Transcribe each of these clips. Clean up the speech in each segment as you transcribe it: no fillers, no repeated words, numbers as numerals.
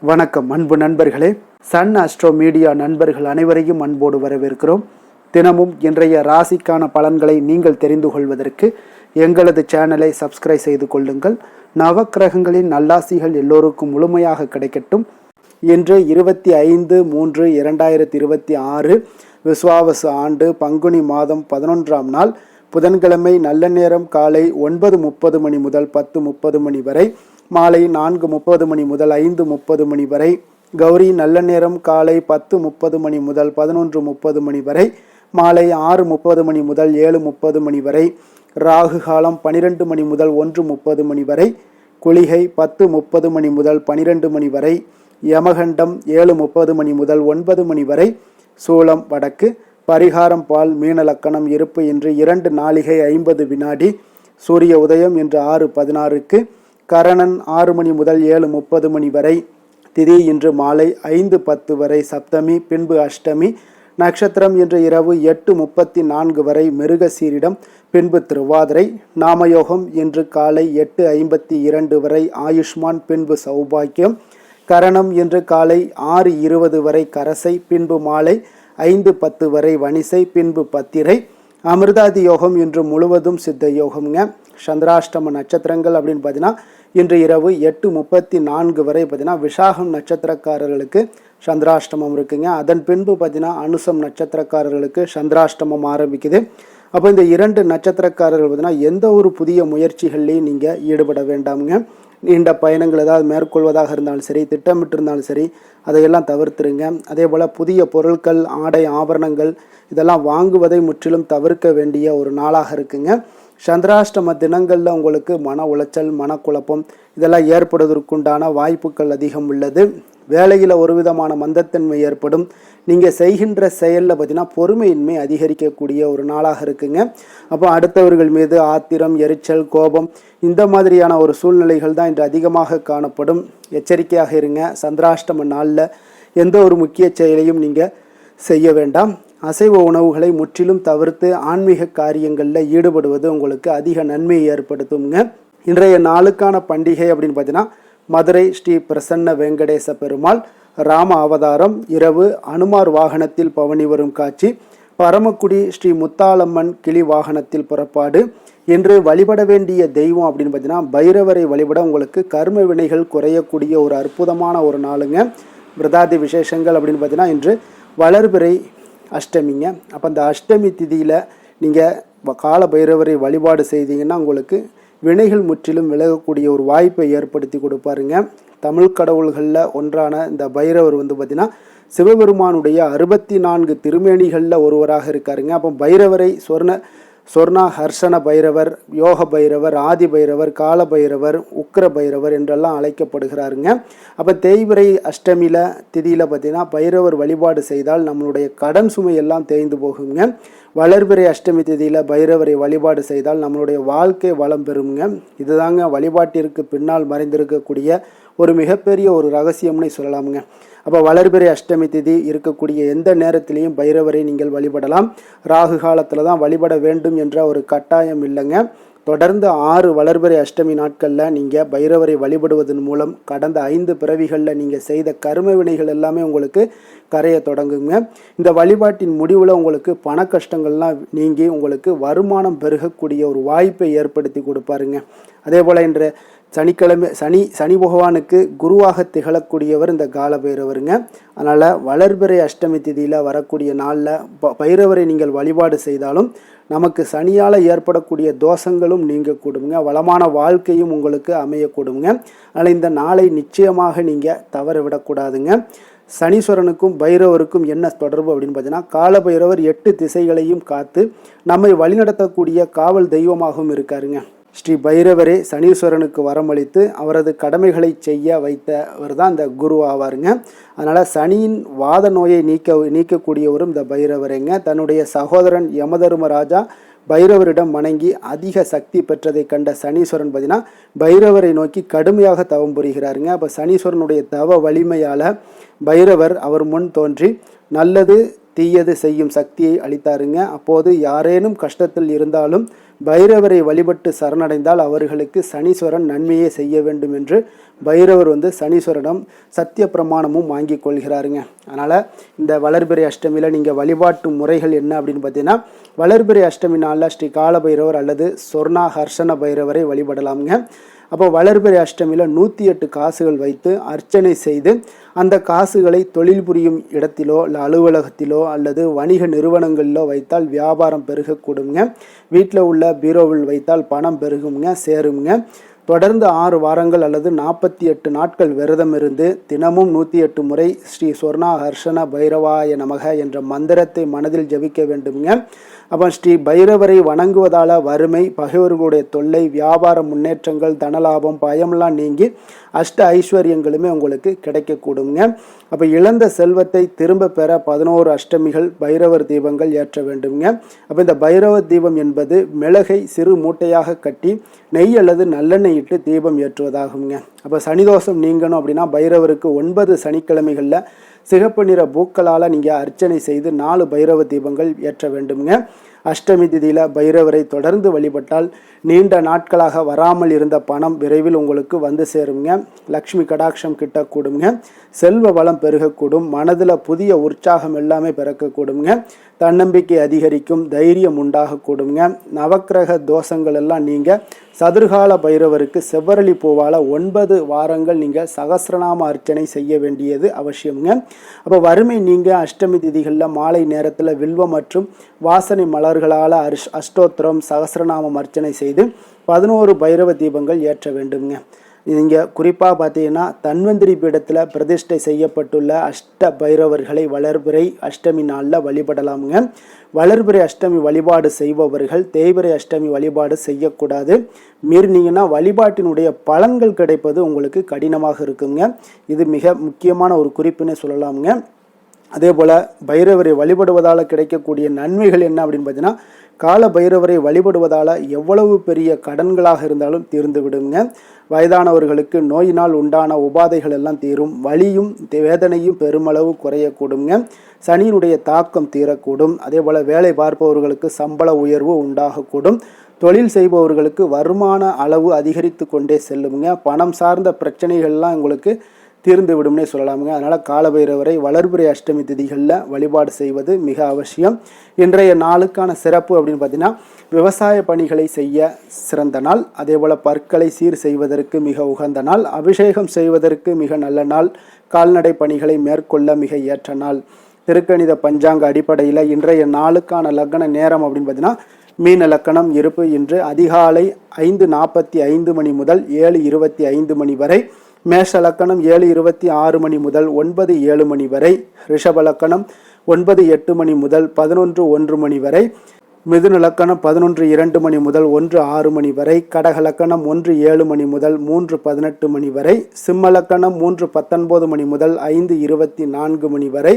வணக்கம் அன்பு நண்பர்களே. சன் அஸ்ட்ரோ மீடியா நண்பர்கள் அனைவரையும் அன்போடு வரவேற்கிறோம். தினமும் இன்றைய ராசிக்கான பலன்களை நீங்கள் தெரிந்து கொள்வதற்கு எங்களது சேனலை சப்ஸ்கிரைப் செய்து கொள்ளுங்கள். நவக்கிரகங்களின் நல்லாசிகள் எல்லோருக்கும் முழுமையாக கிடைக்கட்டும். இன்று 25/3/2026 விஸ்வாவசு ஆண்டு பங்குனி மாதம் 11ஆம் நாள் புதன்கிழமை. நல்ல நேரம் காலை 9:30 மணி முதல் 10:30 மணி வரை, மாலை 4:30 மணி முதல் 5:30 மணி வரை. கௌரி நல்ல நேரம் காலை 10:30 மணி முதல் 11:30 மணி வரை, மாலை 6:30 மணி முதல் 7:30 மணி வரை. ராகு காலம் 12 மணி முதல் 1:30 மணி வரை. குளிகை 10:30 மணி முதல் 12 மணி வரை. யமகண்டம் 7:30 மணி முதல் 9 மணி வரை. சூலம் வடக்கு. பரிகாரம் பால். மீன லக்கணம். இருப்பு இன்று 2 நாழிகை 50 வினாடி. சூரிய உதயம் இன்று 6:16க்கு. கரணன் 6 மணி முதல் 7:30 மணி வரை. திதி இன்று மாலை 5:10 வரை சப்தமி, பின்பு அஷ்டமி. நட்சத்திரம் இன்று இரவு 8:34 வரை மிருகசீரிடம், பின்பு திருவாதிரை. நாமயோகம் இன்று காலை 8:52 வரை ஆயுஷ்மான், பின்பு சௌபாக்கியம். கரணம் இன்று காலை 6:20 வரை கரசை, பின்பு மாலை 5:10 வரை வணிசை, பின்பு பத்திரை. அமிர்தாதி யோகம் இன்று முழுவதும் சித்த யோகம்ங்க. சந்திராஷ்டம நட்சத்திரங்கள் அப்படின்னு பார்த்தீங்கன்னா இன்று இரவு 8:34 வரை பார்த்தீங்கன்னா விசாகம் நட்சத்திரக்காரர்களுக்கு சந்திராஷ்டமம் இருக்குங்க. அதன் பின்பு பார்த்தீங்கன்னா அனுசம் நட்சத்திரக்காரர்களுக்கு சந்திராஷ்டமம் ஆரம்பிக்குது. அப்போ இந்த 2 நட்சத்திரக்காரர்கள் பார்த்தீங்கன்னா எந்த ஒரு புதிய முயற்சிகள்லையும் நீங்கள் ஈடுபட வேண்டாமுங்க. நீண்ட பயணங்கள் ஏதாவது மேற்கொள்வதாக இருந்தாலும் சரி, திட்டமிட்டு இருந்தாலும் சரி, அதையெல்லாம் தவிர்த்துருங்க. அதே போல் புதிய பொருட்கள், ஆடை, ஆபரணங்கள் இதெல்லாம் வாங்குவதை முற்றிலும் தவிர்க்க வேண்டிய ஒரு நாளாக இருக்குங்க. சந்திராஷ்டம தினங்களில் உங்களுக்கு மன உளைச்சல், மனக்குழப்பம் இதெல்லாம் ஏற்படுவதற்குண்டான வாய்ப்புகள் அதிகம் உள்ளது. வேலையில் ஒரு விதமான மந்தத்தன்மை ஏற்படும். நீங்கள் செய்கின்ற செயலில் பார்த்தீங்கன்னா பொறுமையின்மை அதிகரிக்கக்கூடிய ஒரு நாளாக இருக்குங்க. அப்போ அடுத்தவர்கள் மீது ஆத்திரம், எரிச்சல், கோபம் இந்த மாதிரியான ஒரு சூழ்நிலைகள் தான் இன்று அதிகமாக காணப்படும். எச்சரிக்கையாக இருங்க. சந்திராஷ்டம நாளில் எந்த ஒரு முக்கிய செயலையும் நீங்கள் செய்ய வேண்டாம். அசைவ உணவுகளை முற்றிலும் தவிர்த்து ஆன்மீக காரியங்களில் ஈடுபடுவது உங்களுக்கு அதிக நன்மையை ஏற்படுத்துங்க. இன்றைய நாளுக்கான பண்டிகை அப்படின்னு பார்த்தீங்கன்னா மதுரை ஸ்ரீ பிரசன்ன வெங்கடேச பெருமாள் ராம அவதாரம். இரவு அனுமார் வாகனத்தில் பவனி வரும் காட்சி. பரமக்குடி ஸ்ரீ முத்தாளம்மன் கிளி வாகனத்தில் புறப்பாடு. இன்று வழிபட வேண்டிய தெய்வம் அப்படின்னு பார்த்தீங்கன்னா பைரவரை வழிபட உங்களுக்கு கர்ம வினைகள் குறையக்கூடிய ஒரு அற்புதமான ஒரு நாளுங்க. விரதாதி விசேஷங்கள் அப்படின்னு பார்த்தீங்கன்னா இன்று வளர்பிறை அஷ்டமிங்க. அப்போ அந்த அஷ்டமி திதியில் நீங்கள் கால பைரவரை வழிபாடு செய்தீங்கன்னா உங்களுக்கு வினைகள் முற்றிலும் விலகக்கூடிய ஒரு வாய்ப்பை ஏற்படுத்தி கொடுப்பாருங்க. தமிழ் கடவுள்களில் ஒன்றான இந்த பைரவர் பார்த்திங்கன்னா சிவபெருமானுடைய 64 திருமேனிகளில் ஒருவராக இருக்காருங்க. அப்போ பைரவரை சொர்ணா ஹர்ஷன பைரவர், யோக பைரவர், ஆதி பைரவர், கால பைரவர், உக்கிர பைரவர் என்றெல்லாம் அழைக்கப்படுகிறாருங்க. அப்போ தேய்பிறை அஷ்டமியில் திதியில் பார்த்திங்கன்னா பைரவர் வழிபாடு செய்தால் நம்மளுடைய கடன் சுமை எல்லாம் தேய்ந்து போகுங்க. வளர்பிறை அஷ்டமி திதியில் பைரவரை வழிபாடு செய்தால் நம்மளுடைய வாழ்க்கை வளம் பெறுங்க. இதுதாங்க வழிபாட்டிற்கு பின்னால் மறைந்திருக்கக்கூடிய ஒரு மிகப்பெரிய ஒரு ரகசியம்னு சொல்லலாமுங்க. அப்போ வளர்பிறை அஷ்டமி திதி இருக்கக்கூடிய எந்த நேரத்திலையும் பைரவரை நீங்கள் வழிபடலாம். ராகு காலத்தில் தான் வழிபட வேண்டும் என்ற ஒரு கட்டாயம் இல்லைங்க. தொடர்ந்து 6 வளர்பிறை அஷ்டமி நாட்களில் நீங்கள் பைரவரை வழிபடுவதன் மூலம் கடந்த 5 பிறவிகளில் நீங்கள் செய்த கர்ம வினைகள் எல்லாமே உங்களுக்கு கரைய தொடங்குங்க. இந்த வழிபாட்டின் முடிவில் உங்களுக்கு பண கஷ்டங்கள்லாம் நீங்கி உங்களுக்கு வருமானம் பெருகக்கூடிய ஒரு வாய்ப்பை ஏற்படுத்தி கொடுப்பாருங்க. அதே போல் இன்று சனிக்கிழமை சனி பகவானுக்கு குருவாக திகழக்கூடியவர் இந்த கால பைரவருங்க. அதனால் வளர்பிறை அஷ்டமி திதியில் வரக்கூடிய நாளில் பைரவரை நீங்கள் வழிபாடு செய்தாலும் நமக்கு சனியால் ஏற்படக்கூடிய தோஷங்களும் நீங்கக்கூடுங்க. வளமான வாழ்க்கையும் உங்களுக்கு அமையக்கூடுங்க. அதனால் இந்த நாளை நிச்சயமாக நீங்கள் தவற விடக்கூடாதுங்க. சனீஸ்வரனுக்கும் பைரவருக்கும் என்ன தொடர்பு அப்படின்னு பார்த்தீங்கன்னா கால பைரவர் 8 திசைகளையும் காத்து நம்மை வழிநடத்தக்கூடிய காவல் தெய்வமாகவும் இருக்காருங்க. ஸ்ரீ பைரவரே சனீஸ்வரனுக்கு வரமளித்து அவரது கடமைகளை செய்ய வைத்தவர் தான் இந்த குரு ஆவாருங்க. அதனால் சனியின் வாத நோயை நீக்கக்கூடியவரும் இந்த பைரவரேங்க. தன்னுடைய சகோதரன் யமதர்மராஜா பைரவரிடம் வணங்கி அதிக சக்தி பெற்றதை கண்ட சனீஸ்வரன் பார்த்தீங்கன்னா பைரவரை நோக்கி கடுமையாக தவம் புரிகிறாருங்க. அப்போ சனீஸ்வரனுடைய தவ வலிமையால் பைரவர் அவர் முன் தோன்றி நல்லது தீயது செய்யும் சக்தியை அளித்தாருங்க. அப்போது யாரேனும் கஷ்டத்தில் இருந்தாலும் பைரவரை வழிபட்டு சரணடைந்தால் அவர்களுக்கு சனீஸ்வரன் நன்மையே செய்ய வேண்டும் என்று பைரவர் சனீஸ்வரனிடம் சத்திய பிரமாணமும் வாங்கி கொள்கிறாருங்க. அதனால் இந்த வளர்பிறை அஷ்டமியில் நீங்கள் வழிபாட்டு முறைகள் என்ன அப்படின்னு பார்த்தீங்கன்னா, வளர்பிறை அஷ்டமி நாளில் ஸ்ரீ கால பைரவர் அல்லது சொர்ணா ஹர்ஷன பைரவரை வழிபடலாமுங்க. அப்போ வளர்பிறை அஷ்டமியில் 108 காசுகள் வைத்து அர்ச்சனை செய்து அந்த காசுகளை தொழில் புரியும் இடத்திலோ இல்லை அலுவலகத்திலோ அல்லது வணிக நிறுவனங்களிலோ வைத்தால் வியாபாரம் பெருகக்கூடுங்க. வீட்டில் உள்ள பீரோவில் வைத்தால் பணம் பெருகுங்க, சேருங்க. தொடர்ந்து 6 வாரங்கள் அல்லது 48 நாட்கள் விரதம் இருந்து தினமும் 108 முறை ஸ்ரீ சொர்ணா ஹர்ஷன பைரவாய நமக என்ற மந்திரத்தை மனதில் ஜபிக்க வேண்டுங்க. அப்போ ஸ்ரீ பைரவரை வணங்குவதால் வறுமை, பகைவர்களுடைய தொல்லை, வியாபார முன்னேற்றங்கள், தனலாபம், பயமெல்லாம் நீங்கி அஷ்ட ஐஸ்வர்யங்களுமே உங்களுக்கு கிடைக்கக்கூடுங்க. அப்போ இழந்த செல்வத்தை திரும்ப பெற 11 அஷ்டமிகள் பைரவர் தீபங்கள் ஏற்ற வேண்டுங்க. அப்போ இந்த பைரவர் தீபம் என்பது மிளகை சிறு மூட்டையாக கட்டி நெய் அல்லது நல்லெண்ணெய் இட்டு தீபம் ஏற்றுவதாகுங்க. அப்போ சனிதோஷம் நீங்கணும் அப்படின்னா பைரவருக்கு 9 சனிக்கிழமைகளில் சிகப்பு நிற பூக்களால் நீங்கள் அர்ச்சனை செய்து 4 பைரவ தீபங்கள் ஏற்ற வேண்டுங்க. அஷ்டமி திதியில் பைரவரை தொடர்ந்து வழிபட்டால் நீண்ட நாட்களாக வராமல் இருந்த பணம் விரைவில் உங்களுக்கு வந்து சேருங்க. லக்ஷ்மி கடாட்சம் கிட்டக்கூடுங்க. செல்வ வளம் பெருகக்கூடும். மனதில் புதிய உற்சாகம் எல்லாமே பிறக்கக்கூடுங்க. தன்னம்பிக்கை அதிகரிக்கும். தைரியம் உண்டாகக்கூடுங்க. நவக்கிரக தோஷங்கள் எல்லாம் நீங்கள் சதுர்கால பைரவருக்கு செவ்வரளி பூவால் 9 வாரங்கள் நீங்கள் சகஸ்ரநாம அர்ச்சனை செய்ய வேண்டியது அவசியம்ங்க. அப்போ வறுமை நீங்கள் அஷ்டமி திதிகளில் மாலை நேரத்தில் வில்வம் மற்றும் வாசனை மலர்களால் அஷ்டோத்திரம் சகஸ்ரநாமம் அர்ச்சனை செய்து 11 பைரவ தீபங்கள் ஏற்ற வேண்டுங்க. இங்கே குறிப்பாக பார்த்தீங்கன்னா தன்வந்திரி பீடத்தில் பிரதிஷ்டை செய்யப்பட்டுள்ள அஷ்ட பைரவர்களை வளர்பிறை அஷ்டமி நாளில் வழிபடலாமுங்க. வளர்பிறை அஷ்டமி வழிபாடு செய்பவர்கள் தேய்பிறை அஷ்டமி வழிபாடு செய்யக்கூடாது. மீறினீங்கன்னா வழிபாட்டினுடைய பலன்கள் கிடைப்பது உங்களுக்கு கடினமாக இருக்குங்க. இது மிக முக்கியமான ஒரு குறிப்புன்னு சொல்லலாமுங்க. அதே போல் பைரவரை வழிபடுவதால் கிடைக்கக்கூடிய நன்மைகள் என்ன அப்படின்னு பார்த்தீங்கன்னா, கால பைரவரை வழிபடுவதால் எவ்வளவு பெரிய கடன்களாக இருந்தாலும் தீர்ந்து விடுங்க. வயதானவர்களுக்கு நோயினால் உண்டான உபாதைகள் எல்லாம் தீரும். வலியும் வேதனையும் பெருமளவு குறையக்கூடுங்க. சனியினுடைய தாக்கம் தீரக்கூடும். அதே போல் வேலை பார்ப்பவர்களுக்கு சம்பள உயர்வு உண்டாகக்கூடும். தொழில் செய்பவர்களுக்கு வருமான அளவு அதிகரித்து கொண்டே செல்லுங்க. பணம் சார்ந்த பிரச்சனைகள்லாம் உங்களுக்கு தீர்ந்து விடும்னே சொல்லலாமுங்க. அதனால் காலபைரவரை வளர்பிறை அஷ்டமி திதிகளில் வழிபாடு செய்வது மிக அவசியம். இன்றைய நாளுக்கான சிறப்பு அப்படின்னு பார்த்தீங்கன்னா, விவசாய பணிகளை செய்ய சிறந்த நாள். அதே போல் பற்களை சீர் செய்வதற்கு மிக உகந்த நாள். அபிஷேகம் செய்வதற்கு மிக நல்ல நாள். கால்நடை பணிகளை மேற்கொள்ள மிக ஏற்ற நாள். திருக்கணித பஞ்சாங்க அடிப்படையில் இன்றைய நாளுக்கான லக்ன நேரம் அப்படின்னு பார்த்தீங்கன்னா, மீன லக்கணம் இருப்பு இன்று அதிகாலை 5:45 மணி முதல் 7:25 மணி வரை. மேஷ லக்கணம் 7:26 மணி முதல் 9:07 மணி வரை. ரிஷப லக்கணம் 9:08 மணி முதல் 11:01 மணி வரை. மிதுன லக்கணம் 11:02 மணி முதல் 1:06 மணி வரை. கடக லக்கணம் 1:07 மணி முதல் 3:18 மணி வரை. சிம்ம லக்கணம் 3:19 மணி முதல் 5:24 மணி வரை.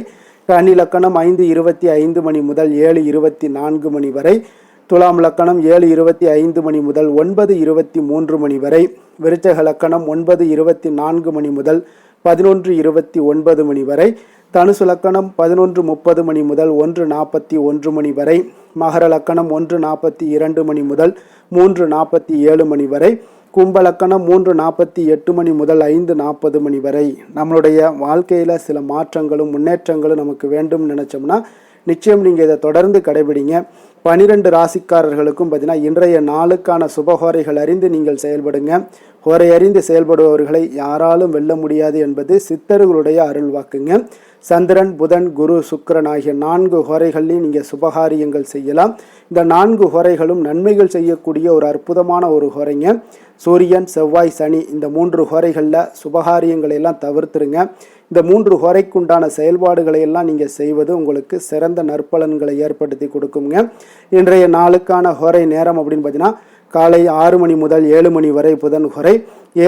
கன்னி லக்கணம் 5:25 மணி முதல் 7:24 மணி வரை. துலாம் லக்கணம் 7:25 மணி முதல் 9:23 மணி வரை. விருச்சக லக்கணம் 9:24 மணி முதல் 11:29 மணி வரை. தனுசு லக்கணம் 11:30 மணி முதல் 1:41 மணி வரை. மகர லக்கணம் 1:42 மணி முதல் 3:47 மணி வரை. கும்ப லக்கணம் 3:48 மணி முதல் 5:40 மணி வரை. நம்மளுடைய வாழ்க்கையில் சில மாற்றங்களும் முன்னேற்றங்களும் நமக்கு வேண்டும் நினைச்சோம்னா நிச்சயம் நீங்கள் இதை தொடர்ந்து கடைபிடிங்க. 12 ராசிக்காரர்களுக்கும் பார்த்தீங்கன்னா இன்றைய நாளுக்கான சுபஹோரைகள் அறிந்து நீங்கள் செயல்படுங்க. ஹோரை அறிந்து செயல்படுபவர்களை யாராலும் வெல்ல முடியாது என்பது சித்தர்களுடைய அருள் வாக்குங்க. சந்திரன், புதன், குரு, சுக்கிரன் ஆகிய 4 ஹோரைகள்லையும் நீங்கள் சுபகாரியங்கள் செய்யலாம். இந்த 4 ஹோரைகளும் நன்மைகள் செய்யக்கூடிய ஒரு அற்புதமான ஒரு ஹோரைங்க. சூரியன், செவ்வாய், சனி இந்த 3 ஹோரைகளில் சுபகாரியங்களை எல்லாம் தவிர்த்துருங்க. இந்த 3 ஹோரைக்குண்டான செயல்பாடுகளை எல்லாம் நீங்கள் செய்வது உங்களுக்கு சிறந்த நற்பலன்களை ஏற்படுத்தி கொடுக்குங்க. இன்றைய நாளுக்கான ஹோரை நேரம் அப்படின்னு பார்த்தீங்கன்னா, காலை 6 மணி முதல் 7 மணி வரை புதன் ஹோரை.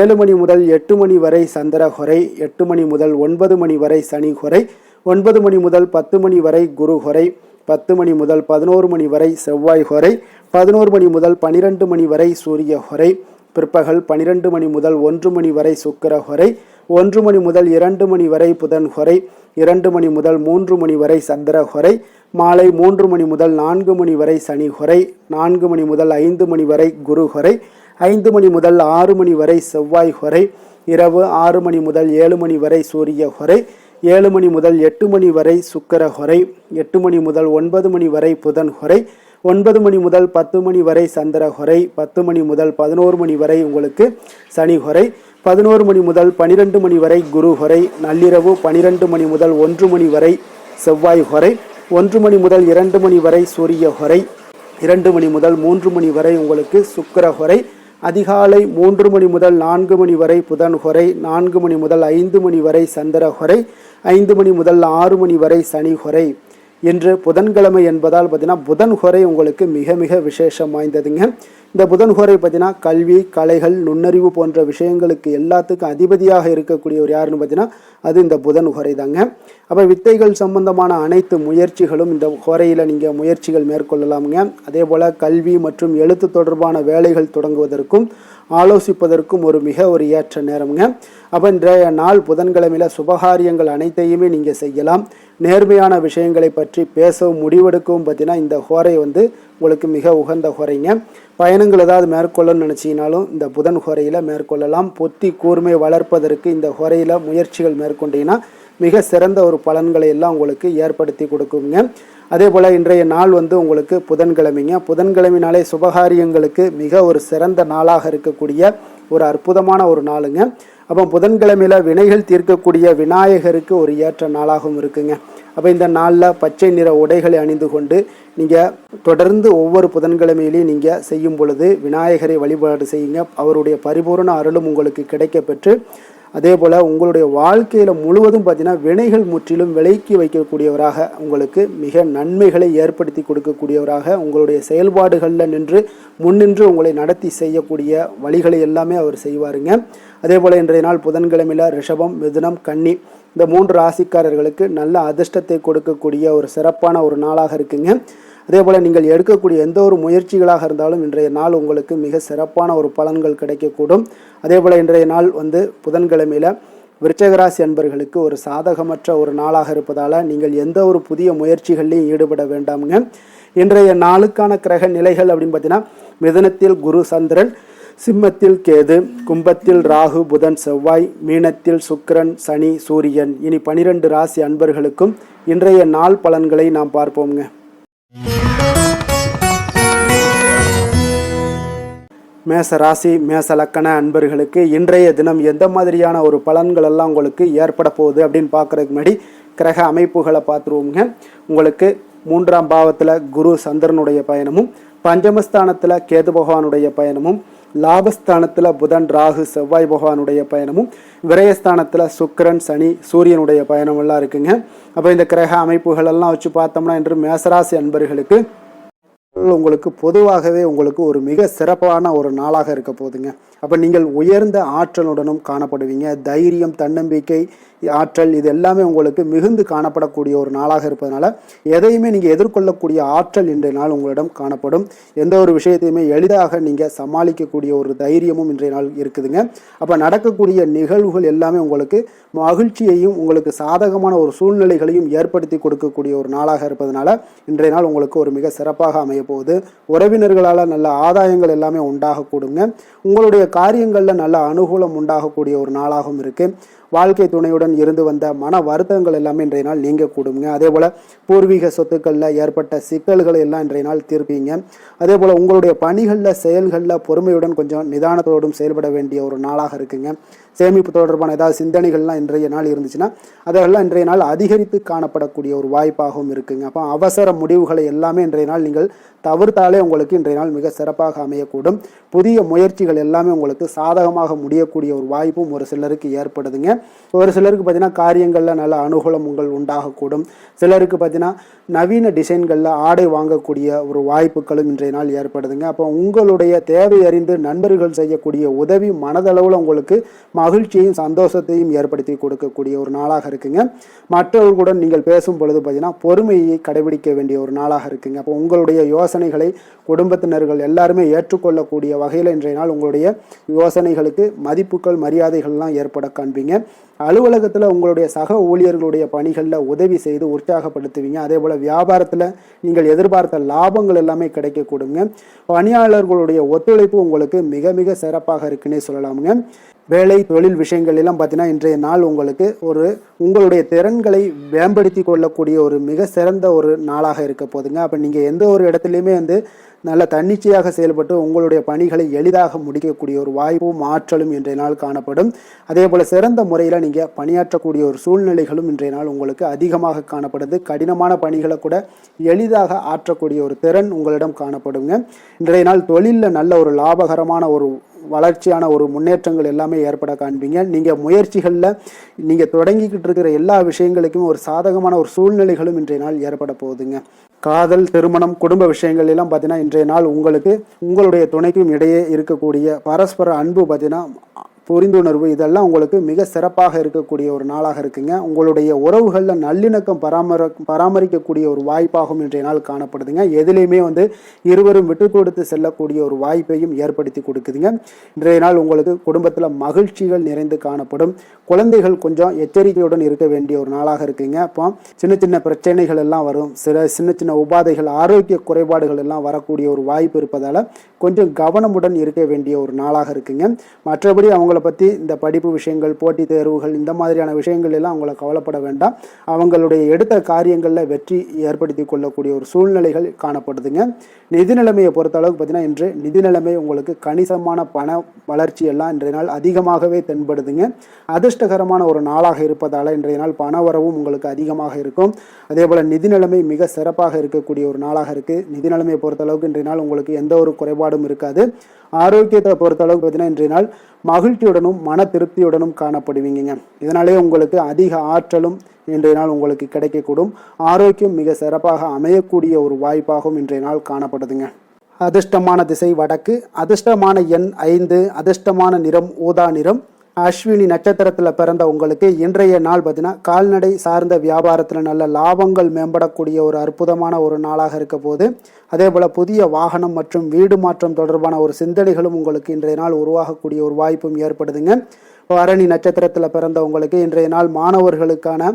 7 மணி முதல் 8 மணி வரை சந்திர ஹோரை. 8 மணி முதல் 9 மணி வரை சனி ஹோரை. 9 மணி முதல் 10 மணி வரை குரு ஹோரை. 10 மணி முதல் 11 மணி வரை செவ்வாய் ஹோரை. 11 மணி முதல் 12 மணி வரை சூரிய ஹோரை. பிற்பகல் 12 மணி முதல் 1 மணி வரை சுக்கிர ஹோரை. 1 மணி முதல் 2 மணி வரை புதன் ஹோரை. 2 மணி முதல் 3 மணி வரை சந்திர ஹொரை, மாலை 3 மணி முதல் 4 மணி வரை சனி ஹொரை, 4 மணி முதல் 5 மணி வரை குரு ஹொரை, 5 மணி முதல் 6 மணி வரை செவ்வாய் ஹொரை, இரவு 6 மணி முதல் 7 மணி வரை சூரிய ஹொரை, 7 மணி முதல் 8 மணி வரை சுக்கிர ஹொரை, 8 மணி முதல் 9 மணி வரை புதன் ஹொரை, 9 மணி முதல் 10 மணி வரை சந்திர ஹொரை, 10 மணி முதல் 11 மணி வரை உங்களுக்கு சனி ஹொரை, 11 மணி முதல் 12 மணி வரை குரு ஹொரை, நள்ளிரவு 12 மணி முதல் 1 மணி வரை செவ்வாய் ஹொரை, 1 மணி முதல் 2 மணி வரை சூரிய ஹொரை, 2 மணி முதல் 3 மணி வரை உங்களுக்கு சுக்கிர ஹொரை, அதிகாலை 3 மணி முதல் 4 மணி வரை புதன் ஹொரை, 4 மணி முதல் 5 மணி வரை சந்திர ஹொரை, 5 மணி முதல் 6 மணி வரை சனி ஹொரை. இன்று புதன்கிழமை என்பதால் பார்த்தீங்கன்னா புதன் ஹொரை உங்களுக்கு மிக மிக விசேஷம் வாய்ந்ததுங்க. இந்த புதன் ஹொரை பார்த்தீங்கன்னா கல்வி, கலைகள், நுண்ணறிவு போன்ற விஷயங்களுக்கு எல்லாத்துக்கும் அதிபதியாக இருக்கக்கூடியவர் யாருன்னு பார்த்தீங்கன்னா அது இந்த புதன் ஹொரை தாங்க. அப்போ வித்தைகள் சம்பந்தமான அனைத்து முயற்சிகளும் இந்த ஹொரையில் நீங்கள் முயற்சிகள் மேற்கொள்ளலாமுங்க. அதே போல் கல்வி மற்றும் எழுத்து தொடர்பான வேலைகள் தொடங்குவதற்கும் ஆலோசிப்பதற்கும் ஒரு ஏற்ற நேரம்ங்க. அப்போ இன்றைய நாள் புதன்கிழமையில் சுபகாரியங்கள் அனைத்தையுமே நீங்கள் செய்யலாம். நேர்மையான விஷயங்களை பற்றி பேசவும் முடிவெடுக்கவும் பார்த்தீங்கன்னா இந்த ஹோரை உங்களுக்கு மிக உகந்த ஹோரைங்க. பயணங்கள் ஏதாவது மேற்கொள்ளணும்னு நினச்சிங்கனாலும் இந்த புதன் ஹோரையில் மேற்கொள்ளலாம். புத்தி கூர்மை வளர்ப்பதற்கு இந்த ஹோரையில் முயற்சிகள் மேற்கொண்டீங்கன்னா மிக சிறந்த ஒரு பலன்களை எல்லாம் உங்களுக்கு ஏற்படுத்தி கொடுக்குங்க. அதே போல் இன்றைய நாள் உங்களுக்கு புதன்கிழமைங்க. புதன்கிழமைனாலே சுபகாரியங்களுக்கு மிக ஒரு சிறந்த நாளாக இருக்கக்கூடிய ஒரு அற்புதமான ஒரு நாளுங்க. அப்போ புதன்கிழமையில் வினைகள் தீர்க்கக்கூடிய விநாயகருக்கு ஒரு ஏற்ற நாளாகவும் இருக்குங்க. அப்போ இந்த நாளில் பச்சை நிற உடைகளை அணிந்து கொண்டு நீங்கள் தொடர்ந்து ஒவ்வொரு புதன்கிழமையிலையும் நீங்கள் செய்யும் பொழுது விநாயகரை வழிபாடு செய்யுங்க. அவருடைய பரிபூர்ண அருளும் உங்களுக்கு கிடைக்க பெற்று அதே போல் உங்களுடைய வாழ்க்கையில் முழுவதும் பார்த்தீங்கன்னா வினைகள் முற்றிலும் விலக்கி வைக்கக்கூடியவராக உங்களுக்கு மிக நன்மைகளை ஏற்படுத்தி கொடுக்கக்கூடியவராக உங்களுடைய செயல்பாடுகளில் முன்னின்று உங்களை நடத்தி செய்யக்கூடிய வழிகளை எல்லாமே அவர் செய்வாருங்க. அதே போல் இன்றைய நாள் புதன்கிழமையில் ரிஷபம், மிதுனம், கன்னி இந்த 3 ராசிக்காரர்களுக்கு நல்ல அதிர்ஷ்டத்தை கொடுக்கக்கூடிய ஒரு சிறப்பான ஒரு நாளாக இருக்குங்க. அதே போல் நீங்கள் எடுக்கக்கூடிய எந்த ஒரு முயற்சிகளாக இருந்தாலும் இன்றைய நாள் உங்களுக்கு மிக சிறப்பான ஒரு பலன்கள் கிடைக்கக்கூடும். அதே போல் இன்றைய நாள் புதன்கிழமையில் விருச்சிகராசி அன்பர்களுக்கு ஒரு சாதகமற்ற ஒரு நாளாக இருப்பதால் நீங்கள் எந்த ஒரு புதிய முயற்சிகள்லையும் ஈடுபட வேண்டாமுங்க. இன்றைய நாளுக்கான கிரக நிலைகள் அப்படின்னு பார்த்தீங்கன்னா மிதுனத்தில் குரு சந்திரன், சிம்மத்தில் கேது, கும்பத்தில் ராகு புதன் செவ்வாய், மீனத்தில் சுக்கிரன் சனி சூரியன். இனி 12 ராசி அன்பர்களுக்கும் இன்றைய நாள் பலன்களை நாம் பார்ப்போம்ங்க. மேச ராசி மேச லக்கண அன்பர்களுக்கு இன்றைய தினம் எந்த மாதிரியான ஒரு பலன்கள் எல்லாம் உங்களுக்கு ஏற்பட போகுது அப்படின்னு பார்க்குறதுக்கு முன்னாடி கிரக அமைப்புகளை பார்த்துருவோங்க. உங்களுக்கு 3ஆம் பாவத்தில் குரு சந்திரனுடைய பயணமும், பஞ்சமஸ்தானத்தில் கேது பகவானுடைய பயணமும், லாபஸ்தானத்தில் புதன் ராகு செவ்வாய் பகவானுடைய பயணமும், விரயஸ்தானத்தில் சுக்கிரன் சனி சூரியனுடைய பயணம் எல்லாம் இருக்குங்க. அப்போ இந்த கிரக அமைப்புகள் எல்லாம் வச்சு பார்த்தோம்னா இன்று மேசராசி அன்பர்களுக்கு உங்களுக்கு பொதுவாகவே ஒரு மிக சிறப்பான ஒரு நாளாக இருக்க போகுதுங்க. அப்போ நீங்கள் உயர்ந்த ஆற்றலுடனும் காணப்படுவீங்க. தைரியம், தன்னம்பிக்கை, ஆற்றல் இது எல்லாமே உங்களுக்கு மிகுந்து காணப்படக்கூடிய ஒரு நாளாக இருப்பதனால எதையுமே நீங்கள் எதிர்கொள்ளக்கூடிய ஆற்றல் இன்றைய நாள் உங்களிடம் காணப்படும். எந்த ஒரு விஷயத்தையுமே எளிதாக நீங்கள் சமாளிக்கக்கூடிய ஒரு தைரியமும் இன்றைய நாள் இருக்குதுங்க. அப்போ நடக்கக்கூடிய நிகழ்வுகள் எல்லாமே உங்களுக்கு மகிழ்ச்சியையும் உங்களுக்கு சாதகமான ஒரு சூழ்நிலைகளையும் ஏற்படுத்தி கொடுக்கக்கூடிய ஒரு நாளாக இருப்பதனால இன்றைய நாள் உங்களுக்கு ஒரு மிக சிறப்பாக அமைய போகுது. உறவினர்களால் நல்ல ஆதாயங்கள் எல்லாமே உண்டாகக்கூடுங்க. உங்களுடைய காரியங்களில் நல்ல அனுகூலம் உண்டாகக்கூடிய ஒரு நாளாகவும் இருக்கு. வாழ்க்கை துணையுடன் இருந்து வந்த மன வருத்தங்கள் எல்லாமே இன்றைய நாள் நீங்கக்கூடுங்க. அதே போல் பூர்வீக சொத்துக்களில் ஏற்பட்ட சிக்கல்களை எல்லாம் இன்றைய நாள் தீர்ப்பீங்க. அதே போல் உங்களுடைய பணிகளில் செயல்களில் பொறுமையுடன் கொஞ்சம் நிதானத்தோடும் செயல்பட வேண்டிய ஒரு நாளாக இருக்குங்க. சேமிப்பு தொடர்பான ஏதாவது சிந்தனைகள்லாம் இன்றைய நாள் இருந்துச்சுன்னா அதெல்லாம் இன்றைய நாள் அதிகரித்து காணப்படக்கூடிய ஒரு வாய்ப்பாகவும் இருக்குங்க. அப்போ அவசர முடிவுகளை எல்லாமே இன்றைய நாள் நீங்கள் தவிர்த்தாலே உங்களுக்கு இன்றைய நாள் மிக சிறப்பாக அமையக்கூடும். புதிய முயற்சிகள் எல்லாமே உங்களுக்கு சாதகமாக முடியக்கூடிய ஒரு வாய்ப்பும் ஒரு சிலருக்கு ஏற்படுதுங்க. ஒரு சிலருக்கு பார்த்தீங்கன்னா காரியங்களில் நல்ல அனுகூலம் உண்டாகக்கூடும். சிலருக்கு பார்த்தீங்கன்னா நவீன டிசைன்களில் ஆடை வாங்கக்கூடிய ஒரு வாய்ப்புகளும் இன்றைய நாள் ஏற்படுதுங்க. அப்போ உங்களுடைய தேவை அறிந்து நண்பர்கள் செய்யக்கூடிய உதவி மனதளவில் உங்களுக்கு மகிழ்ச்சியையும் சந்தோஷத்தையும் ஏற்படுத்தி கொடுக்கக்கூடிய ஒரு நாளாக இருக்குங்க. மற்றவர்களுடன் நீங்கள் பேசும் பொழுது பார்த்தீங்கன்னா பொறுமையை கடைபிடிக்க வேண்டிய ஒரு நாளாக இருக்குங்க. அப்போ உங்களுடைய யோசனை ஆலோசனைகளை குடும்பத்தினர்கள் எல்லாருமே ஏற்றுக்கொள்ளக்கூடிய வகையில் இன்றைய நாள் உங்களுடைய யோசனைகளுக்கு மதிப்புகள் மரியாதைகள்லாம் ஏற்பட காண்பீங்க. அலுவலகத்தில் உங்களுடைய சக ஊழியர்களுடைய பணிகளில் உதவி செய்து உற்சாகப்படுத்துவீங்க. அதே போல் வியாபாரத்தில் நீங்கள் எதிர்பார்த்த லாபங்கள் எல்லாமே கிடைக்க கொடுங்க. பணியாளர்களுடைய ஒத்துழைப்பு உங்களுக்கு மிக மிக சிறப்பாக இருக்குன்னே சொல்லலாமுங்க. வேலை தொழில் விஷயங்கள் எல்லாம் பார்த்தீங்கன்னா இன்றைய நாள் உங்களுக்கு உங்களுடைய திறன்களை மேம்படுத்தி கொள்ளக்கூடிய ஒரு மிக சிறந்த ஒரு நாளாக இருக்க போதுங்க. அப்போ நீங்கள் எந்த ஒரு இடத்துலையுமே நல்ல தன்னிச்சையாக செயல்பட்டு உங்களுடைய பணிகளை எளிதாக முடிக்கக்கூடிய ஒரு வாய்ப்பும் ஆற்றலும் இன்றைய நாள் காணப்படும். அதே போல் சிறந்த முறையில் நீங்கள் பணியாற்றக்கூடிய ஒரு சூழ்நிலைகளும் இன்றைய நாள் உங்களுக்கு அதிகமாக காணப்படுது. கடினமான பணிகளை கூட எளிதாக ஆற்றக்கூடிய ஒரு திறன் உங்களிடம் காணப்படுங்க. இன்றைய நாள் தொழிலில் நல்ல ஒரு லாபகரமான ஒரு வளர்ச்சியான ஒரு முன்னேற்றங்கள் எல்லாமே ஏற்பட காண்பீங்க. நீங்கள் முயற்சிகளில் நீங்கள் தொடங்கிக்கிட்டு இருக்கிற எல்லா விஷயங்களுக்கும் ஒரு சாதகமான ஒரு சூழ்நிலைகளும் இன்றைய நாள் ஏற்பட போகுதுங்க. காதல், திருமணம், குடும்ப விஷயங்கள் எல்லாம் பார்த்தீங்கன்னா இன்றைய நாள் உங்களுக்கு உங்களுடைய துணைக்கும் இடையே இருக்கக்கூடிய பரஸ்பர அன்பு பார்த்தீங்கன்னா புரிந்துணர்வு இதெல்லாம் உங்களுக்கு மிக சிறப்பாக இருக்கக்கூடிய ஒரு நாளாக இருக்குங்க. உங்களுடைய உறவுகளில் நல்லிணக்கம் பராமரிக்கக்கூடிய ஒரு வாய்ப்பாகவும் இன்றைய நாள் காணப்படுதுங்க. எதுலேயுமே இருவரும் விட்டு கொடுத்து செல்லக்கூடிய ஒரு வாய்ப்பையும் ஏற்படுத்தி கொடுக்குதுங்க. இன்றைய நாள் உங்களுக்கு குடும்பத்தில் மகிழ்ச்சிகள் நிறைந்து காணப்படும். குழந்தைகள் கொஞ்சம் எச்சரிக்கையுடன் இருக்க வேண்டிய ஒரு நாளாக இருக்குங்க. அப்போ சின்ன சின்ன பிரச்சனைகள் எல்லாம் வரும். சின்ன சின்ன உபாதைகள், ஆரோக்கிய குறைபாடுகள் எல்லாம் வரக்கூடிய ஒரு வாய்ப்பு இருப்பதால் கொஞ்சம் கவனமுடன் இருக்க வேண்டிய ஒரு நாளாக இருக்குங்க. மற்றபடி அவங்கள பற்றி இந்த படிப்பு விஷயங்கள், போட்டித் தேர்வுகள், இந்த மாதிரியான விஷயங்கள் எல்லாம் அவங்கள கவலைப்பட வேண்டாம். அவங்களுடைய எடுத்த காரியங்களில் வெற்றி ஏற்படுத்தி கொள்ளக்கூடிய ஒரு சூழ்நிலைகள் காணப்படுதுங்க. நிதி நிலைமையை பொறுத்த அளவுக்கு பார்த்தீங்கன்னா இன்று நிதி நிலைமை உங்களுக்கு கணிசமான பண வளர்ச்சி எல்லாம் இன்றைய நாள் அதிகமாகவே தென்படுதுங்க. அதிர்ஷ்டகரமான ஒரு நாளாக இருப்பதால் இன்றைய நாள் பண வரவும் உங்களுக்கு அதிகமாக இருக்கும். அதே போல் நிதி நிலைமை மிக சிறப்பாக இருக்கக்கூடிய ஒரு நாளாக இருக்குது. நிதி நிலைமையை பொறுத்த அளவுக்கு இன்றைய நாள் உங்களுக்கு எந்த ஒரு குறைபாடும் இருக்காது. ஆரோக்கியத்தை பொறுத்த அளவுக்கு பார்த்தீங்கன்னா இன்றைய நாள் மகிழ்ச்சியுடனும் மன திருப்தியுடனும் காணப்படுவீங்க. இதனாலே உங்களுக்கு அதிக ஆற்றலும் இன்றைய நாள் உங்களுக்கு கிடைக்கக்கூடும். ஆரோக்கியம் மிக சிறப்பாக அமையக்கூடிய ஒரு வாய்ப்பாகவும் இன்றைய நாள் காணப்படுதுங்க. அதிர்ஷ்டமான திசை வடக்கு, அதிர்ஷ்டமான எண் 5, அதிர்ஷ்டமான நிறம் ஊதா நிறம். அஸ்வினி நட்சத்திரத்தில் பிறந்த உங்களுக்கு இன்றைய நாள் பார்த்தீங்கன்னா கால்நடை சார்ந்த வியாபாரத்தில் நல்ல லாபங்கள் மேம்படக்கூடிய ஒரு அற்புதமான ஒரு நாளாக இருக்க போது. அதே போல் புதிய வாகனம் மற்றும் வீடு மாற்றம் தொடர்பான ஒரு சிந்தனைகளும் உங்களுக்கு இன்றைய நாள் உருவாகக்கூடிய ஒரு வாய்ப்பும் ஏற்படுதுங்க. பரணி நட்சத்திரத்தில் பிறந்த உங்களுக்கு இன்றைய நாள் மாணவர்களுக்கான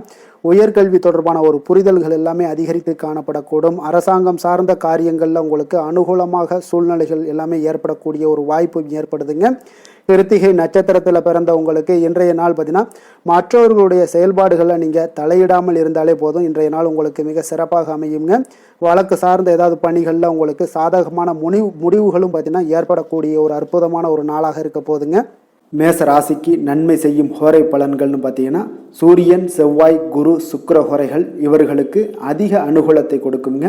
உயர்கல்வி தொடர்பான ஒரு புரிதல்கள் எல்லாமே அதிகரித்து காணப்படக்கூடும். அரசாங்கம் சார்ந்த காரியங்களில் உங்களுக்கு அனுகூலமாக சூழ்நிலைகள் எல்லாமே ஏற்படக்கூடிய ஒரு வாய்ப்பும் ஏற்படுதுங்க. கிருத்திகை நட்சத்திரத்தில் பிறந்த உங்களுக்கு இன்றைய நாள் பார்த்தீங்கன்னா மற்றவர்களுடைய செயல்பாடுகளில் நீங்கள் தலையிடாமல் இருந்தாலே போதும். இன்றைய நாள் உங்களுக்கு மிக சிறப்பாக அமையுங்க. வழக்கு சார்ந்த ஏதாவது பணிகளில் உங்களுக்கு சாதகமான முடிவுகளும் பார்த்தீங்கன்னா ஏற்படக்கூடிய ஒரு அற்புதமான ஒரு நாளாக இருக்க போதுங்க. மேச ராசிக்கு நன்மை செய்யும் ஹோரை பலன்கள்னு பார்த்தீங்கன்னா சூரியன், செவ்வாய், குரு, சுக்கிர ஹோரைகள் இவர்களுக்கு அதிக அனுகூலத்தை கொடுக்குங்க.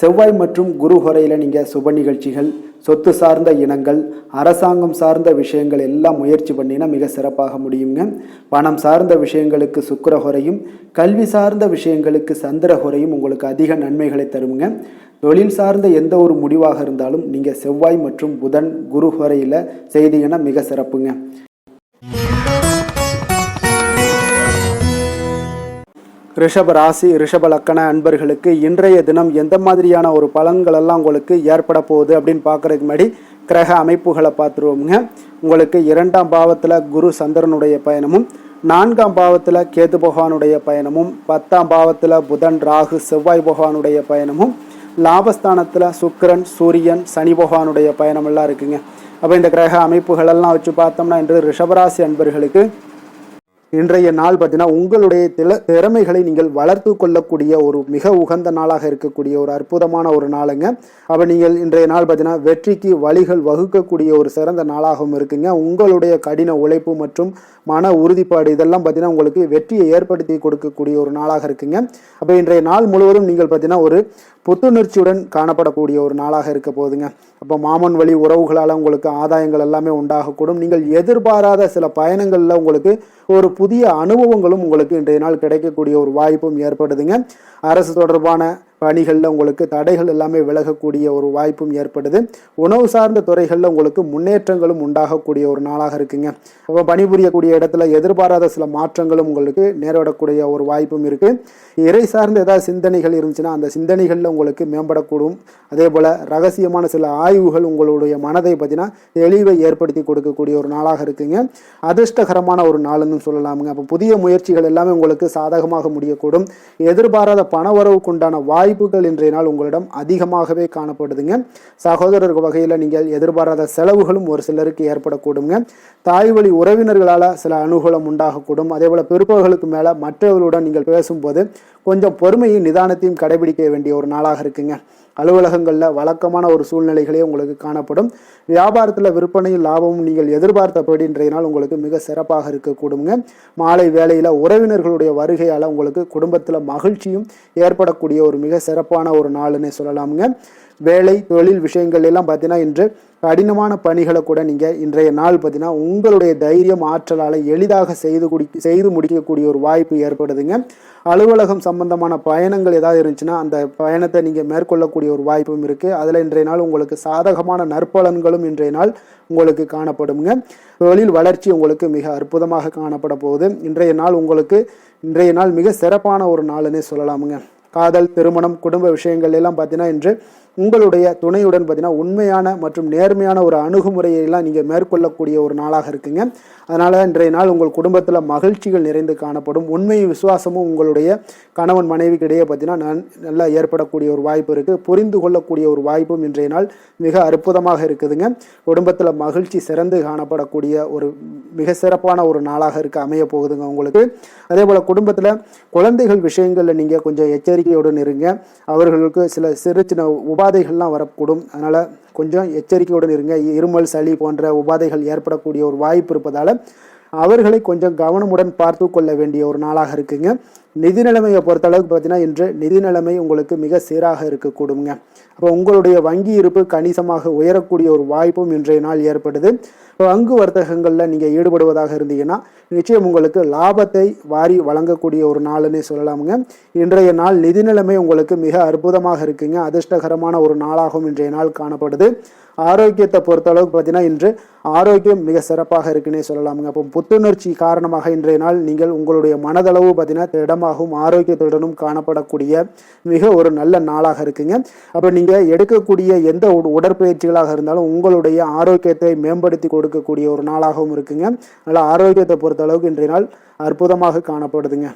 செவ்வாய் மற்றும் குரு ஹோரையில் நீங்கள் சுப நிகழ்ச்சிகள், சொத்து சார்ந்த இனங்கள், அரசாங்கம் சார்ந்த விஷயங்கள் எல்லாம் முயற்சி பண்ணினா மிக சிறப்பாக முடியுங்க. பணம் சார்ந்த விஷயங்களுக்கு சுக்கிர ஹோரையும், கல்வி சார்ந்த விஷயங்களுக்கு சந்திர ஹோரையும் உங்களுக்கு அதிக நன்மைகளை தருங்க. தொழில் சார்ந்த எந்த ஒரு முடிவாக இருந்தாலும் நீங்கள் செவ்வாய் மற்றும் புதன், குரு ஹோரையில் செய்தீங்கன்னா மிக சிறப்புங்க. ரிஷப ராசி, ரிஷப லக்கண அன்பர்களுக்கு இன்றைய தினம் எந்த மாதிரியான ஒரு பலன்கள் எல்லாம் உங்களுக்கு ஏற்பட போகுது அப்படின்னு பார்க்கறதுக்கு முன்னாடி கிரக அமைப்புகளை பார்த்துருவோமுங்க. உங்களுக்கு 2ஆம் பாவத்தில் குரு சந்திரனுடைய பயணமும், 4ஆம் பாவத்தில் கேது பகவானுடைய பயணமும், 10ஆம் பாவத்தில் புதன், ராகு, செவ்வாய் பகவானுடைய பயணமும், லாபஸ்தானத்தில் சுக்கிரன், சூரியன், சனி பகவானுடைய பயணம் எல்லாம் இருக்குங்க. அப்போ இந்த கிரக அமைப்புகளெல்லாம் வச்சு பார்த்தோம்னா இன்று ரிஷபராசி அன்பர்களுக்கு இன்றைய நாள் பார்த்தீங்கன்னா உங்களுடைய திறமைகளை நீங்கள் வளர்த்து கொள்ளக்கூடிய ஒரு மிக உகந்த நாளாக இருக்கக்கூடிய ஒரு அற்புதமான ஒரு நாளுங்க. அப்போ நீங்கள் இன்றைய நாள் பார்த்தீங்கன்னா வெற்றிக்கு வழிகள் வகுக்கக்கூடிய ஒரு சிறந்த நாளாகவும் இருக்குங்க. உங்களுடைய கடின உழைப்பு மற்றும் மன உறுதிப்பாடு இதெல்லாம் பார்த்தீங்கன்னா உங்களுக்கு வெற்றியை ஏற்படுத்தி கொடுக்கக்கூடிய ஒரு நாளாக இருக்குங்க. அப்போ இன்றைய நாள் முழுவதும் நீங்கள் பார்த்தீங்கன்னா ஒரு புத்துணர்ச்சியுடன் காணப்படக்கூடிய ஒரு நாளாக இருக்க போகுதுங்க. அப்போ மாமன் வழி உறவுகளால் உங்களுக்கு ஆதாயங்கள் எல்லாமே உண்டாகக்கூடும். நீங்கள் எதிர்பாராத சில பயணங்களில் உங்களுக்கு ஒரு புதிய அனுபவங்களும் உங்களுக்கு இன்றைய நாள் கிடைக்கக்கூடிய ஒரு வாய்ப்பும் ஏற்படுதுங்க. அரசு தொடர்பான பணிகளில் உங்களுக்கு தடைகள் எல்லாமே விலகக்கூடிய ஒரு வாய்ப்பும் ஏற்படுது. உணவு சார்ந்த துறைகளில் உங்களுக்கு முன்னேற்றங்களும் உண்டாகக்கூடிய ஒரு நாளாக இருக்குங்க. அப்போ பணிபுரியக்கூடிய இடத்துல எதிர்பாராத சில மாற்றங்களும் உங்களுக்கு நேரிடக்கூடிய ஒரு வாய்ப்பும் இருக்குது. இறை சார்ந்த ஏதாவது சிந்தனைகள் இருந்துச்சுன்னா அந்த சிந்தனைகளில் உங்களுக்கு மேம்படக்கூடும். அதே போல் ரகசியமான சில ஆய்வுகள் உங்களுடைய மனதை பற்றினா தெளிவை ஏற்படுத்தி கொடுக்கக்கூடிய ஒரு நாளாக இருக்குங்க. அதிர்ஷ்டகரமான ஒரு நாள்னு சொல்லலாமுங்க. அப்போ புதிய முயற்சிகள் எல்லாமே உங்களுக்கு சாதகமாக முடியக்கூடும். எதிர்பாராத பணவரவுக்கு உண்டான வாய்ப்புகள் இன்றைய நாள் உங்களிடம் அதிகமாகவே காணப்படுதுங்க. சகோதரர் வகையில் நீங்கள் எதிர்பாராத செலவுகளும் ஒரு சிலருக்கு ஏற்படக்கூடுங்க. தாய் வழி உறவினர்களால் சில அனுகூலம் உண்டாகக்கூடும். அதே போல் பிற்பகலுக்கு மேலே மற்றவர்களுடன் நீங்கள் பேசும்போது கொஞ்சம் பொறுமையும் நிதானத்தையும் கடைபிடிக்க வேண்டிய ஒரு நாளாக இருக்குங்க. அலுவலகங்களில் வழக்கமான ஒரு சூழ்நிலைகளே உங்களுக்கு காணப்படும். வியாபாரத்தில் விற்பனையும் லாபமும் நீங்கள் எதிர்பார்த்தபடி இன்றைய நாள் உங்களுக்கு மிக சிறப்பாக இருக்கக்கூடுங்க. மாலை வேளையில் உறவினர்களுடைய வருகையால் உங்களுக்கு குடும்பத்தில் மகிழ்ச்சியும் ஏற்படக்கூடிய ஒரு மிக சிறப்பான ஒரு நாள்னே சொல்லலாமுங்க. வேலை தொழில் விஷயங்கள் எல்லாம் பார்த்தீங்கன்னா இன்று கடினமான பணிகளை கூட நீங்கள் இன்றைய நாள் பார்த்தீங்கன்னா உங்களுடைய தைரியம் ஆற்றலால் எளிதாக செய்து முடிக்கக்கூடிய ஒரு வாய்ப்பு ஏற்படுதுங்க. அலுவலகம் சம்பந்தமான பயணங்கள் ஏதாவது இருந்துச்சுன்னா அந்த பயணத்தை நீங்கள் மேற்கொள்ளக்கூடிய ஒரு வாய்ப்பும் இருக்குது. அதில் இன்றைய நாள் உங்களுக்கு சாதகமான நற்பலன்களும் இன்றைய நாள் உங்களுக்கு காணப்படுங்க. தொழில் வளர்ச்சி உங்களுக்கு மிக அற்புதமாக காணப்பட போகுது. இன்றைய நாள் மிக சிறப்பான ஒரு நாள்னே சொல்லலாமுங்க. காதல், திருமணம், குடும்ப விஷயங்கள் எல்லாம் பார்த்தீங்கன்னா இன்று உங்களுடைய துணையுடன் பார்த்தீங்கன்னா உண்மையான மற்றும் நேர்மையான ஒரு அணுகுமுறையெல்லாம் நீங்கள் மேற்கொள்ளக்கூடிய ஒரு நாளாக இருக்குங்க. அதனால் இன்றைய நாள் உங்கள் குடும்பத்தில் மகிழ்ச்சிகள் நிறைந்து காணப்படும். உண்மையும் விசுவாசமும் உங்களுடைய கணவன் மனைவிக்கு இடையே பார்த்தீங்கன்னா நல்லா ஏற்படக்கூடிய ஒரு வாய்ப்பு இருக்குது. புரிந்து கொள்ளக்கூடிய ஒரு வாய்ப்பும் இன்றைய நாள் மிக அற்புதமாக இருக்குதுங்க. குடும்பத்தில் மகிழ்ச்சி சிறந்து காணப்படக்கூடிய ஒரு மிக சிறப்பான ஒரு நாளாக அமைய போகுதுங்க உங்களுக்கு. அதே போல் குடும்பத்தில் குழந்தைகள் விஷயங்களில் நீங்கள் கொஞ்சம் எச்சரிக்கையுடன் இருங்க. அவர்களுக்கு சில சிறு சின்ன உபாதைகள்லாம் வரக்கூடும். அதனால் கொஞ்சம் எச்சரிக்கையுடன் இருங்க. இருமல், சளி போன்ற உபாதைகள் ஏற்படக்கூடிய ஒரு வாய்ப்பு இருப்பதால் அவர்களை கொஞ்சம் கவனமுடன் பார்த்து கொள்ள வேண்டிய ஒரு நாளாக இருக்குங்க. நிதி நிலைமையை பொறுத்தளவுக்கு பார்த்தீங்கன்னா இன்று நிதி நிலைமை உங்களுக்கு மிக சீராக இருக்கக்கூடுங்க. அப்போ உங்களுடைய வங்கி இருப்பு கணிசமாக உயரக்கூடிய ஒரு வாய்ப்பும் இன்றைய நாள் ஏற்படுது. பங்கு வர்த்தகங்களில் நீங்கள் ஈடுபடுவதாக இருந்தீங்கன்னா நிச்சயம் உங்களுக்கு லாபத்தை வாரி வழங்கக்கூடிய ஒரு நாள்னே சொல்லலாமுங்க. இன்றைய நாள் நிதி நிலைமை உங்களுக்கு மிக அற்புதமாக இருக்குங்க. அதிர்ஷ்டகரமான ஒரு நாளாகவும் இன்றைய நாள் காணப்படுது. ஆரோக்கியத்தை பொறுத்தளவுக்கு பார்த்தீங்கன்னா இன்று ஆரோக்கியம் மிக சிறப்பாக இருக்குன்னே சொல்லலாமுங்க. அப்போ புத்துணர்ச்சி காரணமாக இன்றைய நாள் நீங்கள் உங்களுடைய மனதளவு பார்த்தீங்கன்னா திடமாகவும் ஆரோக்கியத்துடனும் காணப்படக்கூடிய மிக ஒரு நல்ல நாளாக இருக்குங்க. அப்போ நீங்கள் எடுக்கக்கூடிய எந்த உடற்பயிற்சிகளாக இருந்தாலும் உங்களுடைய ஆரோக்கியத்தை மேம்படுத்தி கொடுக்கக்கூடிய ஒரு நாளாகவும் இருக்குங்க. அதனால் ஆரோக்கியத்தை பொறுத்தளவுக்கு இன்றைய நாள் அற்புதமாக காணப்படுதுங்க.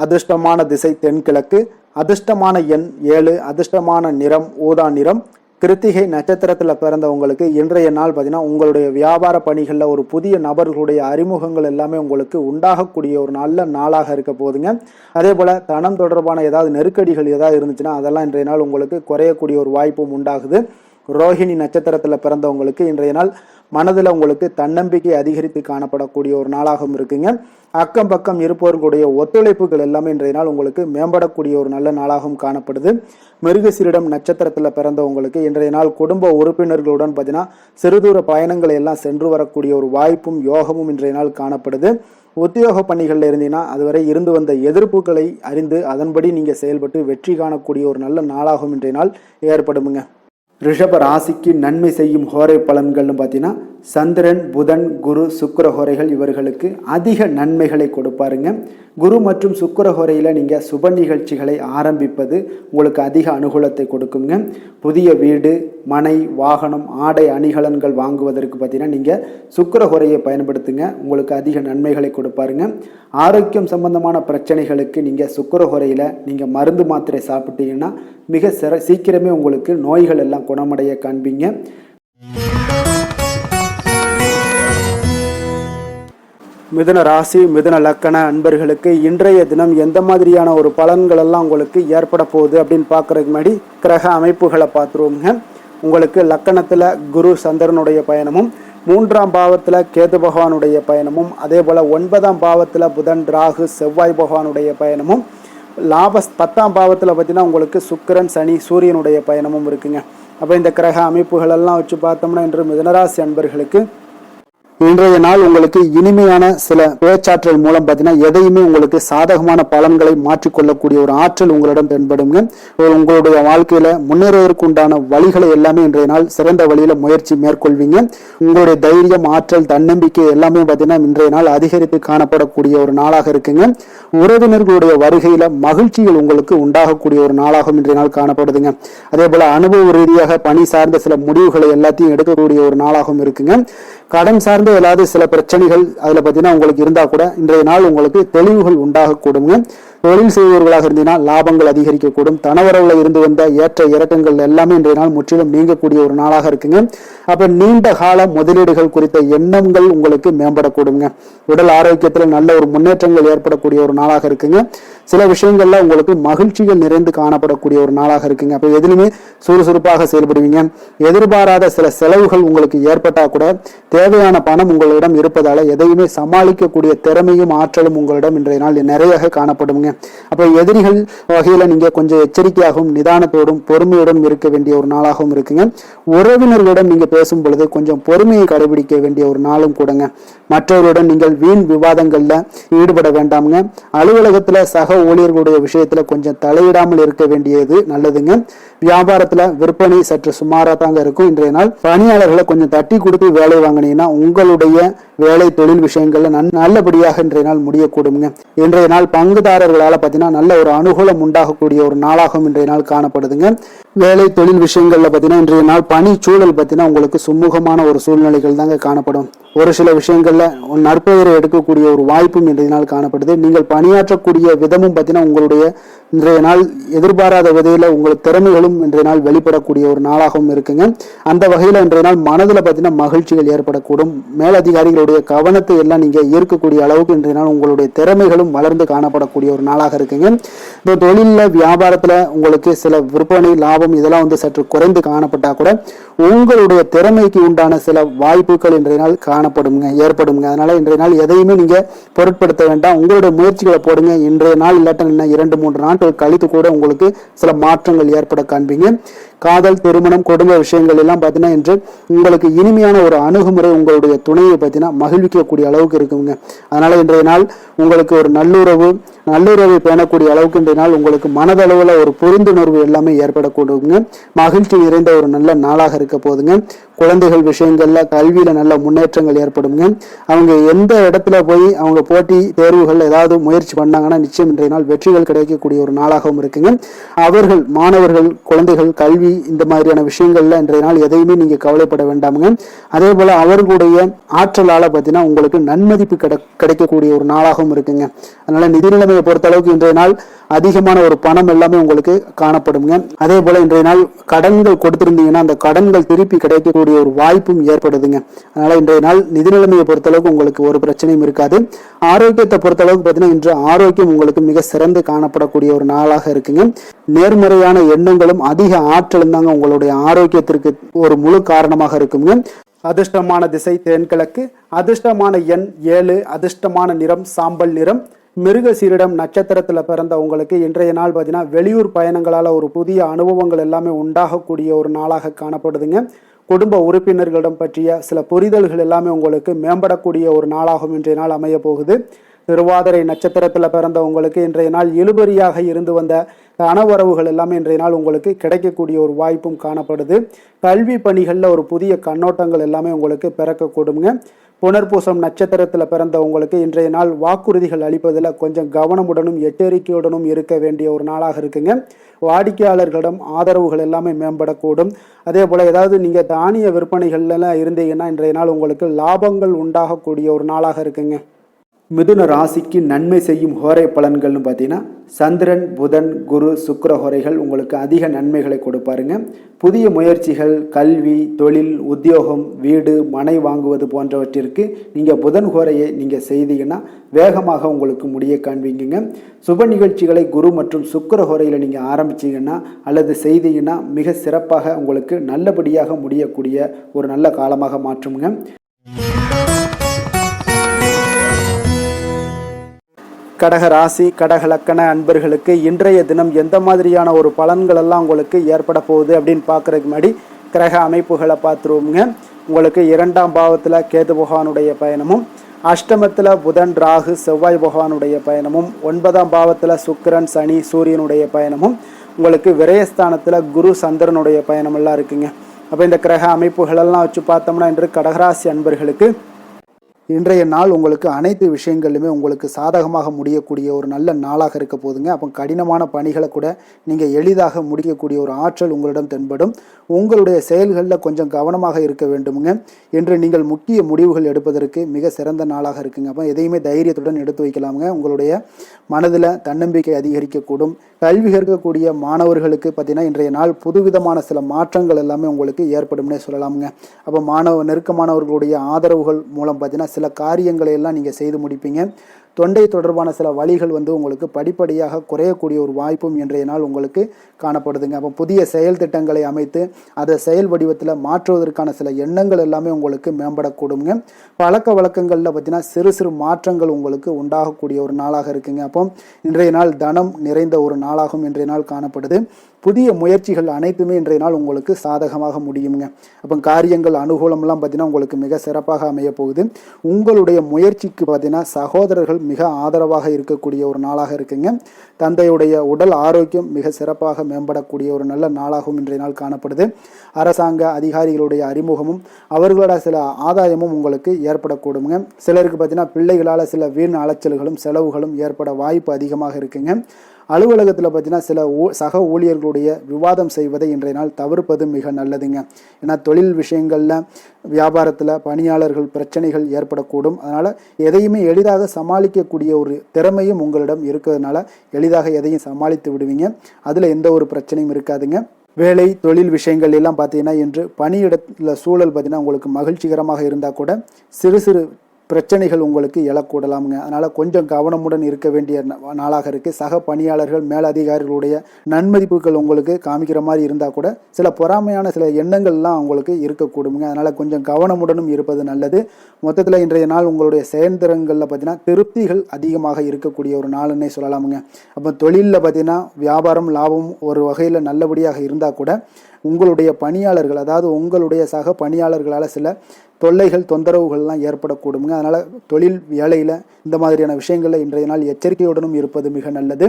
அதிர்ஷ்டமான திசை தென்கிழக்கு, அதிர்ஷ்டமான எண் 7, அதிர்ஷ்டமான நிறம் ஊதா நிறம். கிருத்திகை நட்சத்திரத்தில் பிறந்தவங்களுக்கு இன்றைய நாள் பார்த்தீங்கன்னா உங்களுடைய வியாபார பணிகளில் ஒரு புதிய நபர்களுடைய அறிமுகங்கள் எல்லாமே உங்களுக்கு உண்டாகக்கூடிய ஒரு நல்ல நாளாக இருக்க போகுதுங்க. அதே போல் தனம் தொடர்பான ஏதாவது நெருக்கடிகள் ஏதாவது இருந்துச்சுன்னா அதெல்லாம் இன்றைய நாள் உங்களுக்கு குறையக்கூடிய ஒரு வாய்ப்பும் உண்டாகுது. ரோஹிணி நட்சத்திரத்தில் பிறந்தவங்களுக்கு இன்றைய நாள் மனதில் உங்களுக்கு தன்னம்பிக்கை அதிகரித்து காணப்படக்கூடிய ஒரு நாளாகவும் இருக்குங்க. அக்கம் பக்கம் இருப்பவர்களுடைய ஒத்துழைப்புகள் எல்லாமே இன்றைய நாள் உங்களுக்கு மேம்படக்கூடிய ஒரு நல்ல நாளாகவும் காணப்படுது. மிருகசீரிடம் நட்சத்திரத்தில் பிறந்தவங்களுக்கு இன்றைய நாள் குடும்ப உறுப்பினர்களுடன் பார்த்தீங்கன்னா சிறுதூர பயணங்களை எல்லாம் சென்று வரக்கூடிய ஒரு வாய்ப்பும் யோகமும் இன்றைய நாள் காணப்படுது. உத்தியோக பணிகளில் இருந்தீங்கன்னா அதுவரை இருந்து வந்த எதிர்ப்புகளை அறிந்து அதன்படி நீங்கள் செயல்பட்டு வெற்றி காணக்கூடிய ஒரு நல்ல நாளாகவும் இன்றைய நாள் ஏற்படுமுங்க. ரிஷப ராசிக்கு நன்மை செய்யும் ஹோரை பலன்கள்னு பார்த்தீங்கன்னா சந்திரன், புதன், குரு, சுக்கிர ஹோரைகள் இவர்களுக்கு அதிக நன்மைகளை கொடுப்பாருங்க. குரு மற்றும் சுக்கிர ஹோரையில் நீங்கள் சுப நிகழ்ச்சிகளை ஆரம்பிப்பது உங்களுக்கு அதிக அனுகூலத்தை கொடுக்குங்க. புதிய வீடு, மனை, வாகனம், ஆடை அணிகலன்கள் வாங்குவதற்கு பார்த்தீங்கன்னா நீங்கள் சுக்கிர ஹோரையை பயன்படுத்துங்க. உங்களுக்கு அதிக நன்மைகளை கொடுப்பாருங்க. ஆரோக்கியம் சம்பந்தமான பிரச்சனைகளுக்கு நீங்கள் சுக்கிர ஹோரையில் நீங்கள் மருந்து மாத்திரை சாப்பிட்டீங்கன்னா மிக சீக்கிரமே உங்களுக்கு நோய்கள் எல்லாம் குணமடைய காண்பீங்க. மிதுன ராசி, மிதுன லக்கண அன்பர்களுக்கு இன்றைய தினம் எந்த மாதிரியான ஒரு பலன்கள் எல்லாம் உங்களுக்கு ஏற்பட போகுது அப்படின்னு பார்க்கறதுக்கு முன்னாடி கிரக அமைப்புகளை பார்த்துருவோங்க. உங்களுக்கு லக்கணத்தில் குரு சந்திரனுடைய பயணமும், 3ஆம் பாவத்தில் கேது பகவானுடைய பயணமும், அதே போல் 9ஆம் பாவத்தில் புதன், ராகு, செவ்வாய் பகவானுடைய பயணமும், 10ஆம் பாவத்தில் பார்த்தீங்கன்னா உங்களுக்கு சுக்கிரன், சனி, சூரியனுடைய பயணமும் இருக்குங்க. அப்போ இந்த கிரக அமைப்புகளெல்லாம் வச்சு பார்த்தோம்னா இன்று மிதுனராசி அன்பர்களுக்கு இன்றைய நாள் உங்களுக்கு இனிமையான சில பேச்சாற்றல் மூலம் பார்த்தீங்கன்னா எதையுமே உங்களுக்கு சாதகமான பலன்களை மாற்றிக்கொள்ளக்கூடிய ஒரு ஆற்றல் உங்களிடம் தென்படுங்க. உங்களுடைய வாழ்க்கையில முன்னேறுவதற்கு உண்டான வழிகளை எல்லாமே இன்றைய நாள் சிறந்த வழியில முயற்சி மேற்கொள்வீங்க. உங்களுடைய தைரியம், ஆற்றல், தன்னம்பிக்கை எல்லாமே பார்த்தீங்கன்னா இன்றைய நாள் அதிகரித்து காணப்படக்கூடிய ஒரு நாளாக இருக்குங்க. உறவினர்களுடைய வருகையில மகிழ்ச்சிகள் உங்களுக்கு உண்டாகக்கூடிய ஒரு நாளாகவும் இன்றைய நாள் காணப்படுதுங்க. அதே போல அனுபவ ரீதியாக பணி சார்ந்த சில முடிவுகளை எல்லாத்தையும் எடுக்கக்கூடிய ஒரு நாளாகவும் இருக்குங்க. கடன் சார்ந்த ஏதாவது சில பிரச்சனைகள் அதுல பார்த்தீங்கன்னா உங்களுக்கு இருந்தா கூட இன்றைய நாள் உங்களுக்கு தெளிவுகள் உண்டாகக்கூடுங்க. தொழில் செய்பவர்களாக இருந்தீங்கன்னா லாபங்கள் அதிகரிக்கக்கூடும். தனவரவுல இருந்து வந்த ஏற்ற இறக்கங்கள் எல்லாமே இன்றைய நாள் முற்றிலும் நீங்கக்கூடிய ஒரு நாளாக இருக்குங்க. அப்ப நீண்ட கால முதலீடுகள் குறித்த எண்ணங்கள் உங்களுக்கு மேம்படக்கூடுங்க. உடல் ஆரோக்கியத்துல நல்ல ஒரு முன்னேற்றங்கள் ஏற்படக்கூடிய ஒரு நாளாக இருக்குங்க. சில விஷயங்கள்ல உங்களுக்கு மகிழ்ச்சிகள் நிறைந்து காணப்படக்கூடிய ஒரு நாளாக இருக்குங்க. அப்ப எதிலுமே சுறுசுறுப்பாக செயல்படுவீங்க. எதிர்பாராத சில செலவுகள் உங்களுக்கு ஏற்பட்டா கூட தேவையான பணம் உங்களிடம் இருப்பதால எதையுமே சமாளிக்கக்கூடிய திறமையும் ஆற்றலும் உங்களிடம் இன்றைய நாள் நிறைய காணப்படுங்க. அப்ப எதிரிகள் வகையில நீங்க கொஞ்சம் எச்சரிக்கையாகவும் நிதானத்தோடும் பொறுமையுடன் இருக்க வேண்டிய ஒரு நாளாகவும் இருக்குங்க. உறவினர்களிடம் நீங்க பேசும் பொழுது கொஞ்சம் பொறுமையை கடைபிடிக்க வேண்டிய ஒரு நாளும் கூடங்க. மற்றவர்களுடன் நீங்கள் வீண் விவாதங்கள்ல ஈடுபட வேண்டாமுங்க. அலுவலகத்துல சக ஊழியர்களுடைய விஷயத்துல கொஞ்சம் தலையிடாமல் இருக்க வேண்டியது நல்லதுங்க. வியாபாரத்துல விற்பனை சற்று சுமாரா தாங்க இருக்கும். இன்றைய நாள் பணியாளர்களை கொஞ்சம் தட்டி கொடுத்து வேலை வாங்கினீங்கன்னா உங்களுடைய வேலை தொழில் விஷயங்கள்ல நல்லபடியாக இன்றைய நாள் முடியக்கூடுங்க. இன்றைய நாள் பங்குதாரர்களால பார்த்தீங்கன்னா நல்ல ஒரு அனுகூலம் உண்டாகக்கூடிய ஒரு நாளாகவும் இன்றைய நாள் காணப்படுதுங்க. வேலை தொழில் விஷயங்கள்ல பார்த்தீங்கன்னா இன்றைய நாள் பணி சூழல் பார்த்தீங்கன்னா உங்களுக்கு சுமூகமான ஒரு சூழ்நிலைகள் தாங்க காணப்படும். ஒரு சில விஷயங்கள்ல நற்பெயரை எடுக்கக்கூடிய ஒரு வாய்ப்பும் இன்றைய நாள் காணப்படுது. நீங்கள் பணியாற்றக்கூடிய விதமும் பார்த்தீங்கன்னா உங்களுடைய இன்றைய நாள் எதிர்பாராத வகையில உங்கள் திறமைகளும் இன்றைய நாள் வெளிப்படக்கூடிய ஒரு நாளாகவும் இருக்குங்க. அந்த வகையில இன்றைய நாள் மனதுல பார்த்தீங்கன்னா மகிழ்ச்சிகள் ஏற்படக்கூடும். மேலதிகாரிகளுடைய கவனத்தை எல்லாம் நீங்க ஈர்க்கக்கூடிய அளவுக்கு இன்றைய நாள் உங்களுடைய திறமைகளும் வளர்ந்து காணப்படக்கூடிய ஒரு நாளாக இருக்குங்க. இந்த தொழில வியாபாரத்துல உங்களுக்கு சில விற்பனை லாபம் இதெல்லாம் சற்று குறைந்து காணப்பட்டா கூட உங்களுடைய திறமைக்கு உண்டான சில வாய்ப்புகள் இன்றைய நாள் ஏற்படுங்க. அதனால இன்றைய நாள் எதையுமே நீங்க பொருட்படுத்த வேண்டாம். உங்களுடைய முயற்சிகளை போடுங்க. இன்றைய நாள் இல்லாட்ட 2-3 நாட்கள் கழித்து கூட உங்களுக்கு சில மாற்றங்கள் ஏற்பட காண்பீங்க. காதல், திருமணம், குடும்ப விஷயங்கள் எல்லாம் பார்த்தீங்கன்னா இன்று உங்களுக்கு இனிமையான ஒரு அணுகுமுறை உங்களுடைய துணையை பார்த்தீங்கன்னா மகிழ்விக்கக்கூடிய அளவுக்கு இருக்குங்க. அதனால இன்றைய நாள் உங்களுக்கு ஒரு நல்லுறவை பேணக்கூடிய அளவுக்கு இன்றைய நாள் உங்களுக்கு மனதளவுல ஒரு புரிந்துணர்வு எல்லாமே ஏற்படக்கூடுங்க. மகிழ்ச்சி நிறைந்த ஒரு நல்ல நாளாக இருக்க போதுங்க. குழந்தைகள் விஷயங்கள்ல கல்வியில நல்ல முன்னேற்றங்கள் ஏற்படுங்க. அவங்க எந்த இடத்துல போய் அவங்க போட்டி தேர்வுகள் ஏதாவது முயற்சி பண்ணாங்கன்னா நிச்சயம் இன்றைய நாள் வெற்றிகள் கிடைக்கக்கூடிய ஒரு நாளாகவும் இருக்குங்க. அவர்கள் மாணவர்கள் குழந்தைகள் கல்வி இந்த மாதிரியான விஷயங்கள்ல இன்றைய நாள் எதையுமே நீங்க கவலைப்பட வேண்டாமுங்க. அதே போல அவர்களுடைய ஆற்றலால பார்த்தீங்கன்னா உங்களுக்கு நன்மதிப்பு கிடைக்கக்கூடிய ஒரு நாளாகவும் இருக்குங்க. அதனால நிதி நிலைமையை பொறுத்த அளவுக்கு இன்றைய நாள் அதிகமான ஒரு பணம் எல்லாமே உங்களுக்கு காணப்படுங்க. அதே போல இன்றைய நாள் கடன்கள் கொடுத்திருந்தீங்கன்னா அந்த கடன்கள் திருப்பி கிடைக்கக்கூடிய ஒரு வாய்ப்பும் ஏற்படுதுங்க. அதனால இன்றைய நாள் நிதி நிலைமையை பொறுத்தளவுக்கு உங்களுக்கு ஒரு பிரச்சனையும் இருக்காது. ஆரோக்கியத்தை பொறுத்தளவுக்கு பார்த்தீங்கன்னா இன்று ஆரோக்கியம் உங்களுக்கு மிக சிறந்து காணப்படக்கூடிய ஒரு நாளாக இருக்குங்க. நேர்மறையான எண்ணங்களும் அதிக ஆற்றலும் தாங்க உங்களுடைய ஆரோக்கியத்திற்கு ஒரு முழு காரணமாக இருக்குங்க. அதிர்ஷ்டமான திசை தென்கிழக்கு, அதிர்ஷ்டமான எண் 7, அதிர்ஷ்டமான நிறம் சாம்பல் நிறம். மிருகசீரிடம் நட்சத்திரத்துல பிறந்த உங்களுக்கு இன்றைய நாள் பார்த்தீங்கன்னா வெளியூர் பயணங்களால ஒரு புதிய அனுபவங்கள் எல்லாமே உண்டாகக்கூடிய ஒரு நாளாக காணப்படுதுங்க. குடும்ப உறுப்பினர்களிடம் பற்றிய சில புரிதல்கள் எல்லாமே உங்களுக்கு மேம்படக்கூடிய ஒரு நாளாகவும் இன்றைய நாள் அமைய போகுது. திருவாதிரை நட்சத்திரத்துல பிறந்த உங்களுக்கு இன்றைய நாள் இழுபறியாக இருந்து வந்த கனவரவுகள் எல்லாமே இன்றைய நாள் உங்களுக்கு கிடைக்கக்கூடிய ஒரு வாய்ப்பும் காணப்படுது. கல்வி பணிகள்ல ஒரு புதிய கண்ணோட்டங்கள் எல்லாமே உங்களுக்கு பிறக்கக்கூடுங்க. புனர்பூசம் நட்சத்திரத்துல பிறந்த உங்களுக்கு இன்றைய நாள் வாக்குறுதிகள் அளிப்பதில் கொஞ்சம் கவனமுடனும் எச்சரிக்கையுடனும் இருக்க வேண்டிய ஒரு நாளாக இருக்குங்க. வாடிக்கையாளர்களிடம் ஆதரவுகள் எல்லாமே மேம்படக்கூடும். அதே போல ஏதாவது நீங்க தானிய விற்பனைகள்ல இருந்தீங்கன்னா இன்றைய நாள் உங்களுக்கு லாபங்கள் உண்டாகக்கூடிய ஒரு நாளாக இருக்குங்க. மிதுன ராசிக்கு நன்மை செய்யும் ஹோரை பலன்கள்னு பார்த்தீங்கன்னா சந்திரன், புதன், குரு, சுக்கிர ஹோரைகள் உங்களுக்கு அதிக நன்மைகளை கொடுப்பாருங்க. புதிய முயற்சிகள், கல்வி, தொழில், உத்தியோகம், வீடு, மனை வாங்குவது போன்றவற்றிற்கு நீங்கள் புதன் ஹோரையை நீங்கள் செய்தீங்கன்னா வேகமாக உங்களுக்கு முடிய காண்பீங்க. சுப நிகழ்ச்சிகளை குரு மற்றும் சுக்கிர ஹோரையில் நீங்கள் ஆரம்பிச்சிங்கன்னா அல்லது செய்தீங்கன்னா மிக சிறப்பாக உங்களுக்கு நல்லபடியாக முடியக்கூடிய ஒரு நல்ல காலமாக மாற்றுங்க. கடக ராசி, கடக லக்கண அன்பர்களுக்கு இன்றைய தினம் எந்த மாதிரியான ஒரு பலன்கள் எல்லாம் உங்களுக்கு ஏற்பட போகுது அப்படின்னு பார்க்கறதுக்கு முன்னாடி கிரக அமைப்புகளை பார்த்துருவோங்க. உங்களுக்கு 2ஆம் பாவத்தில் கேது பகவானுடைய பயணமும், அஷ்டமத்தில் புதன் ராகு செவ்வாய் பகவானுடைய பயணமும், 9ஆம் பாவத்தில் சுக்கிரன் சனி சூரியனுடைய பயணமும், உங்களுக்கு விரயஸ்தானத்தில் குரு சந்திரனுடைய பயணமெல்லாம் இருக்குங்க. அப்போ இந்த கிரக அமைப்புகளெல்லாம் வச்சு பார்த்தோம்னா இன்று கடகராசி அன்பர்களுக்கு இன்றைய நாள் உங்களுக்கு அனைத்து விஷயங்களிலுமே உங்களுக்கு சாதகமாக முடியக்கூடிய ஒரு நல்ல நாளாக இருக்க போதுங்க. அப்போ கடினமான பணிகளை கூட நீங்கள் எளிதாக முடிக்கக்கூடிய ஒரு ஆற்றல் உங்களிடம் தென்படும். உங்களுடைய செயல்களில் கொஞ்சம் கவனமாக இருக்க வேண்டுமுங்க. என்று நீங்கள் முக்கிய முடிவுகள் எடுப்பதற்கு மிக சிறந்த நாளாக இருக்குங்க. அப்போ எதையுமே தைரியத்துடன் எடுத்து வைக்கலாமுங்க. உங்களுடைய மனதில் தன்னம்பிக்கை அதிகரிக்கக்கூடும். கல்வி கற்கக்கூடிய மாணவர்களுக்கு பார்த்தீங்கன்னா இன்றைய நாள் புதுவிதமான சில மாற்றங்கள் எல்லாமே உங்களுக்கு ஏற்படும்னே சொல்லலாமுங்க. அப்போ நெருக்கமானவர்களுடைய ஆதரவுகள் மூலம் பார்த்தீங்கன்னா சில காரியங்களை எல்லாம் நீங்கள் செய்து முடிப்பீங்க. தொண்டை தொடர்பான சில வழிகள் உங்களுக்கு படிப்படியாக குறையக்கூடிய ஒரு வாய்ப்பும் இன்றைய நாள் உங்களுக்கு காணப்படுதுங்க. அப்போ புதிய செயல் திட்டங்களை அமைத்து அதை செயல் வடிவத்தில் மாற்றுவதற்கான சில எண்ணங்கள் எல்லாமே உங்களுக்கு மேம்படக்கூடுங்க. பழக்க வழக்கங்களில் பார்த்தீங்கன்னா சிறு சிறு மாற்றங்கள் உங்களுக்கு உண்டாகக்கூடிய ஒரு நாளாக இருக்குங்க. அப்போ இன்றைய நாள் தனம் நிறைந்த ஒரு நாளாகவும் இன்றைய நாள் காணப்படுது. புதிய முயற்சிகள் அனைத்துமே இன்றைய நாள் உங்களுக்கு சாதகமாக முடியுங்க. அப்போ காரியங்கள் அனுகூலம்லாம் பார்த்தீங்கன்னா உங்களுக்கு மிக சிறப்பாக அமைய போகுது. உங்களுடைய முயற்சிக்கு பார்த்தீங்கன்னா சகோதரர்கள் மிக ஆதரவாக இருக்கக்கூடிய ஒரு நாளாக இருக்குங்க. தந்தையுடைய உடல் ஆரோக்கியம் மிக சிறப்பாக மேம்படக்கூடிய ஒரு நல்ல நாளாகவும் இன்றைய நாள் காணப்படுது. அரசாங்க அதிகாரிகளுடைய அறிமுகமும் அவர்களோட சில ஆதாயமும் உங்களுக்கு ஏற்படக்கூடுங்க. சிலருக்கு பார்த்தீங்கன்னா பிள்ளைகளால் சில வீண் அலைச்சல்களும் செலவுகளும் ஏற்பட வாய்ப்பு அதிகமாக இருக்குங்க. அலுவலகத்தில் பார்த்தீங்கன்னா சில சக ஊழியர்களுடைய விவாதம் செய்வதை இன்றைய நாள் தவிர்ப்பது மிக நல்லதுங்க. ஏன்னா தொழில் விஷயங்களில் வியாபாரத்தில் பணியாளர்கள் பிரச்சனைகள் ஏற்படக்கூடும். அதனால் எதையுமே எளிதாக சமாளிக்கக்கூடிய ஒரு திறமையும் உங்களிடம் இருக்கிறதுனால எளிதாக எதையும் சமாளித்து விடுவீங்க. அதில் எந்த ஒரு பிரச்சனையும் இருக்காதுங்க. வேலை தொழில் விஷயங்கள் எல்லாம் பார்த்தீங்கன்னா இன்று பணியிடத்தில் சூழல் பார்த்தீங்கன்னா உங்களுக்கு மகிழ்ச்சிகரமாக இருந்தால் கூட சிறு சிறு பிரச்சனைகள் உங்களுக்கு எழக்கூடலாமுங்க. அதனால் கொஞ்சம் கவனமுடன் இருக்க வேண்டிய நாளாக இருக்குது. சக பணியாளர்கள் மேலதிகாரிகளுடைய நன்மதிப்புகள் உங்களுக்கு காமிக்கிற மாதிரி இருந்தால் கூட சில பொறாமையான சில எண்ணங்கள்லாம் உங்களுக்கு இருக்கக்கூடுங்க. அதனால் கொஞ்சம் கவனமுடனும் இருப்பது நல்லது. மொத்தத்தில் இன்றைய நாள் உங்களுடைய செயல்திறன்களில் பார்த்தீங்கன்னா திருப்திகள் அதிகமாக இருக்கக்கூடிய ஒரு நாளுன்னே சொல்லலாமுங்க. அப்போ தொழிலில் பார்த்தீங்கன்னா வியாபாரம் லாபம் ஒரு வகையில் நல்லபடியாக இருந்தால் கூட உங்களுடைய பணியாளர்கள் அதாவது உங்களுடைய சக பணியாளர்களால் சில தொல்லைகள் தொந்தரவுகள்லாம் ஏற்படக்கூடுங்க. அதனால் தொழில் வேலையில் இந்த மாதிரியான விஷயங்களில் இன்றைய நாள் எச்சரிக்கையுடனும் இருப்பது மிக நல்லது.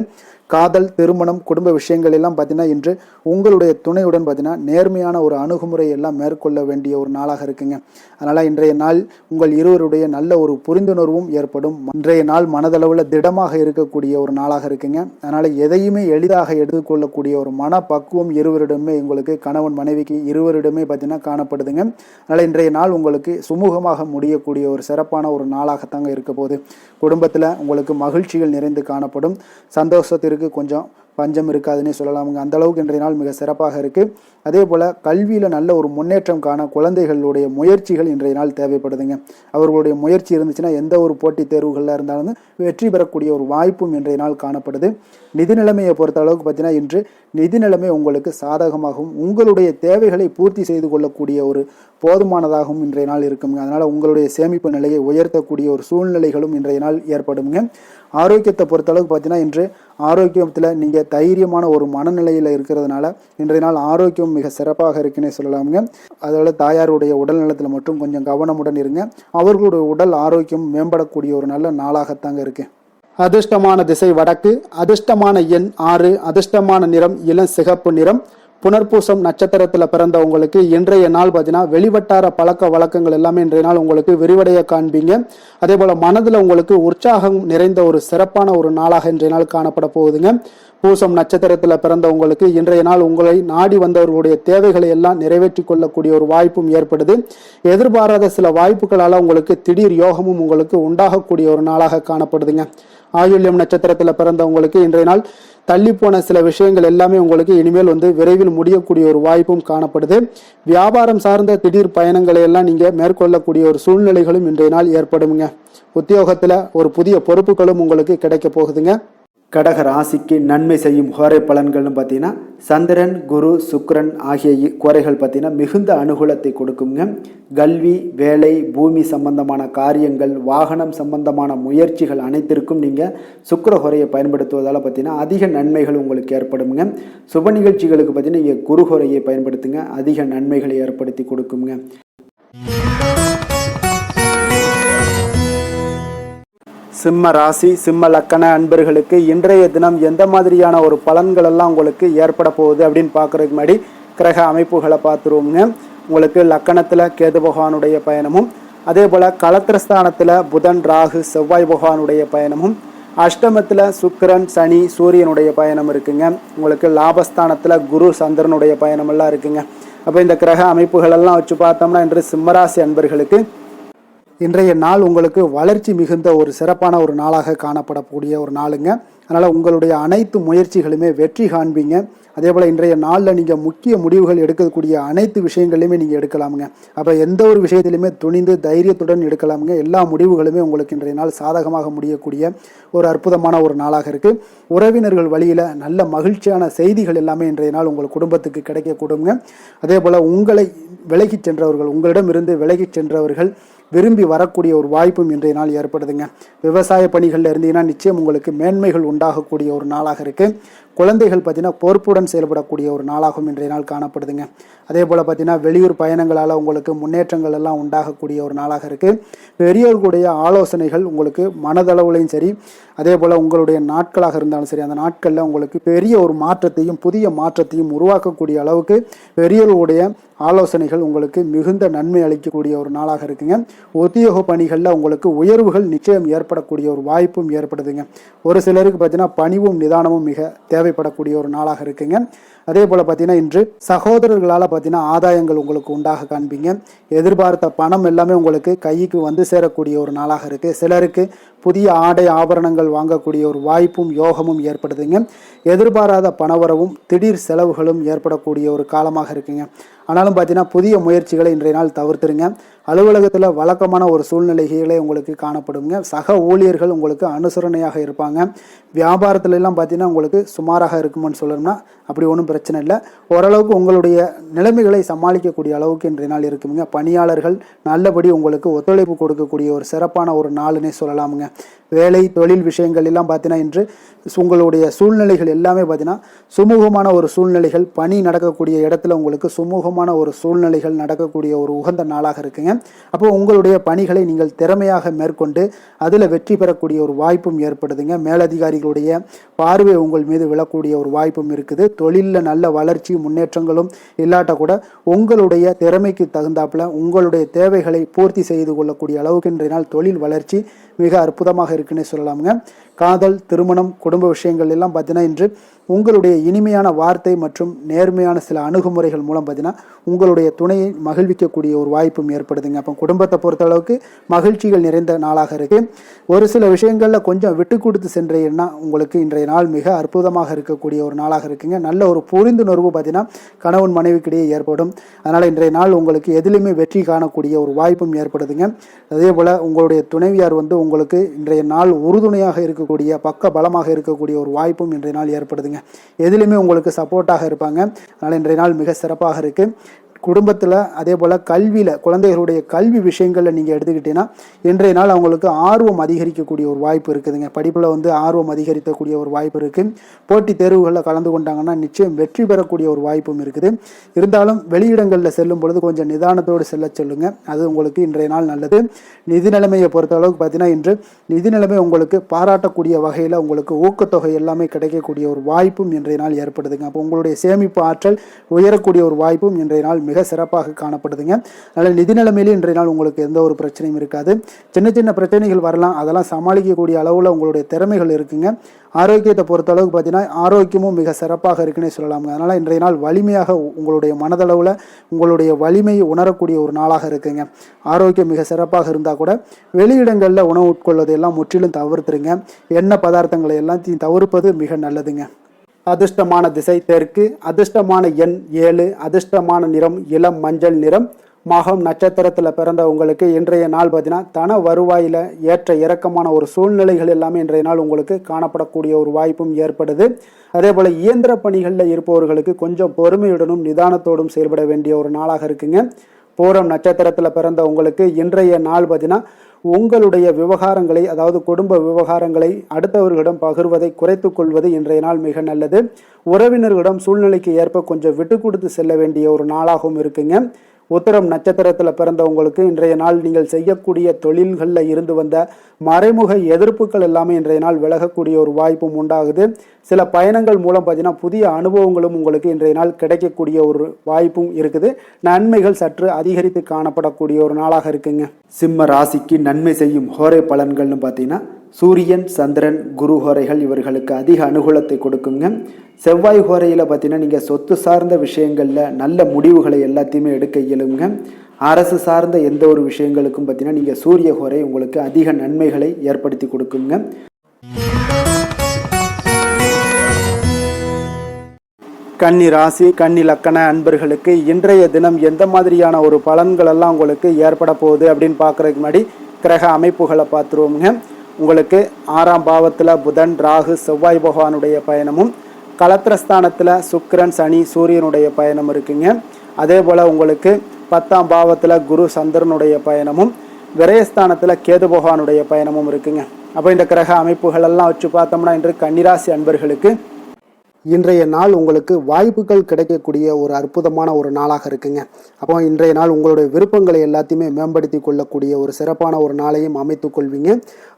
காதல் திருமணம் குடும்ப விஷயங்கள் எல்லாம் பார்த்தீங்கன்னா இன்று உங்களுடைய துணையுடன் பார்த்தீங்கன்னா நேர்மையான ஒரு அணுகுமுறை எல்லாம் மேற்கொள்ள வேண்டிய ஒரு நாளாக இருக்குங்க. அதனால் இன்றைய நாள் உங்கள் இருவருடைய நல்ல ஒரு புரிந்துணர்வும் ஏற்படும். இன்றைய நாள் மனதளவில் திடமாக இருக்கக்கூடிய ஒரு நாளாக இருக்குங்க. அதனால் எதையுமே எளிதாக எடுத்துக்கொள்ளக்கூடிய ஒரு மனப்பக்குவம் இருவரிடமே உங்களுக்கு கணவன் மனைவிக்கு இருவரிடமே பார்த்தீங்கன்னா காணப்படுதுங்க. அதனால் இன்றைய நாள் உங்களுக்கு சுமூகமாக முடியக்கூடிய ஒரு சிறப்பான ஒரு நாளாகத்தாங்க இருக்க போகுது. குடும்பத்தில் உங்களுக்கு மகிழ்ச்சிகள் நிறைந்து காணப்படும். சந்தோஷத்திற்கு கொஞ்சம் பஞ்சம் இருக்காதுன்னே சொல்லலாமுங்க. அந்த அளவுக்கு இன்றைய நாள் மிக சிறப்பாக இருக்குது. அதே போல் கல்வியில் நல்ல ஒரு முன்னேற்றம் காண குழந்தைகளுடைய முயற்சிகள் இன்றைய நாள் தேவைப்படுதுங்க. அவர்களுடைய முயற்சி இருந்துச்சுன்னா எந்த ஒரு போட்டித் தேர்வுகளில் இருந்தாலும் வெற்றி பெறக்கூடிய ஒரு வாய்ப்பும் இன்றைய நாள் காணப்படுது. நிதி நிலைமையை பொறுத்த அளவுக்கு பார்த்தீங்கன்னா இன்று நிதி நிலைமை உங்களுக்கு சாதகமாகவும் உங்களுடைய தேவைகளை பூர்த்தி செய்து கொள்ளக்கூடிய ஒரு போதுமானதாகவும் இன்றைய நாள் இருக்குங்க. அதனால் உங்களுடைய சேமிப்பு நிலையை உயர்த்தக்கூடிய ஒரு சூழ்நிலைகளும் இன்றைய நாள் ஏற்படுங்க. ஆரோக்கியத்தை பொறுத்தளவுக்கு பார்த்தீங்கன்னா இன்று ஆரோக்கியத்தில் நீங்கள் தைரியமான ஒரு மனநிலையில் இருக்கிறதுனால இன்றைய நாள் ஆரோக்கியம் மிக சிறப்பாக இருக்குன்னே சொல்லலாமுங்க. அதோட தாயாருடைய உடல் நலத்தில் மட்டும் கொஞ்சம் கவனமுடன் இருங்க. அவர்களுடைய உடல் ஆரோக்கியம் மேம்படக்கூடிய ஒரு நல்ல நாளாகத்தாங்க இருக்கு. அதிர்ஷ்டமான திசை வடக்கு, அதிர்ஷ்டமான எண் 6, அதிர்ஷ்டமான நிறம் இளம் சிகப்பு நிறம். புனர்பூசம் நட்சத்திரத்தில் பிறந்தவங்களுக்கு இன்றைய நாள் பார்த்தீங்கன்னா வெளிவட்டார பழக்க வழக்கங்கள் எல்லாமே இன்றைய நாள் உங்களுக்கு விரிவடைய காண்பீங்க. அதே போல் மனதில் உங்களுக்கு உற்சாகம் நிறைந்த ஒரு சிறப்பான ஒரு நாளாக இன்றைய நாள் காணப்பட போகுதுங்க. பூசம் நட்சத்திரத்தில் பிறந்தவங்களுக்கு இன்றைய நாள் உங்களை நாடி வந்தவர்களுடைய தேவைகளை எல்லாம் நிறைவேற்றி கொள்ளக்கூடிய ஒரு வாய்ப்பும் ஏற்படுது. எதிர்பாராத சில வாய்ப்புகளால் உங்களுக்கு திடீர் யோகமும் உங்களுக்கு உண்டாகக்கூடிய ஒரு நாளாக காணப்படுதுங்க. ஆயுள்யம் நட்சத்திரத்தில் பிறந்தவங்களுக்கு இன்றைய நாள் தள்ளி போன சில விஷயங்கள் எல்லாமே உங்களுக்கு இனிமேல் விரைவில் முடியக்கூடிய ஒரு வாய்ப்பும் காணப்படுது. வியாபாரம் சார்ந்த திடீர் பயணங்களை எல்லாம் நீங்க மேற்கொள்ளக்கூடிய ஒரு சூழ்நிலைகளும் இன்றைய நாள் ஏற்படுங்க. உத்தியோகத்துல ஒரு புதிய பொறுப்புகளும் உங்களுக்கு கிடைக்க போகுதுங்க. கடக ராசிக்கு நன்மை செய்யும் ஹோரை பலன்கள்னு பார்த்தீங்கன்னா சந்திரன் குரு சுக்கிரன் ஆகிய கோரைகள் பார்த்தீங்கன்னா மிகுந்த அனுகூலத்தை கொடுக்குங்க. கல்வி வேலை பூமி சம்பந்தமான காரியங்கள் வாகனம் சம்பந்தமான முயற்சிகள் அனைத்திற்கும் நீங்கள் சுக்கிர ஹோரையை பயன்படுத்துவதால் பார்த்தீங்கன்னா அதிக நன்மைகள் உங்களுக்கு ஏற்படுங்க. சுப நிகழ்ச்சிகளுக்கு பார்த்தீங்கன்னா நீங்கள் குரு ஹோரையை பயன்படுத்துங்க, அதிக நன்மைகளை ஏற்படுத்தி கொடுக்குங்க. சிம்ம ராசி சிம்ம லக்கண அன்பர்களுக்கு இன்றைய தினம் எந்த மாதிரியான ஒரு பலன்கள் எல்லாம் உங்களுக்கு ஏற்பட போகுது அப்படின்னு பார்க்கறதுக்கு முன்னாடி கிரக அமைப்புகளை பார்த்துருவோங்க. உங்களுக்கு லக்கணத்தில் கேது பகவானுடைய பயணமும், அதே போல் களத்திரஸ்தானத்தில் புதன் ராகு செவ்வாய் பகவானுடைய பயணமும், அஷ்டமத்தில் சுக்கிரன் சனி சூரியனுடைய பயணம் இருக்குங்க. உங்களுக்கு லாபஸ்தானத்தில் குரு சந்திரனுடைய பயணமெல்லாம் இருக்குங்க. அப்போ இந்த கிரக அமைப்புகளெல்லாம் வச்சு பார்த்தோம்னா இன்று சிம்மராசி அன்பர்களுக்கு இன்றைய நாள் உங்களுக்கு வளர்ச்சி மிகுந்த ஒரு சிறப்பான ஒரு நாளாக காணப்படக்கூடிய ஒரு நாளுங்க. அதனால் உங்களுடைய அனைத்து முயற்சிகளுமே வெற்றி காண்பீங்க. அதே போல் இன்றைய நாளில் நீங்கள் முக்கிய முடிவுகள் எடுக்கக்கூடிய அனைத்து விஷயங்களையுமே நீங்கள் எடுக்கலாமுங்க. அப்போ எந்த ஒரு விஷயத்திலுமே துணிந்து தைரியத்துடன் எடுக்கலாமுங்க. எல்லா முடிவுகளுமே உங்களுக்கு இன்றைய நாள் சாதகமாக முடியக்கூடிய ஒரு அற்புதமான ஒரு நாளாக இருக்குது. உறவினர்கள் வழியில் நல்ல மகிழ்ச்சியான செய்திகள் எல்லாமே இன்றைய நாள் உங்கள் குடும்பத்துக்கு கிடைக்கக்கூடுங்க. அதே போல் உங்களை விலகிச் சென்றவர்கள், உங்களிடமிருந்து விலகிச் சென்றவர்கள் விரும்பி வரக்கூடிய ஒரு வாய்ப்பும் இன்றைய நாள் ஏற்படுதுங்க. விவசாய பணிகளில் இருந்தீங்கன்னா நிச்சயம் உங்களுக்கு மேன்மைகள் உண்டாகக்கூடிய ஒரு நாளாக இருக்குது. குழந்தைகள் பார்த்தீங்கன்னா பொறுப்புடன் செயல்படக்கூடிய ஒரு நாளாகவும் இன்றைய நாள் காணப்படுதுங்க. அதே போல் பார்த்தீங்கன்னா வெளியூர் பயணங்களால் உங்களுக்கு முன்னேற்றங்கள் எல்லாம் உண்டாகக்கூடிய ஒரு நாளாக இருக்குது. பெரியவர்களுடைய ஆலோசனைகள் உங்களுக்கு மனதளவுலையும் சரி, அதே போல் உங்களுடைய நாட்களாக இருந்தாலும் சரி, அந்த நாட்களில் உங்களுக்கு பெரிய ஒரு மாற்றத்தையும் புதிய மாற்றத்தையும் உருவாக்கக்கூடிய அளவுக்கு பெரியவர்களுடைய ஆலோசனைகள் உங்களுக்கு மிகுந்த நன்மை அளிக்கக்கூடிய ஒரு நாளாக இருக்குங்க. உத்தியோக பணிகளில் உங்களுக்கு உயர்வுகள் நிச்சயம் ஏற்படக்கூடிய ஒரு வாய்ப்பும் ஏற்படுதுங்க. ஒரு சிலருக்கு பார்த்தீங்கன்னா பணிவும் நிதானமும் மிக தேவைப்படக்கூடிய ஒரு நாளாக இருக்குங்க. அதே போல் பார்த்தீங்கன்னா இன்று சகோதரர்களால் பார்த்தீங்கன்னா ஆதாயங்கள் உங்களுக்கு உண்டாக காண்பீங்க. எதிர்பார்த்த பணம் எல்லாமே உங்களுக்கு கைக்கு வந்து சேரக்கூடிய ஒரு நாளாக இருக்குது. சிலருக்கு புதிய ஆடை ஆபரணங்கள் வாங்கக்கூடிய ஒரு வாய்ப்பும் யோகமும் ஏற்படுதுங்க. எதிர்பாராத பணவரவும் திடீர் செலவுகளும் ஏற்படக்கூடிய ஒரு காலமாக இருக்குங்க. ஆனாலும் பார்த்தீங்கன்னா புதிய முயற்சிகளை இன்றைய நாள் தவிர்த்துருங்க. அலுவலகத்தில் வழக்கமான ஒரு சூழ்நிலைகளே உங்களுக்கு காணப்படுங்க. சக ஊழியர்கள் உங்களுக்கு அனுசரணையாக இருப்பாங்க. வியாபாரத்துல எல்லாம் பார்த்தீங்கன்னா உங்களுக்கு சுமாராக இருக்குமென்னு சொல்லணும்னா அப்படி ஒன்றும் பிரச்சனை இல்லை. ஓரளவுக்கு உங்களுடைய நிலைமைகளை சமாளிக்கக்கூடிய அளவுக்கு இன்றைய நாள் இருக்குங்க. பணியாளர்கள் நல்லபடி உங்களுக்கு ஒத்துழைப்பு கொடுக்கக்கூடிய ஒரு சிறப்பான ஒரு நாளுன்னே சொல்லலாமுங்க. வேலை தொழில் விஷயங்கள் எல்லாம் பார்த்தீங்கன்னா இன்று உங்களுடைய சூழ்நிலைகள் எல்லாமே பார்த்தீங்கன்னா சுமூகமான ஒரு சூழ்நிலைகள், பணி நடக்கக்கூடிய இடத்துல உங்களுக்கு சுமூகமான ஒரு சூழ்நிலைகள் நடக்கக்கூடிய ஒரு உகந்த நாளாக இருக்குங்க. அப்போ உங்களுடைய பணிகளை நீங்கள் திறமையாக மேற்கொண்டு அதில் வெற்றி பெறக்கூடிய ஒரு வாய்ப்பும் ஏற்படுதுங்க. மேலதிகாரிகளுடைய பார்வை உங்கள் மீது விழக்கூடிய ஒரு வாய்ப்பும் இருக்குது. தொழிலில் நல்ல வளர்ச்சி முன்னேற்றங்களும் இல்லாட்ட கூட உங்களுடைய திறமைக்கு தகுந்தாப்புல உங்களுடைய தேவைகளை பூர்த்தி செய்து கொள்ளக்கூடிய அளவுக்கு இன்றைய நாள் தொழில் வளர்ச்சி மிக அற்புதமாக இருக்குன்னே சொல்லலாமுங்க. காதல், திருமணம், குடும்ப விஷயங்கள் எல்லாம் பார்த்தீங்கன்னா இன்று உங்களுடைய இனிமையான வார்த்தை மற்றும் நேர்மையான சில அணுகுமுறைகள் மூலம் பார்த்தீங்கன்னா உங்களுடைய துணையை மகிழ்விக்கக்கூடிய ஒரு வாய்ப்பும் ஏற்படுதுங்க. அப்போ குடும்பத்தை பொறுத்தளவுக்கு மகிழ்ச்சிகள் நிறைந்த நாளாக இருக்குது. ஒரு சில விஷயங்களில் கொஞ்சம் விட்டு கொடுத்து சென்றீங்கன்னா உங்களுக்கு இன்றைய நாள் மிக அற்புதமாக இருக்கக்கூடிய ஒரு நாளாக இருக்குங்க. நல்ல ஒரு புரிந்துணர்வு பார்த்தீங்கன்னா கணவன் மனைவிக்கிடையே ஏற்படும். அதனால் இன்றைய நாள் உங்களுக்கு எதிலுமே வெற்றி காணக்கூடிய ஒரு வாய்ப்பும் ஏற்படுதுங்க. அதே போல் உங்களுடைய துணைவியார் உங்களுக்கு இன்றைய நாள் உறுதுணையாக இருக்கக்கூடிய பக்க பலமாக இருக்கக்கூடிய ஒரு வாய்ப்பும் இன்றைய நாள் ஏற்படுதுங்க. எதிலுமே உங்களுக்கு சப்போர்ட்டாக இருப்பாங்க. அதனால் இன்றைய நாள் மிக சிறப்பாக இருக்குது. குடும்பத்தில் அதே போல் கல்வியில் குழந்தைகளுடைய கல்வி விஷயங்களில் நீங்கள் எடுத்துக்கிட்டீங்கன்னா இன்றைய நாள் அவங்களுக்கு ஆர்வம் அதிகரிக்கக்கூடிய ஒரு வாய்ப்பு இருக்குதுங்க. படிப்பில் ஆர்வம் அதிகரிக்கக்கூடிய ஒரு வாய்ப்பு இருக்குது. போட்டித் தேர்வுகளில் கலந்து கொண்டாங்கன்னா நிச்சயம் வெற்றி பெறக்கூடிய ஒரு வாய்ப்பும் இருக்குது. இருந்தாலும் வெளியிடங்களில் செல்லும் பொழுது கொஞ்சம் நிதானத்தோடு செல்ல சொல்லுங்கள். அது உங்களுக்கு இன்றைய நாள் நல்லது. நிதி நிலைமையை பொறுத்த அளவுக்கு பார்த்தீங்கன்னா இன்று நிதி நிலைமை உங்களுக்கு பாராட்டக்கூடிய வகையில் உங்களுக்கு ஊக்கத்தொகை எல்லாமே கிடைக்கக்கூடிய ஒரு வாய்ப்பும் இன்றைய நாள் ஏற்படுதுங்க. அப்போ உங்களுடைய சேமிப்பு ஆற்றல் உயரக்கூடிய ஒரு வாய்ப்பும் இன்றைய நாள் மிக சிறப்பாக காணப்படுதுங்க. அதனால் நிதி நிலைமையிலே இன்றைய நாள் உங்களுக்கு எந்த ஒரு பிரச்சனையும் இருக்காது. சின்ன சின்ன பிரச்சனைகள் வரலாம், அதெல்லாம் சமாளிக்கக்கூடிய அளவில் உங்களுடைய திறமைகள் இருக்குங்க. ஆரோக்கியத்தை பொறுத்த அளவுக்கு பார்த்தீங்கன்னா ஆரோக்கியமும் மிக சிறப்பாக இருக்குன்னே சொல்லலாமுங்க. அதனால் இன்றைய நாள் வலிமையாக உங்களுடைய மனதளவில் உங்களுடைய வலிமையை உணரக்கூடிய ஒரு நாளாக இருக்குங்க. ஆரோக்கியம் மிக சிறப்பாக இருந்தால் கூட வெளியிடங்களில் உணவு உட்கொள்வதை எல்லாம் முற்றிலும் தவிர்த்துருங்க. எண்ணெய் பதார்த்தங்களை எல்லாத்தையும் தவிர்ப்பது மிக நல்லதுங்க. அதிர்ஷ்டமான திசை தெற்கு, அதிர்ஷ்டமான எண் 7, அதிர்ஷ்டமான நிறம் இளம் மஞ்சள் நிறம். மகம் நட்சத்திரத்தில் பிறந்த உங்களுக்கு இன்றைய நாள் பார்த்தீங்கன்னா தன வருவாயில் ஏற்ற இறக்கமான ஒரு சூழ்நிலைகள் எல்லாமே இன்றைய நாள் உங்களுக்கு காணப்படக்கூடிய ஒரு வாய்ப்பும் ஏற்படுது. அதே போல் இயந்திர பணிகளில் இருப்பவர்களுக்கு கொஞ்சம் பொறுமையுடனும் நிதானத்தோடும் செயல்பட வேண்டிய ஒரு நாளாக இருக்குங்க. பூரம் நட்சத்திரத்தில் பிறந்த உங்களுக்கு இன்றைய நாள் பார்த்தீங்கன்னா உங்களுடைய விவகாரங்களை, அதாவது குடும்ப விவகாரங்களை அடுத்தவர்களிடம் பகிர்வதை குறைத்து கொள்வது இன்றைய நாள் மிக நல்லது. உறவினர்களிடம் சூழ்நிலைக்கு ஏற்ப கொஞ்சம் விட்டு கொடுத்து செல்ல வேண்டிய ஒரு நாளாகவும் இருக்குங்க. உத்திரம் நட்சத்திரத்தில் பிறந்தவங்களுக்கு இன்றைய நாள் நீங்கள் செய்யக்கூடிய தொழில்களில் இருந்து வந்த மறைமுக எதிர்ப்புகள் எல்லாமே இன்றைய நாள் விலகக்கூடிய ஒரு வாய்ப்பும் உண்டாகுது. சில பயணங்கள் மூலம் பார்த்தீங்கன்னா புதிய அனுபவங்களும் உங்களுக்கு இன்றைய நாள் கிடைக்கக்கூடிய ஒரு வாய்ப்பும் இருக்குது. நன்மைகள் சற்று அதிகரித்து காணப்படக்கூடிய ஒரு நாளாக இருக்குங்க. சிம்ம ராசிக்கு நன்மை செய்யும் ஹோரை பலன்கள்னு பார்த்தீங்கன்னா சூரியன், சந்திரன், குரு ஹோரைகள் இவர்களுக்கு அதிக அனுகூலத்தை கொடுக்குங்க. செவ்வாய் ஹோரையில் பார்த்தீங்கன்னா நீங்கள் சொத்து சார்ந்த விஷயங்களில் நல்ல முடிவுகளை எல்லாத்தையுமே எடுக்க இயலுங்க. அரசு சார்ந்த எந்த ஒரு விஷயங்களுக்கும் பார்த்தீங்கன்னா நீங்கள் சூரிய ஹோரை உங்களுக்கு அதிக நன்மைகளை ஏற்படுத்தி கொடுக்குங்க. கன்னி ராசி, கன்னி லக்கண அன்பர்களுக்கு இன்றைய தினம் எந்த மாதிரியான ஒரு பலன்கள் எல்லாம் உங்களுக்கு ஏற்பட போகுது அப்படின்னு பார்க்குறதுக்கு முன்னாடி கிரக அமைப்புகளை பார்த்துருவோங்க. உங்களுக்கு 6ஆம் பாவத்தில் புதன், ராகு, செவ்வாய் பகவானுடைய பயணமும், கலத்திரஸ்தானத்தில் சுக்கிரன், சனி, சூரியனுடைய பயணம் இருக்குங்க. அதே போல் உங்களுக்கு 10ஆம் பாவத்தில் குரு, சந்திரனுடைய பயணமும், விரயஸ்தானத்தில் கேது பகவானுடைய பயணமும் இருக்குங்க. அப்போ இந்த கிரக அமைப்புகள் எல்லாம் வச்சு பார்த்தோம்னா இன்று கன்னிராசி அன்பர்களுக்கு இன்றைய நாள் உங்களுக்கு வாய்ப்புகள் கிடைக்கக்கூடிய ஒரு அற்புதமான ஒரு நாளாக இருக்குங்க. அப்போ இன்றைய நாள் உங்களுடைய விருப்பங்களை எல்லாத்தையுமே மேம்படுத்தி கொள்ளக்கூடிய ஒரு சிறப்பான ஒரு நாளையும் அமைத்து கொள்வீங்க.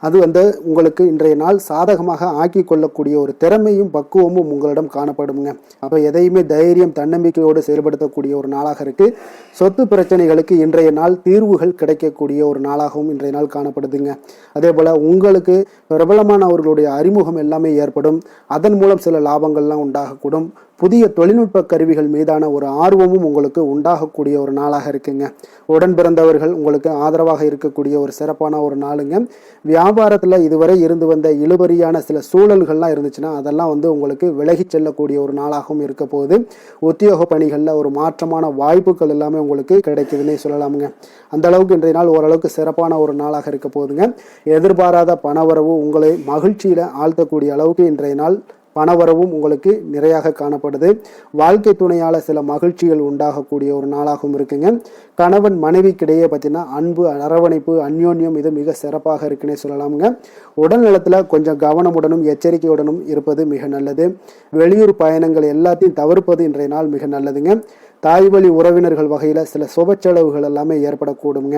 அது உங்களுக்கு இன்றைய நாள் சாதகமாக ஆக்கி கொள்ளக்கூடிய ஒரு திறமையும் பக்குவமும் உங்களிடம் காணப்படுங்க. அப்போ எதையுமே தைரியம், தன்னம்பிக்கையோடு செயல்படுத்தக்கூடிய ஒரு நாளாக இருக்குது. சொத்து பிரச்சனைகளுக்கு இன்றைய நாள் தீர்வுகள் கிடைக்கக்கூடிய ஒரு நாளாகவும் இன்றைய நாள் காணப்படுதுங்க. அதே போல் உங்களுக்கு பிரபலமானவர்களுடைய அறிமுகம் எல்லாமே ஏற்படும். அதன் மூலம் சில லாபங்கள்லாம் உண்டாகக்கூடும். புதிய தொழில்நுட்ப கருவிகள் மீதான ஒரு ஆர்வமும் உங்களுக்கு உண்டாகக்கூடிய ஒரு நாளாக இருக்குங்க. உடன் பிறந்தவர்கள் உங்களுக்கு ஆதரவாக இருக்கக்கூடிய ஒரு சிறப்பான ஒரு நாளுங்க. வியாபாரத்தில் இதுவரை இருந்து வந்த இழுபறியான சில சூழல்கள்லாம் இருந்துச்சுன்னா அதெல்லாம் உங்களுக்கு விலகி செல்லக்கூடிய ஒரு நாளாகவும் இருக்க போகுது. உத்தியோக பணிகளில் ஒரு மாற்றமான வாய்ப்புகள் எல்லாமே உங்களுக்கு கிடைக்குதுன்னே சொல்லலாமுங்க. அந்த அளவுக்கு இன்றைய நாள் ஓரளவுக்கு சிறப்பான ஒரு நாளாக இருக்க போகுதுங்க. எதிர்பாராத பணவரவு உங்களை மகிழ்ச்சியில் ஆழ்த்தக்கூடிய அளவுக்கு இன்றைய நாள் பணவரவும் உங்களுக்கு நிறையாக காணப்படுது. வாழ்க்கை துணையால் சில மகிழ்ச்சிகள் உண்டாகக்கூடிய ஒரு நாளாகவும் இருக்குங்க. கணவன் மனைவிக்கிடையே பார்த்தீங்கன்னா அன்பு, அரவணைப்பு, அந்யோன்யம் இது மிக சிறப்பாக இருக்குன்னே சொல்லலாமுங்க. உடல் நலத்தில் கொஞ்சம் கவனமுடனும் எச்சரிக்கையுடனும் இருப்பது மிக நல்லது. வெளியூர் பயணங்கள் எல்லாத்தையும் தவிர்ப்பது இன்றைய நாள் மிக நல்லதுங்க. தாய் வழி உறவினர்கள் வகையில் சில சுப செலவுகள் எல்லாமே ஏற்படக்கூடுங்க.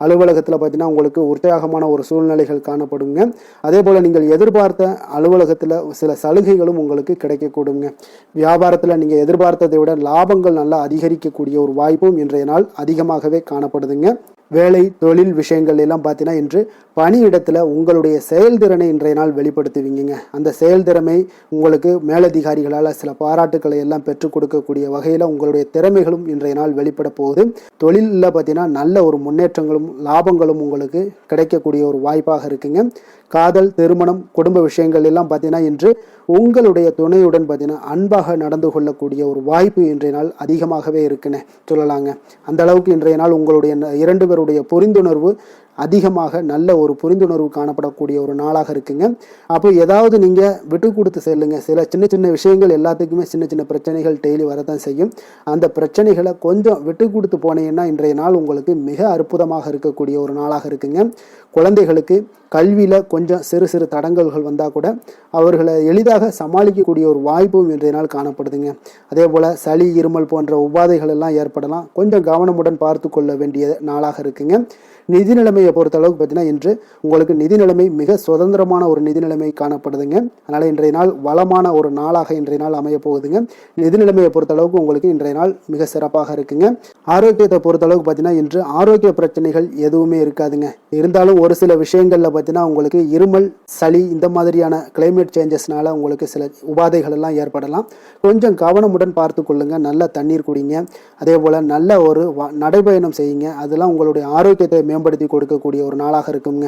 அலுவலகத்தில் பார்த்தீங்கன்னா உங்களுக்கு உற்சாகமான ஒரு சூழ்நிலைகள் காணப்படுங்க. அதே போல் நீங்கள் எதிர்பார்த்த அலுவலகத்தில் சில சலுகைகளும் உங்களுக்கு கிடைக்கக்கூடுங்க. வியாபாரத்தில் நீங்கள் எதிர்பார்த்ததை விட லாபங்கள் நல்லா அதிகரிக்கக்கூடிய ஒரு வாய்ப்பும் இன்றைய நாள் அதிகமாகவே காணப்படுதுங்க. வேலை, தொழில் விஷயங்கள் எல்லாம் பார்த்தீங்கன்னா இன்று பணியிடத்தில் உங்களுடைய செயல்திறனை இன்றைய நாள் வெளிப்படுத்துவீங்க. அந்த செயல்திறமை உங்களுக்கு மேலதிகாரிகளால் சில பாராட்டுக்களை எல்லாம் பெற்றுக் கொடுக்கக்கூடிய வகையில் உங்களுடைய திறமைகளும் இன்றைய நாள் வெளிப்பட போகுது. தொழிலில் பார்த்தீங்கன்னா நல்ல ஒரு முன்னேற்றங்களும் லாபங்களும் உங்களுக்கு கிடைக்கக்கூடிய ஒரு வாய்ப்பாக இருக்குங்க. காதல், திருமணம், குடும்ப விஷயங்கள் எல்லாம் பார்த்தீங்கன்னா இன்று உங்களுடைய துணையுடன் பார்த்தீங்கன்னா அன்பாக நடந்து கொள்ளக்கூடிய ஒரு வாய்ப்பு இன்றைய நாள் அதிகமாகவே இருக்குன்னு சொல்லலாங்க. அந்த அளவுக்கு இன்றைய நாள் உங்களுடைய 2 பேருடைய புரிந்துணர்வு அதிகமாக நல்ல ஒரு புரிந்துணர்வு காணப்படக்கூடிய ஒரு நாளாக இருக்குங்க. அப்போ ஏதாவது நீங்கள் விட்டு கொடுத்து செல்லுங்க. சில சின்ன சின்ன விஷயங்கள் எல்லாத்துக்குமே சின்ன சின்ன பிரச்சனைகள் டெய்லி வரதான் செய்யும். அந்த பிரச்சனைகளை கொஞ்சம் விட்டு கொடுத்து போனீங்கன்னா இன்றைய நாள் உங்களுக்கு மிக அற்புதமாக இருக்கக்கூடிய ஒரு நாளாக இருக்குங்க. குழந்தைகளுக்கு கல்வியில் கொஞ்சம் சிறு சிறு தடங்கல்கள் வந்தால் கூட அவர்களை எளிதாக சமாளிக்கக்கூடிய ஒரு வாய்ப்பும் இன்றைய நாள் காணப்படுதுங்க. அதே போல் சளி, இருமல் போன்ற உபாதைகள் எல்லாம் ஏற்படலாம். கொஞ்சம் கவனமுடன் பார்த்து கொள்ள வேண்டிய நாளாக இருக்குங்க. நிதி நிலைமையை பொறுத்த அளவுக்கு பார்த்தீங்கன்னா இன்று உங்களுக்கு நிதி நிலைமை மிக சுதந்திரமான ஒரு நிதி நிலைமை காணப்படுதுங்க. அதனால் இன்றைய நாள் வளமான ஒரு நாளாக இன்றைய நாள் அமைய போகுதுங்க. நிதி நிலைமையை பொறுத்த அளவுக்கு உங்களுக்கு இன்றைய நாள் மிக சிறப்பாக இருக்குங்க. ஆரோக்கியத்தை பொறுத்த அளவுக்கு பார்த்தீங்கன்னா இன்று ஆரோக்கிய பிரச்சனைகள் எதுவுமே இருக்காதுங்க. இருந்தாலும் ஒரு சில விஷயங்களில் பார்த்தீங்கன்னா உங்களுக்கு இருமல், சளி இந்த மாதிரியான கிளைமேட் சேஞ்சஸ்னால உங்களுக்கு சில உபாதைகள் எல்லாம் ஏற்படலாம். கொஞ்சம் கவனமுடன் பார்த்து கொள்ளுங்க. நல்ல தண்ணீர் குடிங்க. அதே போல் நல்ல ஒரு நடைபயணம் செய்யுங்க. அதெல்லாம் உங்களுடைய ஆரோக்கியத்தை மேம்படுத்தி கொடுக்கக்கூடிய ஒரு நாளாக இருக்குங்க.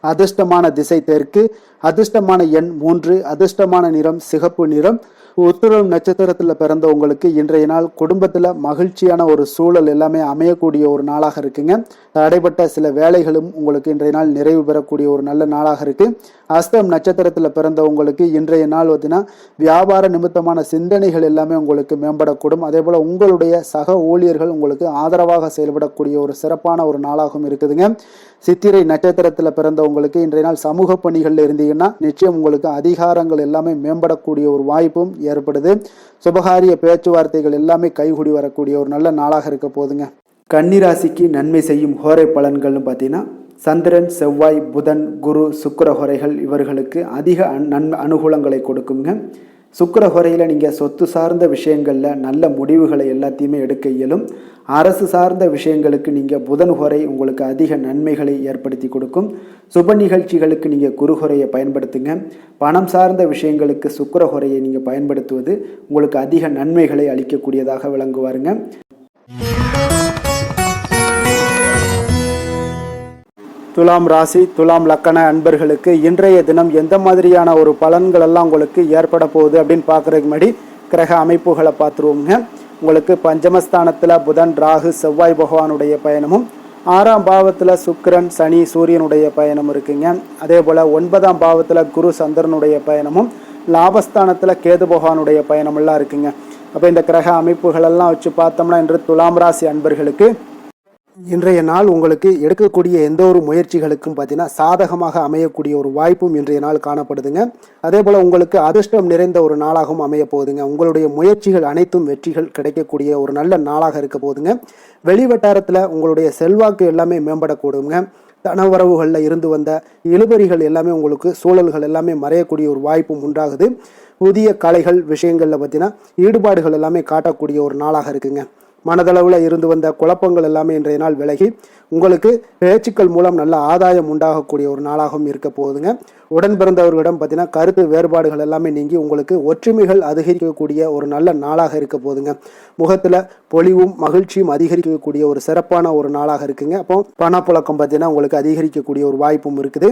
அதிர்ஷ்டமான திசை தெற்கு, அதிர்ஷ்டமான எண் 3, அதிர்ஷ்டமான நிறம் சிகப்பு நிறம். உத்திரம் நட்சத்திரத்தில் பிறந்த உங்களுக்கு இன்றைய நாள் குடும்பத்தில் மகிழ்ச்சியான ஒரு சூழல் எல்லாமே அமையக்கூடிய ஒரு நாளாக இருக்குங்க. தடைப்பட்ட சில வேலைகளும் உங்களுக்கு இன்றைய நாள் நிறைவு பெறக்கூடிய ஒரு நல்ல நாளாக இருக்கு. அஸ்தம் நட்சத்திரத்தில் பிறந்த உங்களுக்கு இன்றைய நாள் பார்த்தீங்கன்னா வியாபார நிமித்தமான சிந்தனைகள் எல்லாமே உங்களுக்கு மேம்படக்கூடும். அதே போல் உங்களுடைய சக ஊழியர்கள் உங்களுக்கு ஆதரவாக செயல்படக்கூடிய ஒரு சிறப்பான ஒரு நாளாகவும் இருக்குதுங்க. சித்திரை நட்சத்திரத்தில் பிறந்த உங்களுக்கு இன்றைய நாள் சமூக பணிகளில் இருந்தீங்கன்னா நிச்சயம் உங்களுக்கு அதிகாரங்கள் எல்லாமே மேம்படக்கூடிய ஒரு வாய்ப்பும் ஏற்படுது. சுபகாரிய பேச்சுவார்த்தைகள் எல்லாமே கைகூடி வரக்கூடிய ஒரு நல்ல நாளாக இருக்க போதுங்க. கன்னிராசிக்கு நன்மை செய்யும் ஹோரை பலன்கள்னு பார்த்தீங்கன்னா சந்திரன், செவ்வாய், புதன், குரு, சுக்கிர ஹோரைகள் இவர்களுக்கு அதிக அனுகூலங்களை கொடுக்குங்க. சுக்கிர ஹோரையில் நீங்கள் சொத்து சார்ந்த விஷயங்களில் நல்ல முடிவுகளை எல்லாத்தையுமே எடுக்க இயலும். அரசு சார்ந்த விஷயங்களுக்கு நீங்கள் புதன் ஹோரை உங்களுக்கு அதிக நன்மைகளை ஏற்படுத்தி கொடுக்கும். சுப நிகழ்ச்சிகளுக்கு நீங்கள் குரு ஹோரையை பயன்படுத்துங்க. பணம் சார்ந்த விஷயங்களுக்கு சுக்கிர ஹோரையை நீங்கள் பயன்படுத்துவது உங்களுக்கு அதிக நன்மைகளை அளிக்கக்கூடியதாக விளங்குவாருங்க. துலாம் ராசி, துலாம் லக்கண அன்பர்களுக்கு இன்றைய தினம் எந்த மாதிரியான ஒரு பலன்கள் எல்லாம் உங்களுக்கு ஏற்பட போகுது அப்படின்னு பார்க்குறதுக்கு முன்னாடி கிரக அமைப்புகளை பார்த்துருவோங்க. உங்களுக்கு பஞ்சமஸ்தானத்தில் புதன், ராகு, செவ்வாய் பகவானுடைய பயணமும், 6ஆம் பாவத்தில் சுக்கிரன், சனி, சூரியனுடைய பயணம் இருக்குங்க. அதே போல் 9ஆம் பாவத்தில் குரு, சந்திரனுடைய பயணமும், லாபஸ்தானத்தில் கேது பகவானுடைய பயணமெல்லாம் இருக்குங்க. அப்போ இந்த கிரக அமைப்புகளெல்லாம் வச்சு பார்த்தோம்னா இன்று துலாம் ராசி அன்பர்களுக்கு இன்றைய நாள் உங்களுக்கு எடுக்கக்கூடிய எந்த ஒரு முயற்சிகளுக்கும் பார்த்தீங்கன்னா சாதகமாக அமையக்கூடிய ஒரு வாய்ப்பும் இன்றைய நாள் காணப்படுதுங்க. அதே போல் உங்களுக்கு அதிர்ஷ்டம் நிறைந்த ஒரு நாளாகவும் அமைய போகுதுங்க. உங்களுடைய முயற்சிகள் அனைத்தும் வெற்றிகள் கிடைக்கக்கூடிய ஒரு நல்ல நாளாக இருக்க போகுதுங்க. வெளிவட்டாரத்தில் உங்களுடைய செல்வாக்கு எல்லாமே மேம்படக்கூடுங்க. தனவரவுகளில் இருந்து வந்த இழுபறிகள் எல்லாமே உங்களுக்கு சூழல்கள் எல்லாமே மறையக்கூடிய ஒரு வாய்ப்பும் உண்டாகுது. புதிய கலைகள் விஷயங்களில் பார்த்தீங்கன்னா ஈடுபாடுகள் எல்லாமே காட்டக்கூடிய ஒரு நாளாக இருக்குங்க. மனதளவில் இருந்து வந்த குழப்பங்கள் எல்லாமே இன்றைய நாள் விலகி உங்களுக்கு பேச்சுக்கள் மூலம் நல்ல ஆதாயம் உண்டாகக்கூடிய ஒரு நாளாகவும் இருக்க போகுதுங்க. உடன் பிறந்தவர்களிடம் பார்த்தீங்கன்னா கருத்து வேறுபாடுகள் எல்லாமே நீங்கி உங்களுக்கு ஒற்றுமைகள் அதிகரிக்கக்கூடிய ஒரு நல்ல நாளாக இருக்க போகுதுங்க. முகத்தில் பொலிவும் மகிழ்ச்சியும் அதிகரிக்கக்கூடிய ஒரு சிறப்பான ஒரு நாளாக இருக்குங்க. அப்போ பணப்புழக்கம் பார்த்தீங்கன்னா உங்களுக்கு அதிகரிக்கக்கூடிய ஒரு வாய்ப்பும் இருக்குது.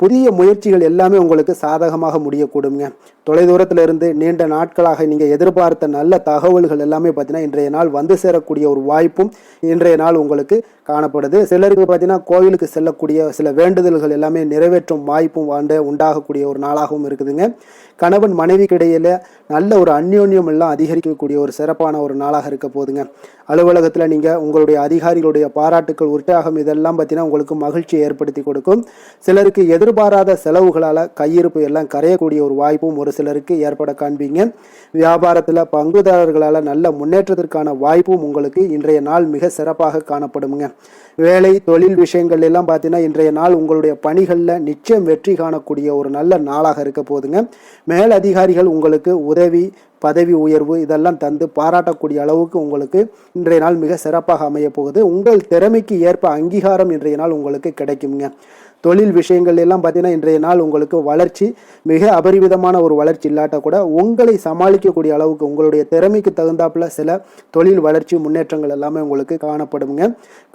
புதிய முயற்சிகள் எல்லாமே உங்களுக்கு சாதகமாக முடியக்கூடுங்க. தொலைதூரத்தில் இருந்து நீண்ட நாட்களாக நீங்கள் எதிர்பார்த்த நல்ல தகவல்கள் எல்லாமே பார்த்தீங்கன்னா இன்றைய நாள் வந்து சேரக்கூடிய ஒரு வாய்ப்பும் இன்றைய நாள் உங்களுக்கு காணப்படுது. சிலருக்கு பார்த்தீங்கன்னா கோவிலுக்கு செல்லக்கூடிய சில வேண்டுதல்கள் எல்லாமே நிறைவேற்றும் வாய்ப்பும் உண்டாகக்கூடிய ஒரு நாளாகவும் இருக்குதுங்க. கணவன் மனைவிக்கு இடையில நல்ல ஒரு அந்யோன்யம் எல்லாம் அதிகரிக்கக்கூடிய ஒரு சிறப்பான ஒரு நாளாக இருக்க போகுதுங்க. அலுவலகத்தில் நீங்கள் உங்களுடைய அதிகாரிகளுடைய பாராட்டுக்கள், உற்சாகம் இதெல்லாம் பார்த்தீங்கன்னா உங்களுக்கு மகிழ்ச்சியை ஏற்படுத்தி கொடுக்கும். சிலருக்கு எதிர்பாராத செலவுகளால் கையிருப்பு எல்லாம் கரையக்கூடிய ஒரு வாய்ப்பும் ஒரு சிலருக்கு ஏற்பட காண்பீங்க. வியாபாரத்தில் பங்குதாரர்களால் நல்ல முன்னேற்றத்திற்கான வாய்ப்பும் உங்களுக்கு இன்றைய நாள் மிக சிறப்பாக காணப்படுங்க. வேலை தொழில் விஷயங்கள் எல்லாம் பார்த்தீங்கன்னா இன்றைய நாள் உங்களுடைய பணிகளில் நிச்சயம் வெற்றி காணக்கூடிய ஒரு நல்ல நாளாக இருக்க போகுதுங்க. மேல் அதிகாரிகள் உங்களுக்கு உதவி, பதவி உயர்வு இதெல்லாம் தந்து பாராட்டக்கூடிய அளவுக்கு உங்களுக்கு இன்றைய நாள் மிக சிறப்பாக அமைய போகுது. உங்கள் திறமைக்கு ஏற்ப அங்கீகாரம் இன்றைய நாள் உங்களுக்கு கிடைக்குங்க. தொழில் விஷயங்கள் எல்லாம் பார்த்தீங்கன்னா இன்றைய நாள் உங்களுக்கு வளர்ச்சி மிக அபரிவிதமான ஒரு வளர்ச்சி இல்லாட்ட கூட உங்களை சமாளிக்கக்கூடிய அளவுக்கு உங்களுடைய திறமைக்கு தகுந்தாப்புல சில தொழில் வளர்ச்சி முன்னேற்றங்கள் எல்லாமே உங்களுக்கு காணப்படுங்க.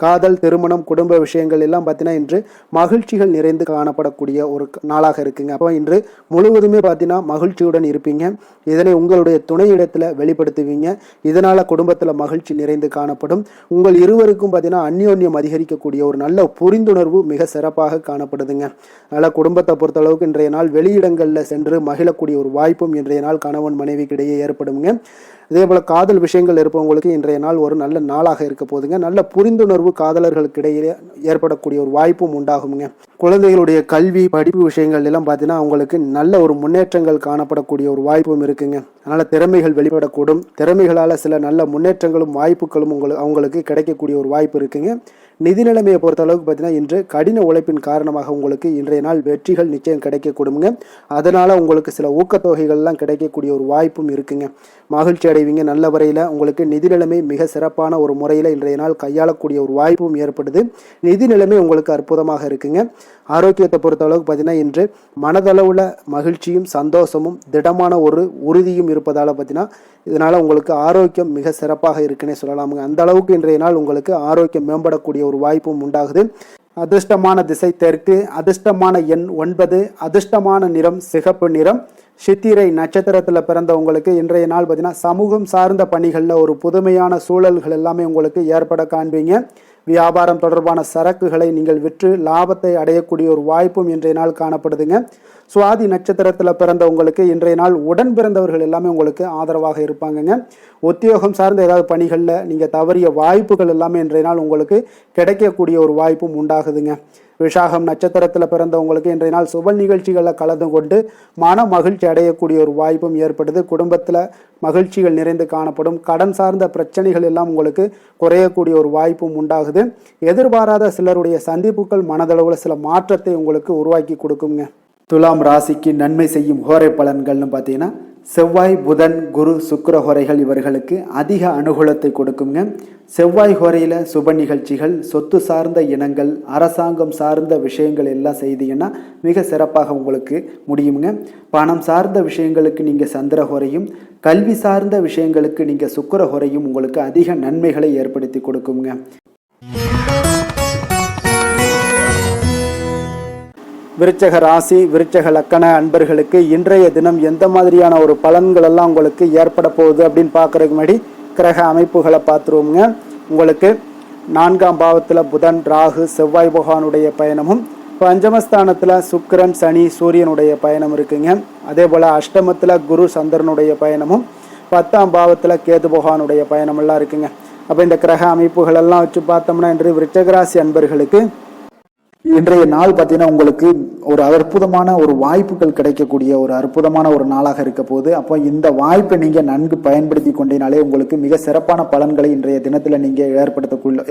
காதல், திருமணம், குடும்ப விஷயங்கள் எல்லாம் பார்த்தீங்கன்னா இன்று மகிழ்ச்சிகள் நிறைந்து காணப்படக்கூடிய ஒரு நாளாக இருக்குங்க. அப்போ இன்று முழுவதுமே பார்த்தீங்கன்னா மகிழ்ச்சியுடன் இருப்பீங்க. இதனை உங்களுடைய துணையிடத்தில் வெளிப்படுத்துவீங்க. இதனால குடும்பத்தில் மகிழ்ச்சி நிறைந்து காணப்படும். உங்கள் இருவருக்கும் பார்த்தீங்கன்னா அந்யோன்யம் அதிகரிக்கக்கூடிய ஒரு நல்ல புரிந்துணர்வு மிக சிறப்பாக காணப்படுதுங்க. அதனால குடும்பத்தை பொறுத்த அளவுக்கு இன்றைய நாள் வெளியிடங்களில் சென்று மகிழக்கூடிய ஒரு வாய்ப்பும் இன்றைய நாள் கணவன் மனைவிக்கு இடையே ஏற்படுங்க. அதே போல காதல் விஷயங்கள் இருப்பவங்களுக்கு இன்றைய நாள் ஒரு நல்ல நாளாக இருக்க போதுங்க. நல்ல புரிந்துணர்வு காதலர்களுக்கு இடையே ஏற்படக்கூடிய ஒரு வாய்ப்பும் உண்டாகுங்க. குழந்தைகளுடைய கல்வி படிப்பு விஷயங்கள் எல்லாம் பார்த்தீங்கன்னா அவங்களுக்கு நல்ல ஒரு முன்னேற்றங்கள் காணப்படக்கூடிய ஒரு வாய்ப்பும் இருக்குங்க. அதனால திறமைகள் வெளிப்படக்கூடும். திறமைகளால் சில நல்ல முன்னேற்றங்களும் வாய்ப்புகளும் அவங்களுக்கு கிடைக்கக்கூடிய ஒரு வாய்ப்பு இருக்குங்க. நிதி நிலைமையை பொறுத்த அளவுக்கு பார்த்தீங்கன்னா இன்று கடின உழைப்பின் காரணமாக உங்களுக்கு இன்றைய நாள் வெற்றிகள் நிச்சயம் கிடைக்கக்கூடுங்க. அதனால உங்களுக்கு சில ஊக்கத்தொகைகள்லாம் கிடைக்கக்கூடிய ஒரு வாய்ப்பும் இருக்குங்க. மகிழ்ச்சி அடைவீங்க. நல்ல வரையில் உங்களுக்கு நிதி நிலைமை மிக சிறப்பான ஒரு முறையில் இன்றைய நாள் கையாளக்கூடிய ஒரு வாய்ப்பும் ஏற்படுது. நிதி நிலைமை உங்களுக்கு அற்புதமாக இருக்குங்க. ஆரோக்கியத்தை பொறுத்த அளவுக்கு பார்த்தீங்கன்னா இன்று மனதளவில் மகிழ்ச்சியும் சந்தோஷமும் திடமான ஒரு உறுதியும் இருப்பதால் பார்த்தீங்கன்னா இதனால் உங்களுக்கு ஆரோக்கியம் மிக சிறப்பாக இருக்குன்னே சொல்லலாமுங்க. அந்த அளவுக்கு இன்றைய நாள் உங்களுக்கு ஆரோக்கியம் மேம்படக்கூடிய ஒரு வாய்ப்பும் உண்டாகுது. அதிர்ஷ்டமான திசை தெற்கு, அதிர்ஷ்டமான எண் 9, அதிர்ஷ்டமான நிறம் சிகப்பு நிறம். சித்திரை நட்சத்திரத்தில் பிறந்தவங்களுக்கு இன்றைய நாள் பார்த்தீங்கன்னா சமூகம் சார்ந்த பணிகளில் ஒரு புதுமையான சூழல்கள் எல்லாமே உங்களுக்கு ஏற்பட காண்பீங்க. வியாபாரம் தொடர்பான சரக்குகளை நீங்கள் விற்று லாபத்தை அடையக்கூடிய ஒரு வாய்ப்பும் இன்றைய நாள் காணப்படுதுங்க. சுவாதி நட்சத்திரத்தில் பிறந்தவங்களுக்கு இன்றைய நாள் உடன் பிறந்தவர்கள் எல்லாமே உங்களுக்கு ஆதரவாக இருப்பாங்கங்க. உத்தியோகம் சார்ந்த ஏதாவது பணிகளில் நீங்கள் தவறிய வாய்ப்புகள் எல்லாமே இன்றைய நாள் உங்களுக்கு கிடைக்கக்கூடிய ஒரு வாய்ப்பும் உண்டாகுதுங்க. விசாகம் நட்சத்திரத்தில் பிறந்தவங்களுக்கு இன்றைய நாள் சுப நிகழ்ச்சிகளில் கலந்து கொண்டு மன மகிழ்ச்சி அடையக்கூடிய ஒரு வாய்ப்பும் ஏற்படுது. குடும்பத்தில் மகிழ்ச்சிகள் நிறைந்து காணப்படும். கடன் சார்ந்த பிரச்சனைகள் எல்லாம் உங்களுக்கு குறையக்கூடிய ஒரு வாய்ப்பும் உண்டாகுது. எதிர்பாராத சிலருடைய சந்திப்புகள் மனதளவில் சில மாற்றத்தை உங்களுக்கு உருவாக்கி கொடுக்குங்க. துலாம் ராசிக்கு நன்மை செய்யும் ஹோரை பலன்கள்னு பார்த்தீங்கன்னா, செவ்வாய், புதன், குரு, சுக்கிர ஹோரைகள் இவர்களுக்கு அதிக அனுகூலத்தை கொடுக்குங்க. செவ்வாய் ஹோரையில் சுப நிகழ்ச்சிகள், சொத்து சார்ந்த இனங்கள், அரசாங்கம் சார்ந்த விஷயங்கள் எல்லாம் செய்தீங்கன்னா மிக சிறப்பாக உங்களுக்கு முடியுங்க. பணம் சார்ந்த விஷயங்களுக்கு நீங்கள் சந்திர ஹோரையும், கல்வி சார்ந்த விஷயங்களுக்கு நீங்கள் சுக்கிர ஹோரையும் உங்களுக்கு அதிக நன்மைகளை ஏற்படுத்தி கொடுக்குங்க. விருச்சக ராசி, விருச்சக லக்கண அன்பர்களுக்கு இன்றைய தினம் எந்த மாதிரியான ஒரு பலன்கள் எல்லாம் உங்களுக்கு ஏற்பட போகுது அப்படின்னு பார்க்கறதுக்கு முன்னாடி கிரக அமைப்புகளை பார்த்துருவோங்க. உங்களுக்கு 4ஆம் பாவத்தில் புதன், ராகு, செவ்வாய் பகவானுடைய பயணமும், பஞ்சமஸ்தானத்தில் சுக்கிரன், சனி, சூரியனுடைய பயணம் இருக்குங்க. அதே போல் அஷ்டமத்தில் குரு, சந்திரனுடைய பயணமும், 10ஆம் பாவத்தில் கேது பகவானுடைய பயணமெல்லாம் இருக்குங்க. அப்போ இந்த கிரக அமைப்புகள் எல்லாம் வச்சு பார்த்தோம்னா இன்று விருச்சக ராசி அன்பர்களுக்கு இன்றைய நாள் பார்த்தீங்கன்னா உங்களுக்கு ஒரு அற்புதமான ஒரு வாய்ப்புகள் கிடைக்கக்கூடிய ஒரு அற்புதமான ஒரு நாளாக இருக்க போகுது. அப்போ இந்த வாய்ப்பை நீங்கள் நன்கு பயன்படுத்தி கொண்டீனாலே உங்களுக்கு மிக சிறப்பான பலன்களை இன்றைய தினத்தில் நீங்கள்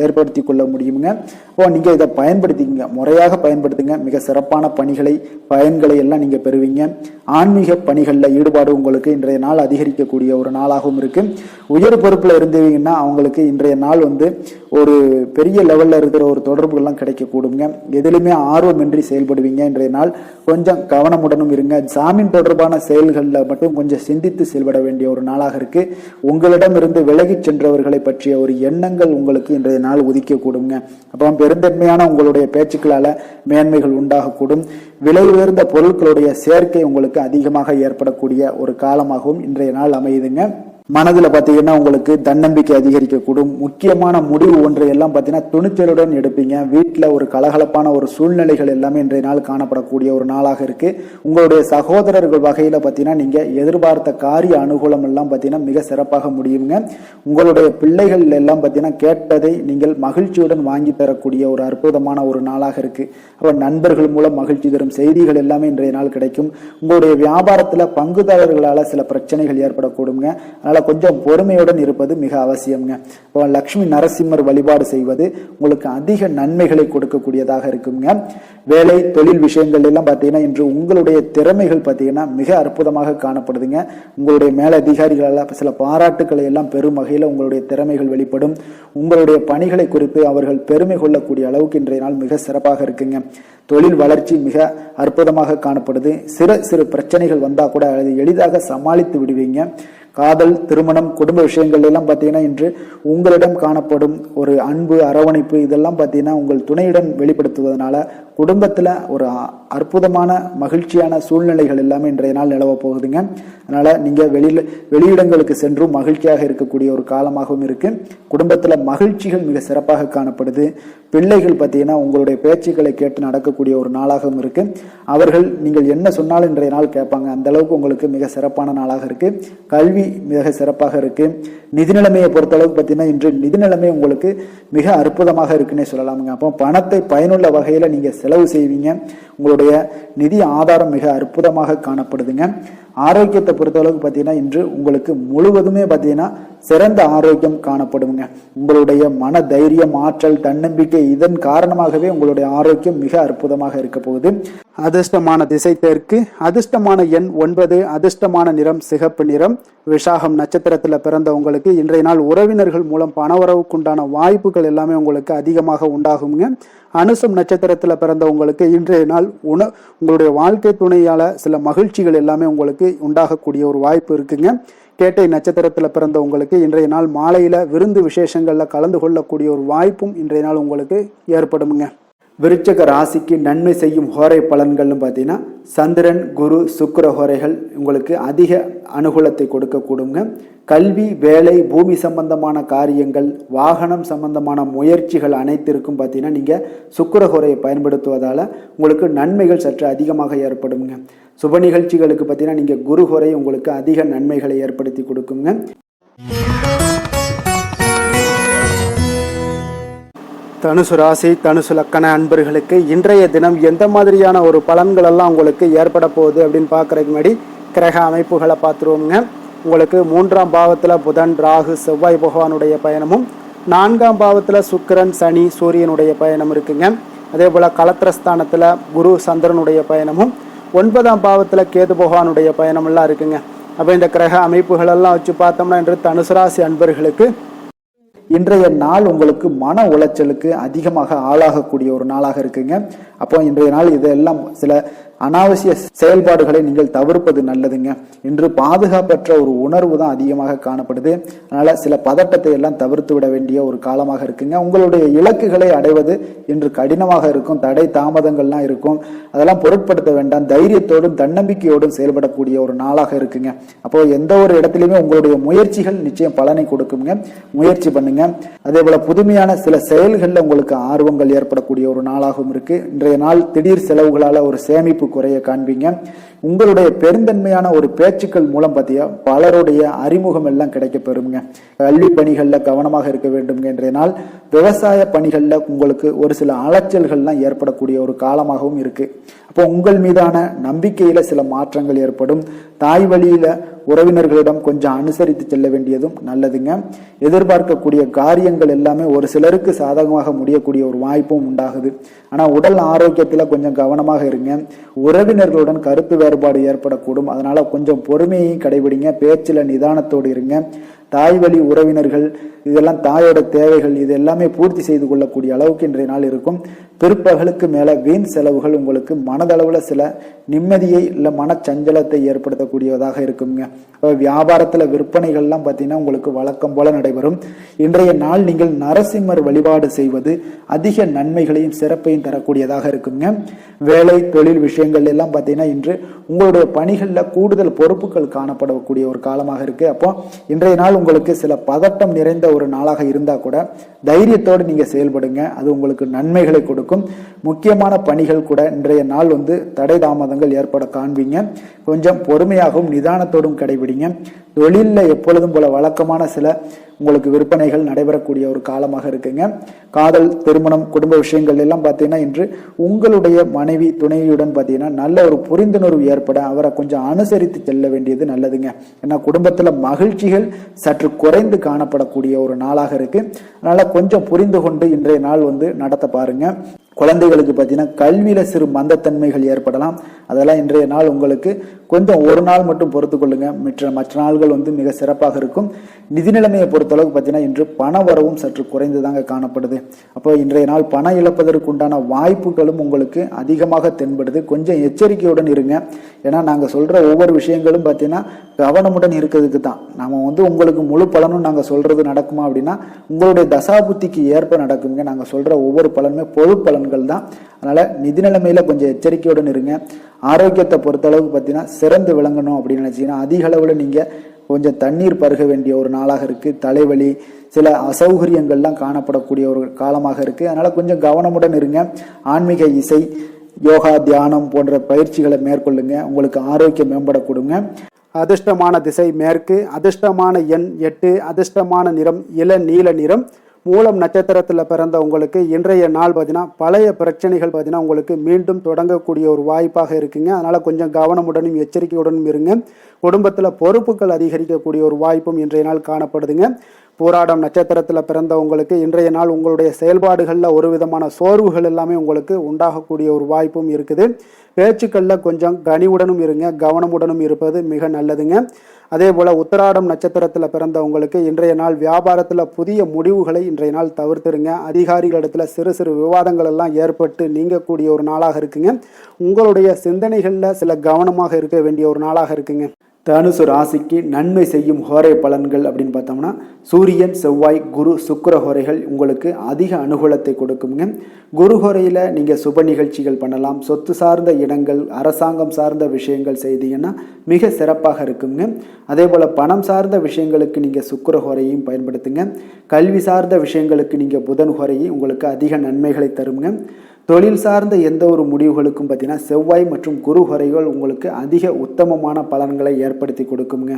ஏற்படுத்தி கொள்ள முடியுங்க. அப்போ நீங்கள் இதை பயன்படுத்திங்க, முறையாக பயன்படுத்துங்க. மிக சிறப்பான பயன்களை எல்லாம் நீங்கள் பெறுவீங்க. ஆன்மீக பணிகளில் ஈடுபாடு உங்களுக்கு இன்றைய நாள் அதிகரிக்கக்கூடிய ஒரு நாளாகவும் இருக்கு. உயர் பொறுப்பில் இருந்தீங்கன்னா அவங்களுக்கு இன்றைய நாள் ஒரு பெரிய லெவலில் இருக்கிற ஒரு தொடர்புகள்லாம் கிடைக்கக்கூடுங்க. எதிலுமே ஆர்வமின்றி செயல்படுவீங்க. இன்றைய நாள் கொஞ்சம் கவனமுடனும் இருங்க. ஜாமீன் தொடர்பான செயல்களில் மட்டும் கொஞ்சம் சிந்தித்து செயல்பட வேண்டிய ஒரு நாளாக இருக்கு. உங்களிடம் இருந்து விலகி சென்றவர்களை பற்றிய ஒரு எண்ணங்கள் உங்களுக்கு இன்றைய நாள் உதிக்கக்கூடுங்க. அப்போ பெருந்தன்மையான உங்களுடைய பேச்சுக்களால் மேன்மைகள் உண்டாகக்கூடும். விலை உயர்ந்த பொருட்களுடைய சேர்க்கை உங்களுக்கு அதிகமாக ஏற்படக்கூடிய ஒரு காலமாகவும் இன்றைய நாள் அமையுதுங்க. மனதில் பார்த்தீங்கன்னா உங்களுக்கு தன்னம்பிக்கை அதிகரிக்கக்கூடும். முக்கியமான முடிவு ஒன்றை எல்லாம் பார்த்தீங்கன்னா துணிச்சலுடன் எடுப்பீங்க. வீட்டில் ஒரு கலகலப்பான ஒரு சூழ்நிலைகள் எல்லாமே இன்றைய நாள் காணப்படக்கூடிய ஒரு நாளாக இருக்கு. உங்களுடைய சகோதரர்கள் வகையில் பார்த்தீங்கன்னா நீங்கள் எதிர்பார்த்த காரிய அனுகூலம் எல்லாம் பார்த்தீங்கன்னா மிக சிறப்பாக முடியுங்க. உங்களுடைய பிள்ளைகள் எல்லாம் பார்த்தீங்கன்னா கேட்டதை நீங்கள் மகிழ்ச்சியுடன் வாங்கி தரக்கூடிய ஒரு அற்புதமான ஒரு நாளாக இருக்கு. அப்போ நண்பர்கள் மூலம் மகிழ்ச்சி தரும் செய்திகள் எல்லாமே இன்றைய நாள் கிடைக்கும். உங்களுடைய வியாபாரத்தில் பங்குதாரர்களால் சில பிரச்சனைகள் ஏற்படக்கூடுங்க. கொஞ்சம் பொறுமையுடன் இருப்பது மிக அவசியம்ங்க. லட்சுமி நரசிம்மர் வழிபாடு செய்வது உங்களுக்கு அதிக நன்மைகளை கொடுக்கக்கூடியதாக இருக்குங்க. வேலை தொழில் விஷயங்கள் எல்லாம் பார்த்தீங்கன்னா இன்று உங்களுடைய திறமைகள் பார்த்தீங்கன்னா மிக அற்புதமாக காணப்படுதுங்க. உங்களுடைய மேலதிகாரிகளால் சில பாராட்டுக்களை எல்லாம் பெரும் வகையில் உங்களுடைய திறமைகள் வெளிப்படும். உங்களுடைய பணிகளை குறித்து அவர்கள் பெருமை கொள்ளக்கூடிய அளவுக்கு இன்றைய நாள் மிக சிறப்பாக இருக்குங்க. தொழில் வளர்ச்சி மிக அற்புதமாக காணப்படுது. சிறு பிரச்சனைகள் வந்தால் கூட அதை எளிதாக சமாளித்து விடுவீங்க. காதல், திருமணம், குடும்ப விஷயங்கள் எல்லாம் பார்த்தீங்கன்னா இன்று உங்களிடம் காணப்படும் ஒரு அன்பு, அரவணைப்பு இதெல்லாம் பார்த்தீங்கன்னா உங்கள் துணையுடன் வெளிப்படுத்துவதனால குடும்பத்தில் ஒரு அற்புதமான மகிழ்ச்சியான சூழ்நிலைகள் எல்லாமே இன்றைய நாள் நிலவ போகுதுங்க. அதனால நீங்கள் வெளியிடங்களுக்கு சென்றும் மகிழ்ச்சியாக இருக்கக்கூடிய ஒரு காலமாகவும் இருக்கு. குடும்பத்தில் மகிழ்ச்சிகள் மிக சிறப்பாக காணப்படுது. பிள்ளைகள் பார்த்தீங்கன்னா உங்களுடைய பேச்சுக்களை கேட்டு நடக்கக்கூடிய ஒரு நாளாகவும் இருக்கு. அவர்கள் நீங்கள் என்ன சொன்னாலும் இன்றைய நாள் கேட்பாங்க. அந்த அளவுக்கு உங்களுக்கு மிக சிறப்பான நாளாக இருக்கு. கல்வி மிக சிறப்பாக இருக்கு. நிதி நிலைமையை பொறுத்தளவுக்கு பார்த்தீங்கன்னா இன்று நிதி நிலைமை உங்களுக்கு மிக அற்புதமாக இருக்குன்னே சொல்லலாமுங்க. அப்போ பணத்தை பயனுள்ள வகையில் நீங்கள் செலவு செய்வீங்க. உங்களுடைய நிதி ஆதாரம் மிக அற்புதமாக காணப்படுதுங்க. ஆரோக்கியத்தை பொறுத்தளவுக்கு பார்த்தீங்கன்னா இன்று உங்களுக்கு முழுவதுமே பார்த்தீங்கன்னா சிறந்த ஆரோக்கியம் காணப்படுங்க. உங்களுடைய மன தைரியம், ஆற்றல், தன்னம்பிக்கை இதன் காரணமாகவே உங்களுடைய ஆரோக்கியம் மிக அற்புதமாக இருக்க போகுது. அதிர்ஷ்டமான திசை தெற்கு, அதிர்ஷ்டமான எண் 9, அதிர்ஷ்டமான நிறம் சிகப்பு நிறம். விசாகம் நட்சத்திரத்தில் பிறந்த உங்களுக்கு இன்றைய நாள் உறவினர்கள் மூலம் பணவரவுக்குண்டான வாய்ப்புகள் எல்லாமே உங்களுக்கு அதிகமாக உண்டாகுங்க. அனுசம் நட்சத்திரத்தில் பிறந்த உங்களுக்கு இன்றைய நாள் உங்களுடைய வாழ்க்கை துணையால் சில மகிழ்ச்சிகள் எல்லாமே உங்களுக்கு உண்டாகக்கூடிய ஒரு வாய்ப்பு இருக்குங்க. கேட்டை நட்சத்திரத்தில் பிறந்த உங்களுக்கு இன்றைய நாள் மாலையில் விருந்து விசேஷங்களில் கலந்து கொள்ளக்கூடிய ஒரு வாய்ப்பும் இன்றைய நாள் உங்களுக்கு ஏற்படுமுங்க. விருச்சக ராசிக்கு நன்மை செய்யும் ஹோரை பலன்கள்னு பார்த்தீங்கன்னா சந்திரன், குரு, சுக்கிர ஹோரைகள் உங்களுக்கு அதிக அனுகூலத்தை கொடுக்கக்கூடுங்க. கல்வி, வேலை, பூமி சம்பந்தமான காரியங்கள், வாகனம் சம்பந்தமான முயற்சிகள் அனைத்திற்கும் பார்த்தீங்கன்னா நீங்கள் சுக்கிர ஹோரையை பயன்படுத்துவதால் உங்களுக்கு நன்மைகள் சற்று அதிகமாக ஏற்படுங்க. சுப நிகழ்ச்சிகளுக்கு பார்த்தீங்கன்னா நீங்கள் குரு ஹோரை உங்களுக்கு அதிக நன்மைகளை ஏற்படுத்தி கொடுக்குங்க. தனுசு ராசி தனுசு லக்கண அன்பர்களுக்கு இன்றைய தினம் எந்த மாதிரியான ஒரு பலன்கள் எல்லாம் உங்களுக்கு ஏற்பட போகுது அப்படின்னு பார்க்கறதுக்கு முன்னாடி கிரக அமைப்புகளை பார்த்துருவோங்க. உங்களுக்கு 3ஆம் பாவத்தில் புதன் ராகு செவ்வாய் பகவானுடைய பயணமும், 4ஆம் பாவத்தில் சுக்கிரன் சனி சூரியனுடைய பயணம் இருக்குங்க. அதே போல் கலத்திரஸ்தானத்தில் குரு சந்திரனுடைய பயணமும், 9ஆம் பாவத்தில் கேது பகவானுடைய பயணமெல்லாம் இருக்குங்க. அப்போ இந்த கிரக அமைப்புகளெல்லாம் வச்சு பார்த்தோம்னா இன்று தனுசு ராசி அன்பர்களுக்கு இன்றைய நாள் உங்களுக்கு மன உளைச்சலுக்கு அதிகமாக ஆளாகக்கூடிய ஒரு நாளாக இருக்குங்க. அப்போ இன்றைய நாள் இதெல்லாம் சில அனாவசிய செயல்பாடுகளை நீங்கள் தவிர்ப்பது நல்லதுங்க. இன்று பாதுகாப்பற்ற ஒரு உணர்வு தான் அதிகமாக காணப்படுது. அதனால சில பதட்டத்தை எல்லாம் தவிர்த்து விட வேண்டிய ஒரு காலமாக இருக்குங்க. உங்களுடைய இலக்குகளை அடைவது இன்று கடினமாக இருக்கும். தடை தாமதங்கள்லாம் இருக்கும். அதெல்லாம் பொருட்படுத்த வேண்டாம். தைரியத்தோடும் தன்னம்பிக்கையோடும் செயல்படக்கூடிய ஒரு நாளாக இருக்குங்க. அப்போ எந்த ஒரு இடத்துலையுமே உங்களுடைய முயற்சிகள் நிச்சயம் பலனை கொடுக்குங்க. முயற்சி பண்ணுங்க. அதே போல புதுமையான சில செயல்களில் உங்களுக்கு ஆர்வங்கள் ஏற்படக்கூடிய ஒரு நாளாகவும் இருக்கு. இன்றைய நாள் திடீர் செலவுகளால ஒரு சேமிப்பு குறைய காண்பீங்க. உங்களுடைய பெருந்தன்மையான ஒரு பேச்சுக்கள் மூலம் பார்த்தீங்கன்னா பலருடைய அறிமுகம் எல்லாம் கிடைக்க பெறுங்க. கல்வி பணிகள்ல கவனமாக இருக்க வேண்டும்ங்க. இன்றைய நாள் விவசாய பணிகள்ல உங்களுக்கு ஒரு சில அலைச்சல்கள்லாம் ஏற்படக்கூடிய ஒரு காலமாகவும் இருக்கு. அப்போ உங்கள் மீதான நம்பிக்கையில சில மாற்றங்கள் ஏற்படும். தாய் வழியில உறவினர்களிடம் கொஞ்சம் அனுசரித்து செல்ல வேண்டியதும் நல்லதுங்க. எதிர்பார்க்கக்கூடிய காரியங்கள் எல்லாமே ஒரு சிலருக்கு சாதகமாக முடியக்கூடிய ஒரு வாய்ப்பும் உண்டாகுது. ஆனா உடல் ஆரோக்கியத்துல கொஞ்சம் கவனமாக இருங்க. உறவினர்களுடன் கருத்து வேறுபாடு ஏற்படக்கூடும். அதனால கொஞ்சம் பொறுமையையும் கடைபிடிங்க. பேச்சுல நிதானத்தோடு இருங்க. தாய் வழி உறவினர்கள் இதெல்லாம் தாயோட தேவைகள் இது எல்லாமே பூர்த்தி செய்து கொள்ளக்கூடிய அளவுக்கு இன்றைய நாள் இருக்கும். பிற்பகலுக்கு மேல வீண் செலவுகள் உங்களுக்கு மனதளவுல சில நிம்மதியை இல்லை மனச்சஞ்சலத்தை ஏற்படுத்தக்கூடியதாக இருக்குங்க. வியாபாரத்துல விற்பனைகள்லாம் பார்த்தீங்கன்னா உங்களுக்கு வழக்கம் போல நடைபெறும். இன்றைய நாள் நீங்கள் நரசிம்மர் வழிபாடு செய்வது அதிக நன்மைகளையும் சிறப்பையும் தரக்கூடியதாக இருக்குங்க. வேலை தொழில் விஷயங்கள் எல்லாம் பார்த்தீங்கன்னா இன்று உங்களுடைய பணிகளில் கூடுதல் பொறுப்புகள் காணப்படக்கூடிய ஒரு காலமாக இருக்கு. அப்போ இன்றைய நாள் உங்களுக்கு சில பதட்டம் நிறைந்த ஒரு நாளாக இருந்தா கூட தைரியத்தோடு நீங்க செயல்படுங்க. அது உங்களுக்கு நன்மைகளை கொடுக்கும். முக்கியமான பணிகள் கூட இன்றைய நாள் தடை தாமதங்கள் ஏற்பட காண்பீங்க. கொஞ்சம் பொறுமையாகவும் நிதானத்தோடும் கடைபிடிங்க. தொழிலில் எப்பொழுதும் போல வழக்கமான சில உங்களுக்கு விற்பனைகள் நடைபெறக்கூடிய ஒரு காலமாக இருக்குங்க. காதல் திருமணம் குடும்ப விஷயங்கள் எல்லாம் பார்த்தீங்கன்னா இன்று உங்களுடைய மனைவி துணையுடன் பார்த்தீங்கன்னா நல்ல ஒரு புரிந்துணர்வு ஏற்பட அவரை கொஞ்சம் அனுசரித்து செல்ல வேண்டியது நல்லதுங்க. ஏன்னா குடும்பத்துல மகிழ்ச்சிகள் சற்று குறைந்து காணப்படக்கூடிய ஒரு நாளாக இருக்கு. அதனால கொஞ்சம் புரிந்து கொண்டு இன்றைய நாள் நடத்த பாருங்க. குழந்தைகளுக்கு பார்த்தீங்கன்னா கல்வியில சிறு மந்தத்தன்மைகள் ஏற்படலாம். அதெல்லாம் இன்றைய நாள் உங்களுக்கு கொஞ்சம் ஒரு நாள் மட்டும் பொறுத்து கொள்ளுங்க. மற்ற நாள்கள் மிக சிறப்பாக இருக்கும். நிதி நிலைமையை பொறுத்தளவுக்கு பார்த்தீங்கன்னா இன்று பண வரவும் சற்று குறைந்துதாங்க காணப்படுது. அப்போ இன்றைய நாள் பணம் இழப்பதற்கு உண்டான வாய்ப்புகளும் உங்களுக்கு அதிகமாக தென்படுது. கொஞ்சம் எச்சரிக்கையுடன் இருங்க. ஏன்னா நாங்கள் சொல்ற ஒவ்வொரு விஷயங்களும் பார்த்தீங்கன்னா கவனமுடன் இருக்கிறதுக்கு தான். நாம உங்களுக்கு முழு பலனும் நாங்கள் சொல்றது நடக்குமா அப்படின்னா உங்களுடைய தசாபுத்திக்கு ஏற்ப நடக்குங்க. நாங்கள் சொல்ற ஒவ்வொரு பலனுமே பொது பலன்கள் தான். அதனால நிதி நிலைமையில கொஞ்சம் எச்சரிக்கையுடன் இருங்க. ஆரோக்கியத்தை பொறுத்தளவுக்கு பார்த்தீங்கன்னா சிறந்து விளங்கணும் அப்படின்னு நினைச்சீங்கன்னா அதிக அளவில் நீங்க கொஞ்சம் தண்ணீர் பருக வேண்டிய ஒரு நாளாக இருக்கு. தலைவலி சில அசௌகரியங்கள்லாம் காணப்படக்கூடிய ஒரு காலமாக இருக்கு. அதனால கொஞ்சம் கவனமுடன் இருங்க. ஆன்மீக இசை யோகா தியானம் போன்ற பயிற்சிகளை மேற்கொள்ளுங்க. உங்களுக்கு ஆரோக்கியம் மேம்பட கொடுங்க. அதிர்ஷ்டமான திசை மேற்கு, அதிர்ஷ்டமான எண் 8, அதிர்ஷ்டமான நிறம் இள நீல நிறம். மூலம் நட்சத்திரத்தில் பிறந்த உங்களுக்கு இன்றைய நாள் பார்த்தீங்கன்னா பழைய பிரச்சனைகள் பார்த்தீங்கன்னா உங்களுக்கு மீண்டும் தொடங்கக்கூடிய ஒரு வாய்ப்பாக இருக்குங்க. அதனால கொஞ்சம் கவனமுடனும் எச்சரிக்கையுடனும் இருங்க. குடும்பத்தில் பொறுப்புகள் அதிகரிக்கக்கூடிய ஒரு வாய்ப்பும் இன்றைய நாள் காணப்படுதுங்க. போராடம் நட்சத்திரத்தில் பிறந்த உங்களுக்கு இன்றைய நாள் உங்களுடைய செயல்பாடுகளில் ஒரு விதமான சோர்வுகள் எல்லாமே உங்களுக்கு உண்டாகக்கூடிய ஒரு வாய்ப்பும் இருக்குது. பேச்சுக்களில் கொஞ்சம் கனிவுடனும் இருங்க. கவனமுடனும் இருப்பது மிக நல்லதுங்க. அதே போல உத்திராடம் நட்சத்திரத்தில் பிறந்த உங்களுக்கு இன்றைய நாள் வியாபாரத்தில் புதிய முடிவுகளை இன்றைய நாள் தவிர்த்துருங்க. அதிகாரிகளிடத்துல சிறு சிறு விவாதங்கள் எல்லாம் ஏற்பட்டு நீங்கக்கூடிய ஒரு நாளாக இருக்குங்க. உங்களுடைய சிந்தனைகளில் சில கவனமாக இருக்க வேண்டிய ஒரு நாளாக இருக்குங்க. தனுசு ராசிக்கு நன்மை செய்யும் ஹோரை பலன்கள் அப்படின்னு பார்த்தோம்னா சூரியன் செவ்வாய் குரு சுக்கிர ஹோரைகள் உங்களுக்கு அதிக அனுகூலத்தை கொடுக்குங்க. குரு ஹோரையில் நீங்கள் சுப நிகழ்ச்சிகள் பண்ணலாம். சொத்து சார்ந்த இடங்கள் அரசாங்கம் சார்ந்த விஷயங்கள் செய்தீங்கன்னா மிக சிறப்பாக இருக்குங்க. அதே போல் பணம் சார்ந்த விஷயங்களுக்கு நீங்கள் சுக்கிர ஹோரையும் பயன்படுத்துங்க. கல்வி சார்ந்த விஷயங்களுக்கு நீங்கள் புதன் ஹோரையும் உங்களுக்கு அதிக நன்மைகளை தருங்க. தொழில் சார்ந்த எந்த ஒரு முடிவுகளுக்கும் பார்த்தீங்கன்னா செவ்வாய் மற்றும் குரு ஹோரைகள் உங்களுக்கு அதிக உத்தமமான பலன்களை ஏற்படுத்தி கொடுக்குங்க.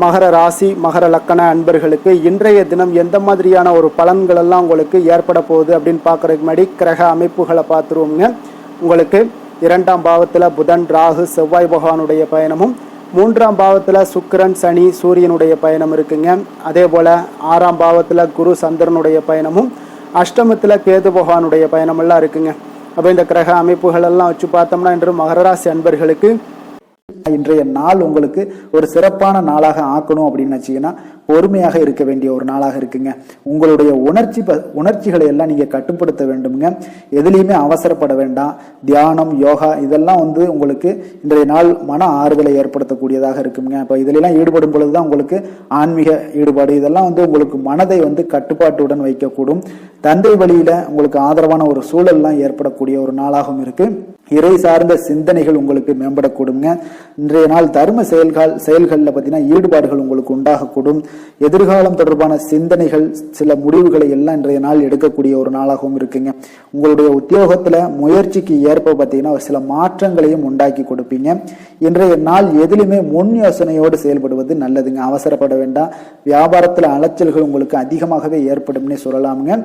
மகர ராசி மகர லக்கண அன்பர்களுக்கு இன்றைய தினம் எந்த மாதிரியான ஒரு பலன்கள் எல்லாம் உங்களுக்கு ஏற்பட போகுது அப்படின்னு பார்க்கறதுக்கு முன்னாடி கிரக அமைப்புகளை பார்த்துருவோங்க. உங்களுக்கு 2ஆம் பாவத்தில் புதன் ராகு செவ்வாய் பகவானுடைய பயணமும், 3ஆம் பாவத்தில் சுக்கிரன் சனி சூரியனுடைய பயணம் இருக்குங்க. அதே போல் 6ஆம் பாவத்தில் குரு சந்திரனுடைய பயணமும், அஷ்டமத்தில் கேது பகவானுடைய பயணமெல்லாம் இருக்குங்க. அப்போ இந்த கிரக அமைப்புகள் எல்லாம் வச்சு பார்த்தோம்னா இன்று மகர ராசி அன்பர்களுக்கு இன்றைய நாள் உங்களுக்கு ஒரு சிறப்பான நாளாக ஆக்கணும் அப்படின்னு வச்சீங்கன்னா பொறுமையாக இருக்க வேண்டிய ஒரு நாளாக இருக்குங்க. உங்களுடைய உணர்ச்சிகளை எல்லாம் நீங்க கட்டுப்படுத்த வேண்டும்ங்க. எதுலையுமே அவசரப்பட வேண்டாம். தியானம் யோகா இதெல்லாம் உங்களுக்கு இன்றைய நாள் மன ஆறுதலை ஏற்படுத்தக்கூடியதாக இருக்குங்க. இப்போ இதிலெல்லாம் ஈடுபடும் பொழுதுதான் உங்களுக்கு ஆன்மீக ஈடுபாடு இதெல்லாம் உங்களுக்கு மனதை கட்டுப்பாட்டுடன் வைக்கக்கூடும். தந்தை வழியில உங்களுக்கு ஆதரவான ஒரு சூழல்லாம் ஏற்படக்கூடிய ஒரு நாளாகவும் இருக்கு. இறை சார்ந்த சிந்தனைகள் உங்களுக்கு மேம்படக்கூடுங்க. இன்றைய நாள் தர்ம செயல்களில் பார்த்தீங்கன்னா ஈடுபாடுகள் உங்களுக்கு உண்டாகக்கூடும். எதிர்காலம் தொடர்பான சிந்தனைகள் சில முடிவுகளை எல்லாம் இன்றைய நாள் எடுக்கக்கூடிய ஒரு நாளாகவும் இருக்குங்க. உங்களுடைய உத்தியோகத்துல முயற்சிக்கு ஏற்ப பார்த்தீங்கன்னா சில மாற்றங்களையும் உண்டாக்கி கொடுப்பீங்க. இன்றைய நாள் எதிலுமே முன் யோசனையோடு செயல்படுவது நல்லதுங்க. அவசரப்பட வேண்டாம். வியாபாரத்துல அலைச்சல்கள் உங்களுக்கு அதிகமாகவே ஏற்படும்னே சொல்லலாமுங்க.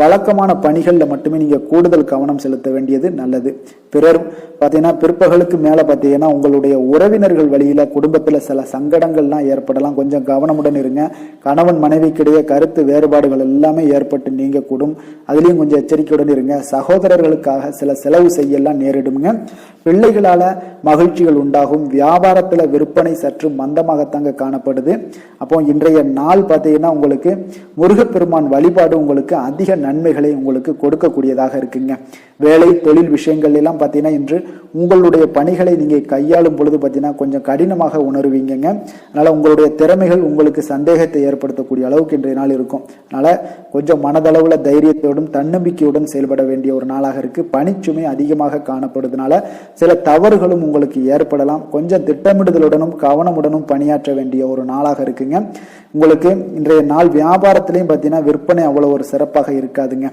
வழக்கமான பணிகளில் மட்டுமே நீங்க கூடுதல் கவனம் செலுத்த வேண்டியது நல்லது. பிறர் பார்த்தீங்கன்னா பிற்பகலுக்கு மேல பார்த்தீங்கன்னா உங்களுடைய உறவினர்கள் வழியில குடும்பத்துல சில சங்கடங்கள்லாம் ஏற்படலாம். கொஞ்சம் கவனமுடன் இருங்க. கணவன் மனைவிக்கிடையே கருத்து வேறுபாடுகள் எல்லாமே ஏற்பட்டு நீங்க கூடும். அதுலயும் கொஞ்சம் எச்சரிக்கையுடன் இருங்க. சகோதரர்களுக்காக சில செலவு செய்யலாம் நேரிடுங்க. பிள்ளைகளால மகிழ்ச்சிகள் உண்டாகும். வியாபாரத்துல விற்பனை சற்று மந்தமாகத்தாங்க காணப்படுது. அப்போ இன்றைய நாள் பார்த்தீங்கன்னா உங்களுக்கு முருகப்பெருமான் வழிபாடு உங்களுக்கு அதிக நன்மைகளை உங்களுக்கு கொடுக்கக்கூடியதாக இருக்குங்க. வேலை தொழில் விஷயங்கள் எல்லாம் பார்த்தீங்கன்னா இன்று உங்களுடைய பணிகளை நீங்க கையாளும் பொழுது பார்த்தீங்கன்னா கொஞ்சம் கடினமாக உணர்வீங்க. அதனால உங்களுடைய திறமைகள் உங்களுக்கு சந்தேகத்தை ஏற்படுத்தக்கூடிய அளவுக்கு இன்றைய நாள் இருக்கும். அதனால கொஞ்சம் மனதளவுல தைரியத்தோடும் தன்னம்பிக்கையுடன் செயல்பட வேண்டிய ஒரு நாளாக இருக்கு. பணிச்சுமை அதிகமாக காணப்படுவதனால சில தவறுகளும் உங்களுக்கு ஏற்படலாம். கொஞ்சம் திட்டமிடுதலுடனும் கவனமுடனும் பணியாற்ற வேண்டிய ஒரு நாளாக இருக்குங்க. உங்களுக்கு இன்றைய நாள் வியாபாரத்திலையும் பார்த்தீங்கன்னா விற்பனை அவ்வளவு ஒரு சிறப்பாக இருக்காதுங்க.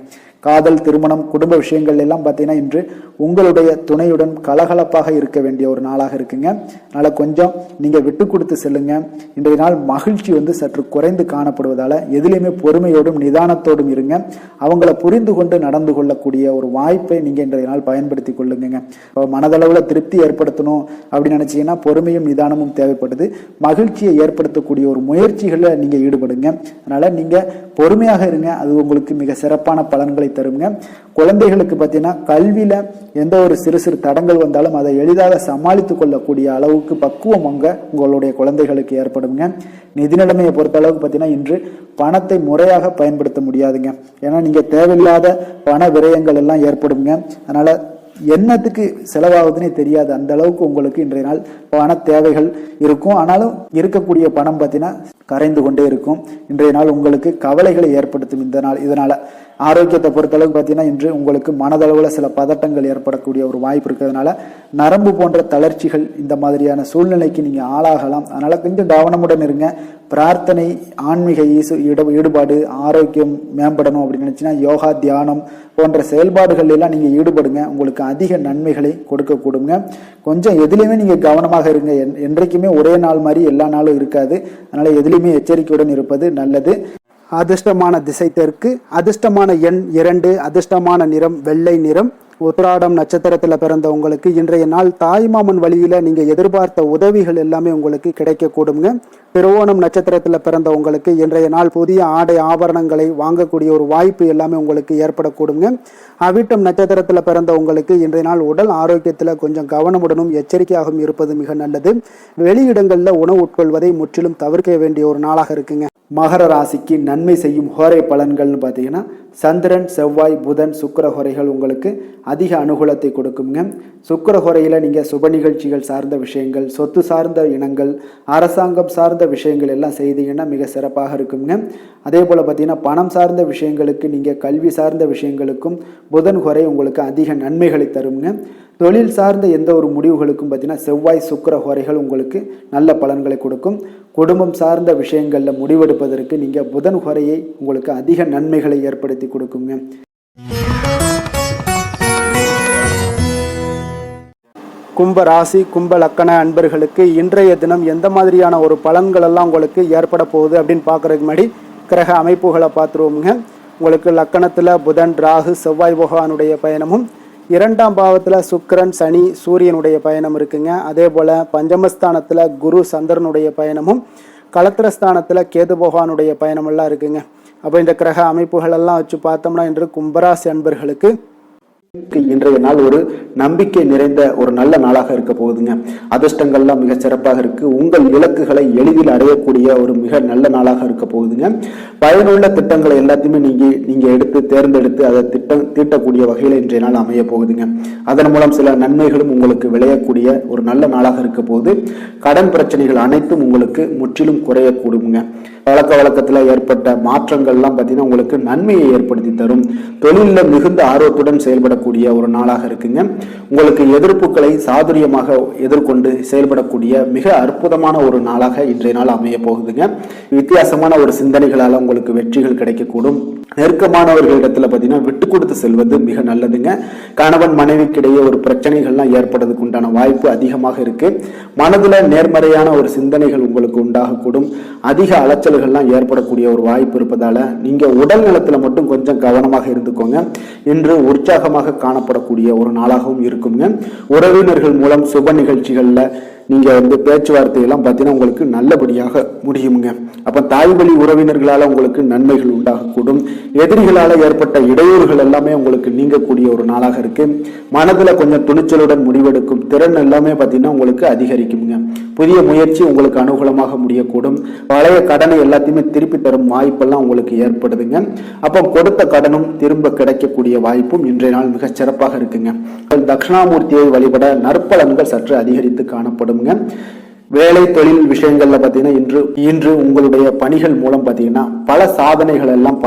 காதல் திருமணம் குடும்ப விஷயங்கள் எல்லாம் பார்த்தீங்கன்னா இன்று உங்களுடைய துணையுடன் கலகலப்பாக இருக்க வேண்டிய ஒரு நாளாக இருக்குங்க. அதனால கொஞ்சம் நீங்க விட்டு கொடுத்து செல்லுங்க. இன்றைய நாள் மகிழ்ச்சி சற்று குறைந்து காணப்படுவதால எதிலையுமே பொறுமையோடும் நிதானத்தோடும் இருங்க. அவங்கள புரிந்து கொண்டு நடந்து கொள்ளக்கூடிய ஒரு வாய்ப்பை நீங்க இன்றைய நாள் பயன்படுத்தி கொள்ளுங்க. மனதளவுல திருப்தி ஏற்படுத்தணும் அப்படின்னு நினைச்சீங்கன்னா பொறுமையும் நிதானமும் தேவைப்படுது. மகிழ்ச்சியை ஏற்படுத்தக்கூடிய ஒரு முயற்சிகளை நீங்க ஈடுபடுங்க. அதனால நீங்க பொறுமையாக இருங்க. அது உங்களுக்கு மிக சிறப்பான பலன்களை தருங்க. குழந்தைகளுக்கு பார்த்தீங்கன்னா கல்வியில எந்த ஒரு சிறு சிறு தடங்கள் வந்தாலும் அதை எளிதாக சமாளித்துக் கொள்ளக்கூடிய அளவுக்கு பக்குவம் உங்களுடைய குழந்தைகளுக்கு ஏற்படுங்க. நிதி நிலைமையை பொறுத்த அளவுக்கு பார்த்தீங்கன்னா இன்று பணத்தை முறையாக பயன்படுத்த முடியாதுங்க. ஏன்னா நீங்க தேவையில்லாத பண விரயங்கள் எல்லாம் ஏற்படுங்க. அதனால என்னத்துக்கு செலவாகுதுன்னே தெரியாது அந்த அளவுக்கு உங்களுக்கு இன்றைய நாள் பண தேவைகள் இருக்கும். ஆனாலும் இருக்கக்கூடிய பணம் பார்த்தீங்கன்னா கரைந்து கொண்டே இருக்கும். இன்றைய நாள் உங்களுக்கு கவலைகளை ஏற்படுத்தும். இதனால ஆரோக்கியத்தை பொறுத்தளவுக்கு பார்த்தீங்கன்னா இன்று உங்களுக்கு மனதளவுல சில பதட்டங்கள் ஏற்படக்கூடிய ஒரு வாய்ப்பு இருக்கிறதுனால நரம்பு போன்ற தளர்ச்சிகள் இந்த மாதிரியான சூழ்நிலைக்கு நீங்க ஆளாகலாம். அதனால கொஞ்சம் கவனமுடன் இருங்க. பிரார்த்தனை ஆன்மீக ஈடுபாடு ஆரோக்கியம் மேம்படணும் அப்படின்னு நினைச்சுன்னா யோகா தியானம் போன்ற செயல்பாடுகள் எல்லாம் நீங்க ஈடுபடுங்க. உங்களுக்கு அதிக நன்மைகளை கொடுக்க கூடுங்க. கொஞ்சம் எதுலையுமே நீங்க கவனமாக இருங்க. என்றைக்குமே ஒரே நாள் மாதிரி எல்லா நாளும் இருக்காது. அதனால எதுலையுமே எச்சரிக்கையுடன் இருப்பது நல்லது. அதிர்ஷ்டமான திசை தெற்கு, அதிர்ஷ்டமான எண் 2, அதிர்ஷ்டமான நிறம் வெள்ளை நிறம். உத்திராடம் நட்சத்திரத்தில் பிறந்த உங்களுக்கு இன்றைய நாள் தாய்மாமன் வழியில நீங்க எதிர்பார்த்த உதவிகள் எல்லாமே உங்களுக்கு கிடைக்க கூடுங்க. திருவோணம் நட்சத்திரத்தில் பிறந்த உங்களுக்கு இன்றைய நாள் புதிய ஆடை ஆபரணங்களை வாங்கக்கூடிய ஒரு வாய்ப்பு எல்லாமே உங்களுக்கு ஏற்படக்கூடுங்க. அவிட்டம் நட்சத்திரத்தில் பிறந்த உங்களுக்கு இன்றைய நாள் உடல் ஆரோக்கியத்தில் கொஞ்சம் கவனமுடனும் எச்சரிக்கையாகவும் இருப்பது மிக நல்லது. வெளியிடங்களில் உணவு உட்கொள்வதை முற்றிலும் தவிர்க்க வேண்டிய ஒரு நாளாக இருக்குங்க. மகர ராசிக்கு நன்மை செய்யும் ஹோரை பலன்கள்னு பார்த்தீங்கன்னா சந்திரன் செவ்வாய் புதன் சுக்கிர ஹோரைகள் உங்களுக்கு அதிக அனுகூலத்தை கொடுக்குங்க. சுக்கிர ஹோரையில நீங்க சுப நிகழ்ச்சிகள் சார்ந்த விஷயங்கள் சொத்து சார்ந்த இனங்கள் அரசாங்கம் சார்ந்த விஷயங்கள் எல்லாம் செய்தீங்கன்னா மிக சிறப்பாக இருக்குங்க. அதே போல பார்த்தீங்கன்னா பணம் சார்ந்த விஷயங்களுக்கு நீங்க கல்வி சார்ந்த விஷயங்களுக்கும் புதன் ஹோரை உங்களுக்கு அதிக நன்மைகளை தருங்க. தொழில் சார்ந்த எந்த ஒரு முடிவுகளுக்கும் பார்த்தீங்கன்னா செவ்வாய் சுக்கிர ஹோரைகள் உங்களுக்கு நல்ல பலன்களை கொடுக்கும். குடும்பம் சார்ந்த விஷயங்களில் முடிவெடுப்பதற்கு நீங்கள் புதன் ஹோரையை உங்களுக்கு அதிக நன்மைகளை ஏற்படுத்தி கொடுக்குங்க. கும்ப ராசி கும்ப லக்கண அன்பர்களுக்கு இன்றைய தினம் எந்த மாதிரியான ஒரு பலன்கள் எல்லாம் உங்களுக்கு ஏற்பட போகுது அப்படின்னு பார்க்கறதுக்கு முன்னாடி கிரக அமைப்புகளை பார்த்துருவோமுங்க. உங்களுக்கு லக்கணத்தில் புதன் ராகு செவ்வாய் பகவானுடைய பயணமும், 2ஆம் பாவத்தில் சுக்கிரன் சனி சூரியனுடைய பயணம் இருக்குங்க. அதே போல் பஞ்சமஸ்தானத்தில் குரு சந்திரனுடைய பயணமும், களத்திரஸ்தானத்தில் கேது பகவானுடைய பயணமெல்லாம் இருக்குங்க. அப்போ இந்த கிரக அமைப்புகள் எல்லாம் வச்சு பார்த்தோம்னா இன்று கும்பராசி அன்பர்களுக்கு இன்றைய நாள் ஒரு நம்பிக்கை நிறைந்த ஒரு நல்ல நாளாக இருக்க போகுதுங்க. அதிர்ஷ்டங்கள்லாம் மிக சிறப்பாக இருக்கு. உங்கள் இலக்குகளை எளிதில் அடையக்கூடிய ஒரு மிக நல்ல நாளாக இருக்க போகுதுங்க. பயனுள்ள திட்டங்களை எல்லாத்தையுமே நீங்க எடுத்து தேர்ந்தெடுத்து அதை தீட்டக்கூடிய வகையில் இன்றைய நாள் அமைய போகுதுங்க. அதன் மூலம் சில நன்மைகளும் உங்களுக்கு விளையக்கூடிய ஒரு நல்ல நாளாக இருக்க போகுது. கடன் பிரச்சனைகள் அனைத்தும் உங்களுக்கு முற்றிலும் குறையக்கூடுங்க. பழக்க வழக்கத்தில் ஏற்பட்ட மாற்றங்கள்லாம் பார்த்தீங்கன்னா உங்களுக்கு நன்மையை ஏற்படுத்தி தரும். தொழிலில் மிகுந்த ஆர்வத்துடன் செயல்படக்கூடிய ஒரு நாளாக இருக்குங்க. உங்களுக்கு எதிர்ப்புகளை சாதுரியமாக எதிர்கொண்டு செயல்படக்கூடிய மிக அற்புதமான ஒரு நாளாக இன்றைய நாள் அமைய போகுதுங்க. வித்தியாசமான ஒரு சிந்தனைகளால் உங்களுக்கு வெற்றிகள் கிடைக்கக்கூடும். நெருக்கமானவர்களிடத்துல பார்த்தீங்கன்னா விட்டு கொடுத்து செல்வது மிக நல்லதுங்க. கணவன் மனைவிக்கிடையே ஒரு பிரச்சனைகள்லாம் ஏற்படுறதுக்கு உண்டான வாய்ப்பு அதிகமாக இருக்கு. மனதுல நேர்மறையான ஒரு சிந்தனைகள் உங்களுக்கு உண்டாகக்கூடும். அதிக அலைச்சல்கள்லாம் ஏற்படக்கூடிய ஒரு வாய்ப்பு இருப்பதால நீங்க உடல் நலத்துல மட்டும் கொஞ்சம் கவனமாக இருந்துக்கோங்க. இன்று உற்சாகமாக காணப்படக்கூடிய ஒரு நாளாகவும் இருக்குங்க. உறவினர்கள் மூலம் சுப நிகழ்ச்சிகள்ல நீங்க பேச்சுவார்த்தை எல்லாம் பார்த்தீங்கன்னா உங்களுக்கு நல்லபடியாக முடியுங்க. அப்ப தாய் வழி உறவினர்களால உங்களுக்கு நன்மைகள் உண்டாகக்கூடும். எதிரிகளால ஏற்பட்ட இடையூறுகள் எல்லாமே உங்களுக்கு நீங்கக்கூடிய ஒரு நாளாக இருக்கு. மனதுல கொஞ்சம் துணிச்சலுடன் முடிவெடுக்கும் திறன் எல்லாமே பார்த்தீங்கன்னா உங்களுக்கு அதிகரிக்குங்க. புதிய முயற்சி உங்களுக்கு அனுகூலமாக முடியக்கூடும். பழைய கடனை எல்லாத்தையுமே திருப்பி தரும் வாய்ப்பெல்லாம் உங்களுக்கு ஏற்படுதுங்க. அப்போ கொடுத்த கடனும் திரும்ப கிடைக்கக்கூடிய வாய்ப்பும் இன்றைய நாள் மிக சிறப்பாக இருக்குங்க. தட்சிணாமூர்த்தியை வழிபட நற்பலன்கள் சற்று அதிகரித்து காணப்படும். வேலை தொழில் விஷயங்கள்ல பாத்தீங்கன்னா இன்று உங்களுடைய பணிகள் மூலம் பாத்தீங்கன்னா பல சாதனைகள் எல்லாம்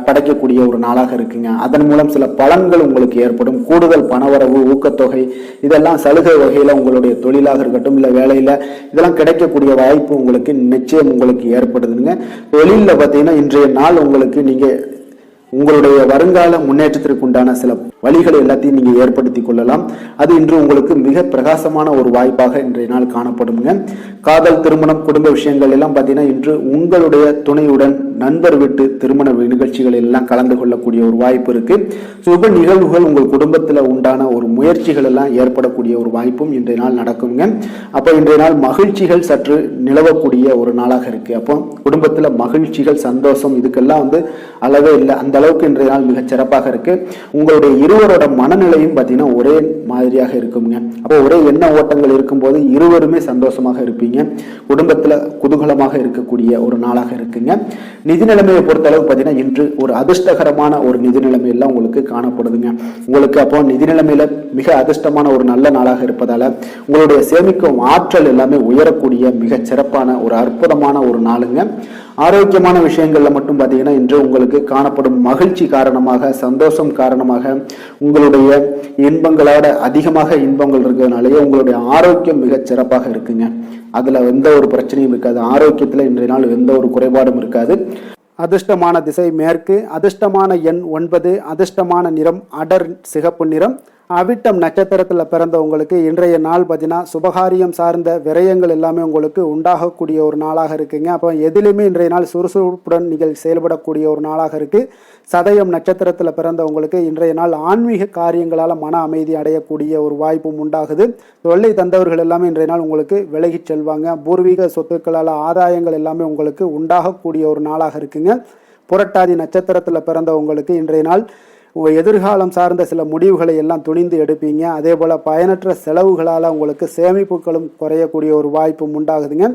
படைக்கக்கூடிய ஒரு நாளாக இருக்குங்க. அதன் மூலம் சில பலன்கள் உங்களுக்கு ஏற்படும். கூடுதல் பணவரவு, ஊக்கத்தொகை இதெல்லாம் சலுகை வகையில உங்களுடைய தொழிலாக இருக்கட்டும் இல்ல வேலையில இதெல்லாம் கிடைக்கக்கூடிய வாய்ப்பு உங்களுக்கு நிச்சயம் உங்களுக்கு ஏற்படுதுங்க. தொழில பாத்தீங்கன்னா இன்றைய நாள் உங்களுக்கு நீங்க உங்களுடைய வருங்கால முன்னேற்றத்திற்கு உண்டான சில வழிகளை எல்லாத்தையும் நீங்க ஏற்படுத்தி கொள்ளலாம். அது இன்று உங்களுக்கு மிக பிரகாசமான ஒரு வாய்ப்பாக இன்றைய நாள் காணப்படுங்க. காதல், திருமணம், குடும்ப விஷயங்கள் எல்லாம் பார்த்தீங்கன்னா இன்று உங்களுடைய துணையுடன் நண்பர் வீட்டு திருமண நிகழ்ச்சிகள் எல்லாம் கலந்து கொள்ளக்கூடிய ஒரு வாய்ப்பு இருக்கு. சுப நிகழ்வுகள் உங்கள் குடும்பத்தில் உண்டான ஒரு முயற்சிகள் எல்லாம் ஏற்படக்கூடிய ஒரு வாய்ப்பும் இன்றைய நாள் நடக்குங்க. அப்போ இன்றைய நாள் மகிழ்ச்சிகள் சற்று நிலவக்கூடிய ஒரு நாளாக இருக்கு. அப்போ குடும்பத்தில் மகிழ்ச்சிகள், சந்தோஷம் இதுக்கெல்லாம் அளவே இல்லை. அந்த அளவுக்கு இன்றைய நாள் மிக சிறப்பாக இருக்கு. உங்களுடைய இருவரோட மனநிலையும் பார்த்தீங்கன்னா ஒரே மாதிரியாக இருக்குங்க. அப்போ ஒரே எண்ண ஓட்டங்கள் இருக்கும்போது இருவருமே சந்தோஷமாக இருப்பீங்க. குடும்பத்துல குதூகலமாக இருக்கக்கூடிய ஒரு நாளாக இருக்குங்க. நிதி நிலைமையை பொறுத்த அளவுக்கு பார்த்தீங்கன்னா இன்று ஒரு அதிர்ஷ்டகரமான ஒரு நிதி நிலைமை எல்லாம் உங்களுக்கு காணப்படுதுங்க. உங்களுக்கு அப்போ நிதி நிலைமையில மிக அதிர்ஷ்டமான ஒரு நல்ல நாளாக இருப்பதால உங்களுடைய சேமிக்கும் ஆற்றல் எல்லாமே உயரக்கூடிய மிக சிறப்பான ஒரு அற்புதமான ஒரு நாளுங்க. ஆரோக்கியமான விஷயங்கள்ல மட்டும் பார்த்தீங்கன்னா இன்று உங்களுக்கு காணப்படும் மகிழ்ச்சி காரணமாக, சந்தோஷம் காரணமாக உங்களுடைய இன்பங்களோட அதிகமாக இன்பங்கள் இருக்கிறதுனாலேயே உங்களுடைய ஆரோக்கியம் மிக சிறப்பாக இருக்குங்க. அதுல எந்த ஒரு பிரச்சனையும் இருக்காது. ஆரோக்கியத்துல இன்றைய நாள் எந்த ஒரு குறைபாடும் இருக்காது. அதிர்ஷ்டமான திசை மேற்கு, அதிர்ஷ்டமான எண் 9, அதிர்ஷ்டமான நிறம் அடர் சிகப்பு நிறம். அவிட்டம் நட்சத்திரத்தில் பிறந்தவங்களுக்கு இன்றைய நாள் பார்த்தீங்கன்னா சுபகாரியம் சார்ந்த விரயங்கள் எல்லாமே உங்களுக்கு உண்டாகக்கூடிய ஒரு நாளாக இருக்குங்க. அப்போ எதிலுமே இன்றைய நாள் சுறுசுறுப்புடன் நீங்கள் செயல்படக்கூடிய ஒரு நாளாக இருக்கு. சதயம் நட்சத்திரத்தில் பிறந்தவங்களுக்கு இன்றைய நாள் ஆன்மீக காரியங்களால் மன அமைதி அடையக்கூடிய ஒரு வாய்ப்பும் உண்டாகுது. தொல்லை தந்தவர்கள் எல்லாமே இன்றைய நாள் உங்களுக்கு விலகிச் செல்வாங்க. பூர்வீக சொத்துக்களால் ஆதாயங்கள் எல்லாமே உங்களுக்கு உண்டாகக்கூடிய ஒரு நாளாக இருக்குங்க. புரட்டாதி நட்சத்திரத்தில் பிறந்தவங்களுக்கு இன்றைய நாள் எதிர்காலம் சார்ந்த சில முடிவுகளை எல்லாம் துணிந்து எடுப்பீங்க. அதே போல் பயனற்ற செலவுகளால் உங்களுக்கு சேமிப்புகளும் குறையக்கூடிய ஒரு வாய்ப்பும் உண்டாகுதுங்க.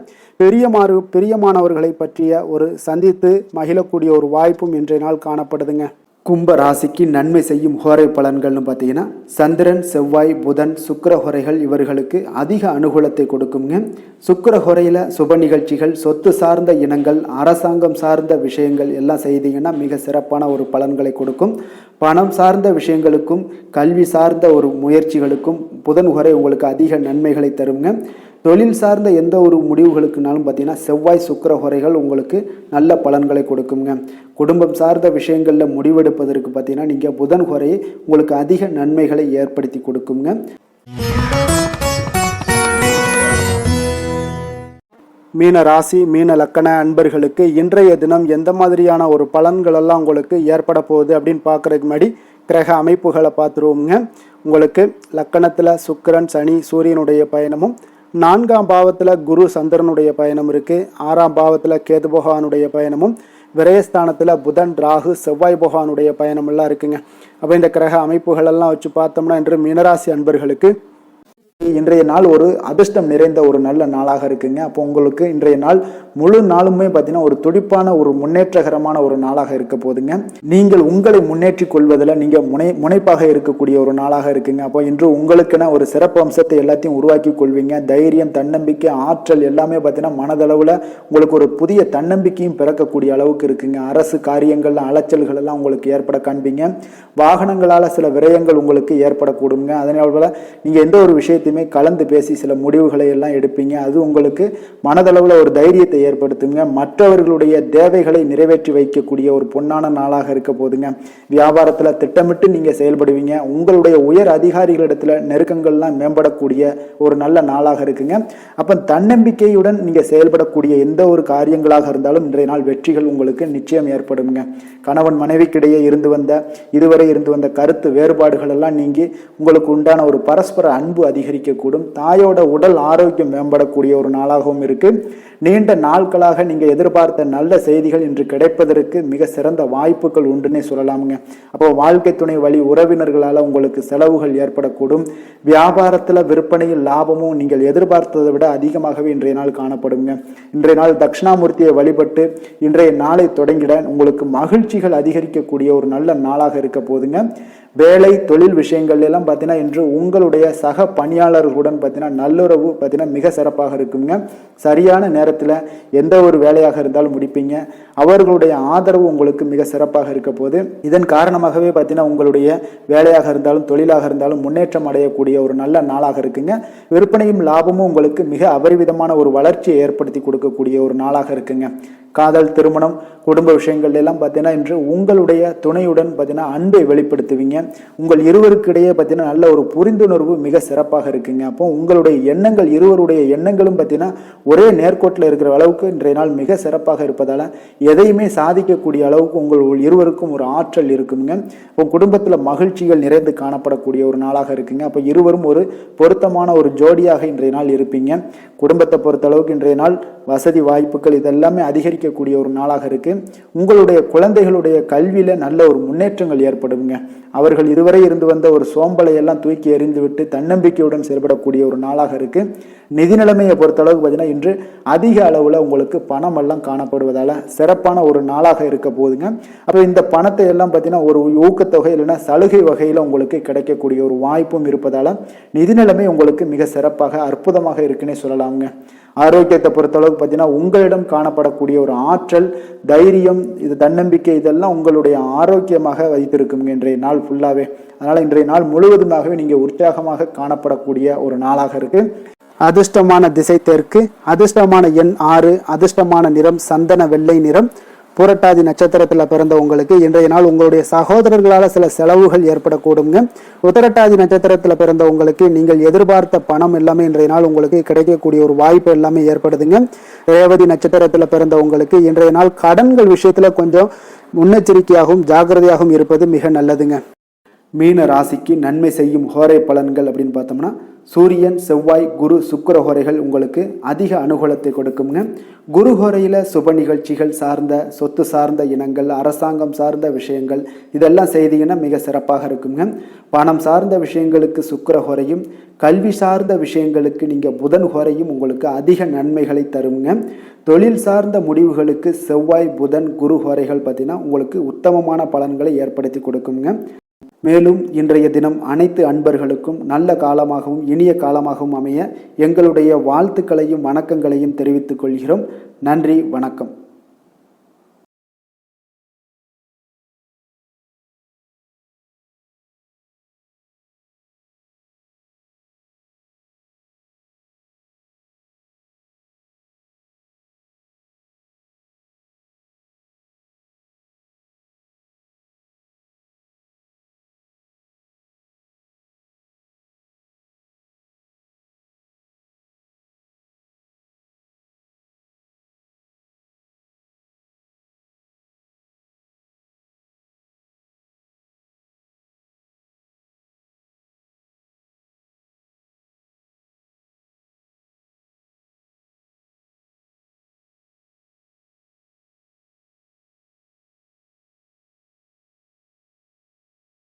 பிரியமானவர்களை பற்றிய ஒரு சந்தித்து மகிழக்கூடிய ஒரு வாய்ப்பும் இன்றைய நாள் காணப்படுதுங்க. கும்ப ராசிக்கு நன்மை செய்யும் ஹோரை பலன்கள்னு பார்த்தீங்கன்னா சந்திரன், செவ்வாய், புதன், சுக்கிர ஹோரைகள் இவர்களுக்கு அதிக அனுகூலத்தை கொடுக்குங்க. சுக்கிர ஹோரையில் சுப நிகழ்ச்சிகள், சொத்து சார்ந்த இனங்கள், அரசாங்கம் சார்ந்த விஷயங்கள் எல்லாம் செய்தீங்கன்னா மிக சிறப்பான ஒரு பலன்களை கொடுக்கும். பணம் சார்ந்த விஷயங்களுக்கும் கல்வி சார்ந்த ஒரு முயற்சிகளுக்கும் புதன் ஹோரை உங்களுக்கு அதிக நன்மைகளை தருங்க. தொழில் சார்ந்த எந்த ஒரு முடிவுகளுக்குனாலும் பார்த்தீங்கன்னா செவ்வாய், சுக்கிர ஹோரைகள் உங்களுக்கு நல்ல பலன்களை கொடுக்குங்க. குடும்பம் சார்ந்த விஷயங்களில் முடிவெடுப்பதற்கு பார்த்தீங்கன்னா நீங்கள் புதன் ஹோரை உங்களுக்கு அதிக நன்மைகளை ஏற்படுத்தி கொடுக்குங்க. மீன ராசி மீன லக்கண அன்பர்களுக்கு இன்றைய தினம் எந்த மாதிரியான ஒரு பலன்கள் எல்லாம் உங்களுக்கு ஏற்பட போகுது அப்படின்னு பார்க்கறதுக்கு முன்னாடி கிரக அமைப்புகளை பார்த்துருவோங்க. உங்களுக்கு லக்கணத்தில் சுக்கிரன் சனி சூரியனுடைய பயணமும், 4ஆம் பாவத்தில் குரு சந்திரனுடைய பயணம் இருக்குது, 6ஆம் பாவத்தில் கேது பகவானுடைய பயணமும், விரயஸ்தானத்தில் புதன் ராகு செவ்வாய் பகவானுடைய பயணம் எல்லாம் இருக்குங்க. அப்போ இந்த கிரக அமைப்புகளெல்லாம் வச்சு பார்த்தோம்னா இன்று மீனராசி அன்பர்களுக்கு இன்றைய நாள் ஒரு அதிர்ஷ்டம் நிறைந்த ஒரு நல்ல நாளாக இருக்குங்க. அப்போ உங்களுக்கு இன்றைய நாள் முழு நாளுமே பார்த்தீங்கன்னா ஒரு துடிப்பான ஒரு முன்னேற்றகரமான ஒரு நாளாக இருக்க போதுங்க. நீங்கள் உங்களை முன்னேற்றி கொள்வதில் நீங்கள் முனைப்பாக இருக்கக்கூடிய ஒரு நாளாக இருக்குங்க. அப்போ இன்று உங்களுக்குன்னு ஒரு சிறப்பு அம்சத்தை எல்லாத்தையும் உருவாக்கி கொள்வீங்க. தைரியம், தன்னம்பிக்கை, ஆற்றல் எல்லாமே பார்த்தீங்கன்னா மனதளவில் உங்களுக்கு ஒரு புதிய தன்னம்பிக்கையும் பிறக்கக்கூடிய அளவுக்கு இருக்குங்க. அரசு காரியங்கள்ல அலைச்சல்கள் எல்லாம் உங்களுக்கு ஏற்பட காண்பீங்க. வாகனங்களால் சில விரயங்கள் உங்களுக்கு ஏற்படக்கூடுங்க. அதனால நீங்கள் எந்த ஒரு விஷயத்தையும் கலந்து பேசி சில முடிவுகளை எல்லாம் எடுப்பீங்க. அது உங்களுக்கு மனதளவில் ஒரு தைரியத்தை ஏற்படுத்துங்க. மற்றவர்களுடைய தேவைகளை நிறைவேற்றி வைக்கக்கூடிய ஒரு பொன்னான நாளாக இருக்க போதுங்க. வியாபாரத்தில் திட்டமிட்டு நீங்க செயல்படுவீங்க. உங்களுடைய உயர் அதிகாரிகளிடத்துல நெருக்கங்கள்லாம் மேம்படக்கூடிய ஒரு நல்ல நாளாக இருக்குங்க. அப்ப தன்னம்பிக்கையுடன் நீங்க செயல்படக்கூடிய எந்த ஒரு காரியங்களாக இருந்தாலும் இன்றைய நாள் வெற்றிகள் உங்களுக்கு நிச்சயம் ஏற்படுங்க. கணவன் மனைவிக்கிடையே இதுவரை இருந்து வந்த கருத்து வேறுபாடுகள் எல்லாம் நீங்கி உங்களுக்கு உண்டான ஒரு பரஸ்பர அன்பு அதிகரிக்கக்கூடும். தாயோட உடல் ஆரோக்கியம் மேம்படக்கூடிய ஒரு நாளாகவும் இருக்கு. நீண்ட நாட்களாக நீங்க எதிர்பார்த்த நல்ல செய்திகள் இன்று கிடைப்பதற்கு மிக சிறந்த வாய்ப்புகள் உண்டுன்னே சொல்லலாமுங்க. அப்போ வாழ்க்கை துணை வழி உறவினர்களால் உங்களுக்கு செலவுகள் ஏற்படக்கூடும். வியாபாரத்தில் விற்பனையில் லாபமும் நீங்கள் எதிர்பார்த்ததை விட அதிகமாகவே இன்றைய நாள் காணப்படுங்க. இன்றைய நாள் தட்சிணாமூர்த்தியை வழிபட்டு இன்றைய நாளை தொடங்கிட உங்களுக்கு மகிழ்ச்சிகள் அதிகரிக்கக்கூடிய ஒரு நல்ல நாளாக இருக்க போதுங்க. வேலை தொழில் விஷயங்கள் எல்லாம் பார்த்தீங்கன்னா இன்று உங்களுடைய சக பணியாளர்களுடன் பார்த்தீங்கன்னா நல்லுறவு பார்த்தீங்கன்னா மிக சிறப்பாக இருக்குங்க. சரியான நேரத்தில் எந்த ஒரு வேலையாக இருந்தாலும் முடிப்பீங்க. அவர்களுடைய ஆதரவு உங்களுக்கு மிக சிறப்பாக இருக்க போது. இதன் காரணமாகவே பார்த்தீங்கன்னா உங்களுடைய வேலையாக இருந்தாலும் தொழிலாக இருந்தாலும் முன்னேற்றம் அடையக்கூடிய ஒரு நல்ல நாளாக இருக்குங்க. விற்பனையும் லாபமும் உங்களுக்கு மிக அபரிவிதமான ஒரு வளர்ச்சியை ஏற்படுத்தி கொடுக்கக்கூடிய ஒரு நாளாக இருக்குங்க. காதல், திருமணம், குடும்ப விஷயங்கள் எல்லாம் பார்த்தீங்கன்னா இன்று உங்களுடைய துணையுடன் பார்த்தீங்கன்னா அன்பை வெளிப்படுத்துவீங்க. உங்கள் இருவருக்கிடையே பார்த்தீங்கன்னா நல்ல ஒரு புரிந்துணர்வு மிக சிறப்பாக இருக்குங்க. அப்போ உங்களுடைய எண்ணங்கள், இருவருடைய எண்ணங்களும் பார்த்தீங்கன்னா ஒரே நேர்கோட்டில் இருக்கிற அளவுக்கு இன்றைய நாள் மிக சிறப்பாக இருப்பதால் எதையுமே சாதிக்கக்கூடிய அளவுக்கு உங்கள் இருவருக்கும் ஒரு ஆற்றல் இருக்குங்க. இப்போ குடும்பத்தில் மகிழ்ச்சிகள் நிறைந்து காணப்படக்கூடிய ஒரு நாளாக இருக்குங்க. அப்போ இருவரும் ஒரு பொருத்தமான ஒரு ஜோடியாக இன்றைய நாள் இருப்பீங்க. குடும்பத்தை பொறுத்த அளவுக்கு இன்றைய நாள் வசதி வாய்ப்புகள் இதெல்லாமே அதிகரிக்கக்கூடிய ஒரு நாளாக இருக்கு. உங்களுடைய குழந்தைகளுடைய கல்வியில நல்ல ஒரு முன்னேற்றங்கள் ஏற்படுங்க. அவர்கள் இதுவரை இருந்து வந்த ஒரு சோம்பலை எல்லாம் தூக்கி எறிந்து விட்டு தன்னம்பிக்கையுடன் செயல்படக்கூடிய ஒரு நாளாக இருக்கு. நிதி நிலைமையை பொறுத்த அளவுக்கு பார்த்தீங்கன்னா இன்று அதிக அளவில் உங்களுக்கு பணம் எல்லாம் காணப்படுவதால சிறப்பான ஒரு நாளாக இருக்க போதுங்க. அப்போ இந்த பணத்தை எல்லாம் பார்த்தீங்கன்னா ஒரு ஊக்கத்தொகை இல்லைன்னா சலுகை வகையில் உங்களுக்கு கிடைக்கக்கூடிய ஒரு வாய்ப்பும் இருப்பதால நிதி நிலைமை உங்களுக்கு மிக சிறப்பாக அற்புதமாக இருக்குன்னே சொல்லலாமுங்க. ஆரோக்கியத்தை பொறுத்தளவுக்கு பார்த்தீங்கன்னா உங்களிடம் காணப்படக்கூடிய ஒரு ஆற்றல், தைரியம், இது தன்னம்பிக்கை இதெல்லாம் உங்களுடைய ஆரோக்கியமாக வைத்திருக்குங்க இன்றைய நாள் ஃபுல்லாகவே. அதனால் இன்றைய நாள் முழுவதுமாகவே நீங்கள் உற்சாகமாக காணப்படக்கூடிய ஒரு நாளாக இருக்கு. அதிர்ஷ்டமான திசை தெற்கு, அதிர்ஷ்டமான எண் 6, அதிர்ஷ்டமான நிறம் சந்தன வெள்ளை நிறம். புரட்டாதி நட்சத்திரத்தில் பிறந்த உங்களுக்கு இன்றைய நாள் உங்களுடைய சகோதரர்களால் சில செலவுகள் ஏற்படக்கூடுங்க. உத்திரட்டாதி நட்சத்திரத்தில் பிறந்த உங்களுக்கு நீங்கள் எதிர்பார்த்த பணம் எல்லாமே இன்றைய நாள் உங்களுக்கு கிடைக்கக்கூடிய ஒரு வாய்ப்பு எல்லாமே ஏற்படுதுங்க. ரேவதி நட்சத்திரத்தில் பிறந்த உங்களுக்கு இன்றைய நாள் கடன்கள் விஷயத்துல கொஞ்சம் முன்னெச்சரிக்கையாகவும் ஜாக்கிரதையாகவும் இருப்பது மிக நல்லதுங்க. மீன ராசிக்கு நன்மை செய்யும் ஹோரை பலன்கள் அப்படின்னு பார்த்தோம்னா சூரியன், செவ்வாய், குரு, சுக்கிர ஹோரைகள் உங்களுக்கு அதிக அனுகூலத்தை கொடுக்குங்க. குரு ஹோரையில் சுப நிகழ்ச்சிகள் சார்ந்த, சொத்து சார்ந்த இனங்கள், அரசாங்கம் சார்ந்த விஷயங்கள் இதெல்லாம் செய்தீங்கன்னா மிக சிறப்பாக இருக்குங்க. பணம் சார்ந்த விஷயங்களுக்கு சுக்கிர ஹோரையும், கல்வி சார்ந்த விஷயங்களுக்கு நீங்கள் புதன் ஹோரையும் உங்களுக்கு அதிக நன்மைகளை தருங்க. தொழில் சார்ந்த முடிவுகளுக்கு செவ்வாய், புதன், குரு ஹோரைகள் பார்த்தீங்கன்னா உங்களுக்கு உத்தமமான பலன்களை ஏற்படுத்தி கொடுக்குங்க. மேலும் இன்றைய தினம் அனைத்து அன்பர்களுக்கும் நல்ல காலமாகவும் இனிய காலமாகவும் அமைய எங்களுடைய வாழ்த்துக்களையும் வணக்கங்களையும் தெரிவித்துக் கொள்கிறோம். நன்றி, வணக்கம்.